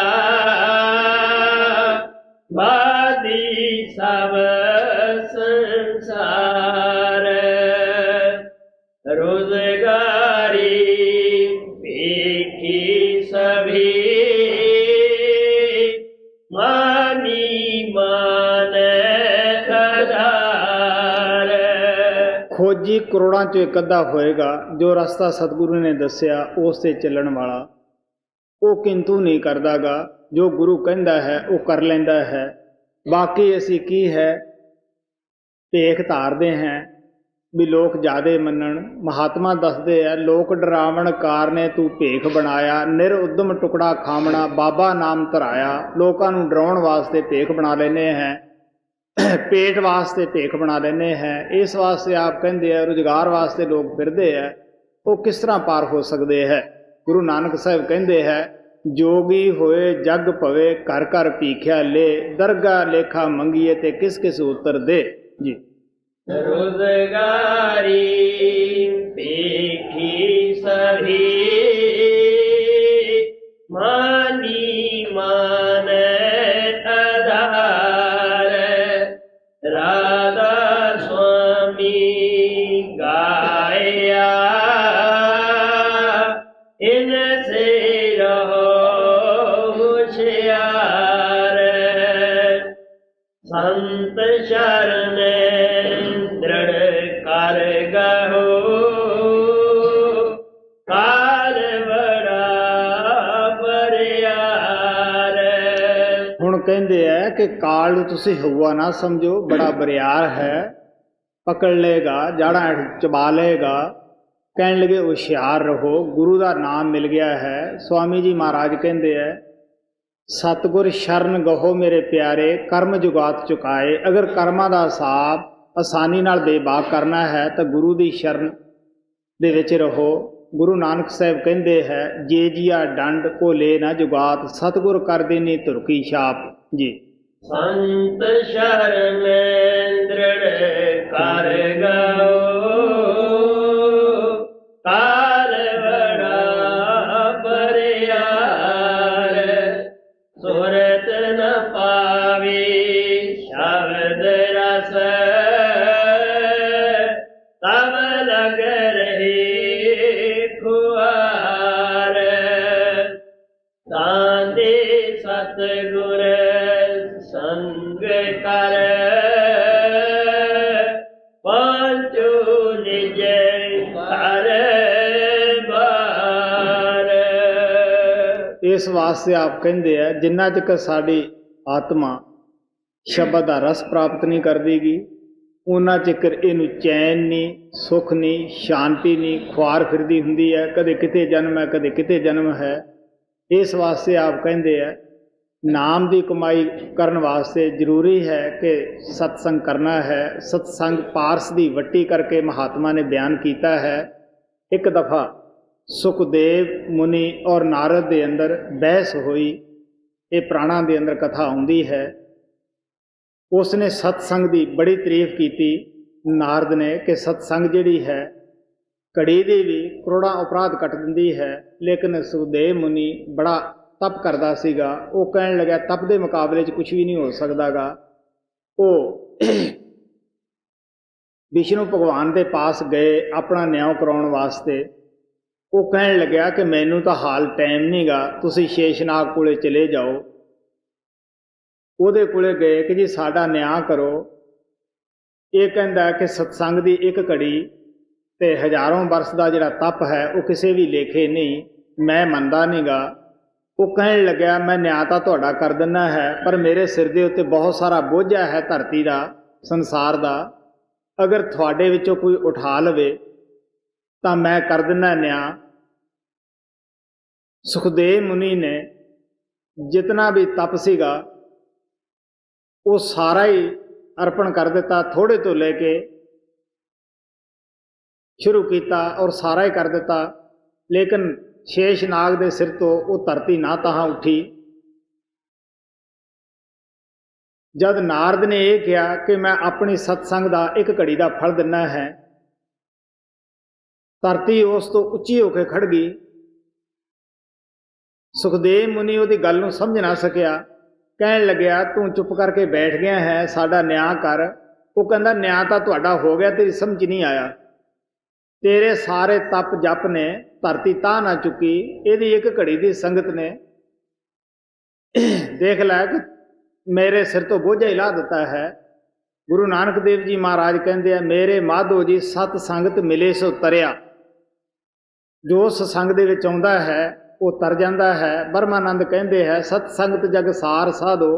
बादी सब संसार। रोजगारी देखी सभी मानी मान आधार। खोजी करोड़ां चो एक अद्धा होएगा जो रास्ता सतगुरु ने दसिया उस ते चलण वाला। वो किंतु नहीं करदा गा, जो गुरु कहंदा है वो कर लैंदा है। बाकी असी की है भेख धारदे हैं भी लोग ज्यादा मनण। महात्मा दसदे है लोक डरावण कारने तू भेख बनाया, निर उद्यम टुकड़ा खामना बाबा नाम धराया। लोगों नूं डराउण वास्ते भेख बना लेने हैं, पेट वास्ते भेख बना लेने हैं। इस वास्ते आप कहंदे है रोजगार वास्ते लोग फिरदे है, वो किस तरह पार हो सकते हैं। गुरु नानक साहब कहंदे है जोगी होए जग पवे घर घर पीख्या ले, दरगा लेखा मंगीए ते किस किस उत्तर दे जी। रोजगारी देखी सभी मानी मान आधार। राधा स्वामी गाया इनसे रहो होशियार। शरण दृढ़ कर गहो काल बड़ा बरियार। ਹੁਣ ਕਹਿੰਦੇ ਹੈ ਕਿ ਕਾਲ ਨੂੰ ਤੁਸੀਂ ਹਊਆ ਨਾ ਸਮਝੋ, ਬੜਾ ਬਰਿਆਰ ਹੈ, ਪਕੜ ਲਏਗਾ, ਜਾੜਾਂ ਹੇਠ ਚਬਾ ਲਏਗਾ। ਕਹਿਣ ਲੱਗੇ ਹੁਸ਼ਿਆਰ ਰਹੋ, ਗੁਰੂ ਦਾ ਨਾਮ ਮਿਲ ਗਿਆ ਹੈ। ਸਵਾਮੀ ਜੀ ਮਹਾਰਾਜ ਕਹਿੰਦੇ ਹੈ ਸਤਿਗੁਰ ਸ਼ਰਨ ਗਹੋ ਮੇਰੇ ਪਿਆਰੇ, ਕਰਮ ਜੁਗਾਤ ਚੁਕਾਏ। ਅਗਰ ਕਰਮਾਂ ਦਾ ਹਿਸਾਬ ਆਸਾਨੀ ਨਾਲ ਬੇਬਾਕ ਕਰਨਾ ਹੈ ਤਾਂ ਗੁਰੂ ਦੀ ਸ਼ਰਨ ਦੇ ਵਿੱਚ ਰਹੋ। ਗੁਰੂ ਨਾਨਕ ਸਾਹਿਬ ਕਹਿੰਦੇ ਹੈ ਜੇ ਜੀਆ ਡੰਡ ਕੋ ਲੈ ਨਾ ਜੁਗਾਤ, ਸਤਿਗੁਰ ਕਰ ਦੇਨੀ ਧੁਰਕੀ ਛਾਪ ਜੀ। ਸੰਤ ਸ਼ਰਨ ਦ੍ਰਿੜ ਕਰ ਗਓ ਕਾਲ ਬੜਾ ਬਰਿਆਰ। ਸੁਰਤ ਨ ਪਾਵੀ ਸ਼ਬਦ ਰਸ ਤਬ ਲਗ ਰਹੀ ਖੁਆਰ। ਤਾਂਦੇ ਸਤਿਗੁਰ ਸੰਗ ਕਰ ਪਹੁੰਚੋ ਨਿਜ ਘਰ ਬਾਰ। ਇਸ ਵਾਸਤੇ ਆਪ ਕਹਿੰਦੇ ਆ ਜਿੰਨਾ ਚਿਰ ਸਾਡੀ ਆਤਮਾ ਸ਼ਬਦ ਦਾ ਰਸ ਪ੍ਰਾਪਤ ਨਹੀਂ ਕਰਦੀਗੀ ਉਹਨਾਂ ਚਿਰ ਇਹਨੂੰ ਚੈਨ ਨਹੀਂ, ਸੁੱਖ ਨਹੀਂ, ਸ਼ਾਂਤੀ ਨਹੀਂ, ਖੁਆਰ ਫਿਰਦੀ ਹੁੰਦੀ ਹੈ। ਕਦੇ ਕਿਤੇ ਜਨਮ ਹੈ, ਕਦੇ ਕਿਤੇ ਜਨਮ ਹੈ। ਇਸ ਵਾਸਤੇ ਆਪ ਕਹਿੰਦੇ ਆ ਨਾਮ ਦੀ ਕਮਾਈ ਕਰਨ ਵਾਸਤੇ ਜ਼ਰੂਰੀ ਹੈ ਕਿ ਸਤਸੰਗ ਕਰਨਾ ਹੈ। ਸਤਸੰਗ ਪਾਰਸ ਦੀ ਵੱਟੀ ਕਰਕੇ ਮਹਾਤਮਾ ਨੇ ਬਿਆਨ ਕੀਤਾ ਹੈ। ਇੱਕ ਦਫਾ ਸੁਖਦੇਵ ਮੁਨੀ ਔਰ ਨਾਰਦ ਦੇ ਅੰਦਰ ਬਹਿਸ ਹੋਈ। ਇਹ ਪ੍ਰਾਣਾਂ ਦੇ ਅੰਦਰ ਕਥਾ ਆਉਂਦੀ ਹੈ। ਉਸ ਨੇ ਸਤਸੰਗ ਦੀ ਬੜੀ ਤਾਰੀਫ ਕੀਤੀ ਨਾਰਦ ਨੇ ਕਿ ਸਤਸੰਗ ਜਿਹੜੀ ਹੈ ਘੜੀ ਦੀ ਵੀ ਕਰੋੜਾਂ ਅਪਰਾਧ ਕੱਟ ਦਿੰਦੀ ਹੈ। ਲੇਕਿਨ ਸੁਖਦੇਵ ਮੁਨੀ ਬੜਾ ਤਪ ਕਰਦਾ ਸੀਗਾ। ਉਹ ਕਹਿਣ ਲੱਗਾ ਤਪ ਦੇ ਮੁਕਾਬਲੇ 'ਚ ਕੁਛ ਵੀ ਨਹੀਂ ਹੋ ਸਕਦਾਗਾ। ਉਹ ਵਿਸ਼ਨੂੰ ਭਗਵਾਨ ਦੇ ਪਾਸ ਗਏ ਆਪਣਾ ਨਿਆਂ ਕਰਾਉਣ ਵਾਸਤੇ। ਉਹ ਕਹਿਣ ਲੱਗਿਆ ਕਿ ਮੈਨੂੰ ਤਾਂ ਹਾਲ ਟਾਈਮ ਨਹੀਂਗਾ, ਤੁਸੀਂ ਸ਼ੇਸ਼ਨਾਗ ਕੋਲੇ ਚਲੇ ਜਾਓ। ਉਹਦੇ ਕੋਲੇ ਗਏ ਕਿ ਜੀ ਸਾਡਾ ਨਿਆਂ ਕਰੋ। ਇਹ ਕਹਿੰਦਾ ਕਿ ਸਤਸੰਗ ਦੀ ਇੱਕ ਘੜੀ ਤੇ ਹਜ਼ਾਰਾਂ ਬਰਸ ਦਾ ਜਿਹੜਾ ਤਪ ਹੈ ਉਹ ਕਿਸੇ ਵੀ ਲੇਖੇ ਨਹੀਂ, ਮੈਂ ਮੰਨਦਾ ਨਹੀਂਗਾ। ਉਹ ਕਹਿਣ ਲੱਗਿਆ ਮੈਂ ਨਿਆਂ ਤਾਂ ਤੁਹਾਡਾ ਕਰ ਦਿੰਦਾ ਹੈ, ਪਰ ਮੇਰੇ ਸਿਰ ਦੇ ਉੱਤੇ ਬਹੁਤ ਸਾਰਾ ਬੋਝਾ ਹੈ ਧਰਤੀ ਦਾ, ਸੰਸਾਰ ਦਾ। ਅਗਰ ਤੁਹਾਡੇ ਵਿੱਚੋਂ ਕੋਈ ਉਠਾ ਲਵੇ ਤਾਂ ਮੈਂ ਕਰ ਦਿੰਦਾ ਨਿਆਂ। ਸੁਖਦੇਵ ਮੁਨੀ ਨੇ ਜਿਤਨਾ ਵੀ ਤਪ ਸੀਗਾ ਉਹ ਸਾਰਾ ਹੀ ਅਰਪਣ ਕਰ ਦਿੱਤਾ। ਥੋੜੇ ਤੋਂ ਲੈ ਕੇ ਸ਼ੁਰੂ ਕੀਤਾ ਔਰ ਸਾਰਾ ਹੀ ਕਰ ਦਿੱਤਾ। ਲੇਕਿਨ ਸ਼ੇਸ਼ਨਾਗ ਦੇ ਸਿਰ ਤੋਂ ਉਹ ਧਰਤੀ ਨਾ ਤਾਹਾਂ ਉੱਠੀ। ਜਦ ਨਾਰਦ ਨੇ ਇਹ ਕਿਹਾ ਕਿ ਮੈਂ ਆਪਣੀ ਸਤਸੰਗ ਦਾ ਇੱਕ ਘੜੀ ਦਾ ਫਲ ਦਿੰਦਾ ਹੈ, ਧਰਤੀ ਉਸ ਤੋਂ ਉੱਚੀ ਹੋ ਕੇ ਖੜ ਗਈ। ਸੁਖਦੇਵ ਮੁਨੀ ਉਹਦੀ ਗੱਲ ਨੂੰ ਸਮਝ ਨਾ ਸਕਿਆ। ਕਹਿਣ ਲੱਗਿਆ ਤੂੰ ਚੁੱਪ ਕਰਕੇ ਬੈਠ ਗਿਆ ਹੈ, ਸਾਡਾ ਨਿਆਂ ਕਰ। ਉਹ ਕਹਿੰਦਾ ਨਿਆਂ ਤਾਂ ਤੁਹਾਡਾ ਹੋ ਗਿਆ, ਤੇਰੀ ਸਮਝ ਨਹੀਂ ਆਇਆ। ਤੇਰੇ ਸਾਰੇ ਤਪ ਜਪ ਨੇ ਧਰਤੀ ਤਾਂ ਨਾ ਚੁੱਕੀ, ਇਹਦੀ ਇੱਕ ਘੜੀ ਦੀ ਸੰਗਤ ਨੇ ਦੇਖ ਲੈ ਕਿ ਮੇਰੇ ਸਿਰ ਤੋਂ ਬੋਝਾ ਹੀ ਲਾ ਦਿੱਤਾ ਹੈ। ਗੁਰੂ ਨਾਨਕ ਦੇਵ ਜੀ ਮਹਾਰਾਜ ਕਹਿੰਦੇ ਆ ਮੇਰੇ ਮਾਧੋ ਜੀ ਸਤ ਸੰਗਤ ਮਿਲੇ ਸੋ ਤਰਿਆ। ਜੋ ਸਤਸੰਗ ਦੇ ਵਿੱਚ ਆਉਂਦਾ ਹੈ ਉਹ ਤਰ ਜਾਂਦਾ ਹੈ। ਬਰਮਾਨੰਦ ਕਹਿੰਦੇ ਹੈ ਸਤ ਸੰਗਤ ਜਗ ਸਾਰ ਸਾਧੋ,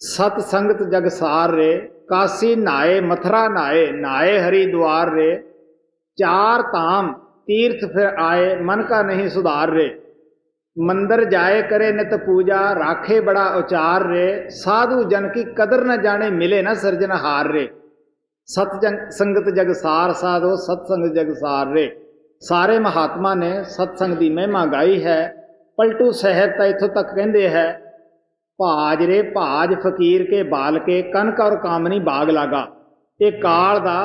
ਸਤ ਸੰਗਤ ਜਗ ਸਾਰ ਰੇ। ਕਾਸੀ ਨਾਏ ਮਥਰਾ ਨਾਏ, ਨਾਏ ਹਰਿਦੁਆਰ ਰੇ। ਚਾਰ ਧਾਮ तीर्थ फिर आए, मन का नहीं सुधार रे। मंदिर जाए करे नित पूजा, राखे बड़ा उचार रे। साधु जन की कदर न जाने, मिले न सृजनहार रे। संगत जग सार साधो, सत्संग जग सार रे। सारे महात्मा ने सत्संग की महिमा गाई है। पलटू साहब तो इत्थों तक कहते हैं भाज रे भाज फकीर के बाल के, कनक और कामनी बाग लागा। ये काल दा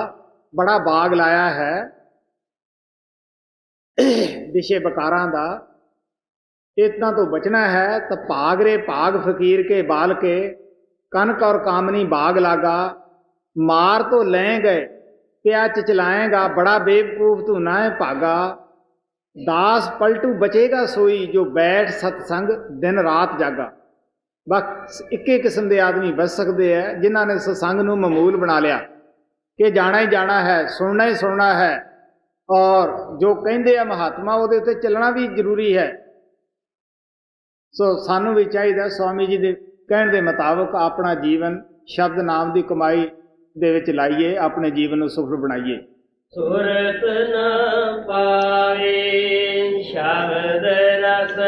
बड़ा बाग लाया है विषय बकारां दा। इतना तो बचना है तो भाग रे भाग फकीर के बाल के, कनक और कामनी बाग लागा। मार तो ले गए क्या चिचलाएगा, बड़ा बेवकूफ तू ना है भागा। दास पलटू बचेगा सोई, जो बैठ सत्संग दिन रात जागा। ਬਸ ਇੱਕੇ ਕਿਸਮ ਦੇ ਆਦਮੀ ਬਚ ਸਕਦੇ ਹੈ ਜਿਨ੍ਹਾਂ ਨੇ ਸਤਸੰਗ ਨੂੰ ਮਾਮੂਲ ਬਣਾ ਲਿਆ ਕਿ ਜਾਣਾ ਹੀ ਜਾਣਾ ਹੈ, ਸੁਣਨਾ ਹੀ ਸੁਣਨਾ ਹੈ, ਔਰ ਜੋ ਕਹਿੰਦੇ ਆ ਮਹਾਤਮਾ ਉਹਦੇ ਉੱਤੇ ਚੱਲਣਾ ਵੀ ਜ਼ਰੂਰੀ ਹੈ। ਸੋ ਸਾਨੂੰ ਵੀ ਚਾਹੀਦਾ ਸਵਾਮੀ ਜੀ ਦੇ ਕਹਿਣ ਦੇ ਮੁਤਾਬਕ ਆਪਣਾ ਜੀਵਨ ਸ਼ਬਦ ਨਾਮ ਦੀ ਕਮਾਈ ਦੇ ਵਿੱਚ ਲਾਈਏ, ਆਪਣੇ ਜੀਵਨ ਨੂੰ ਸਫਲ ਬਣਾਈਏ। ਸੁਰਤ ਨ ਪਾਏ ਸ਼ਬਦ ਰਸ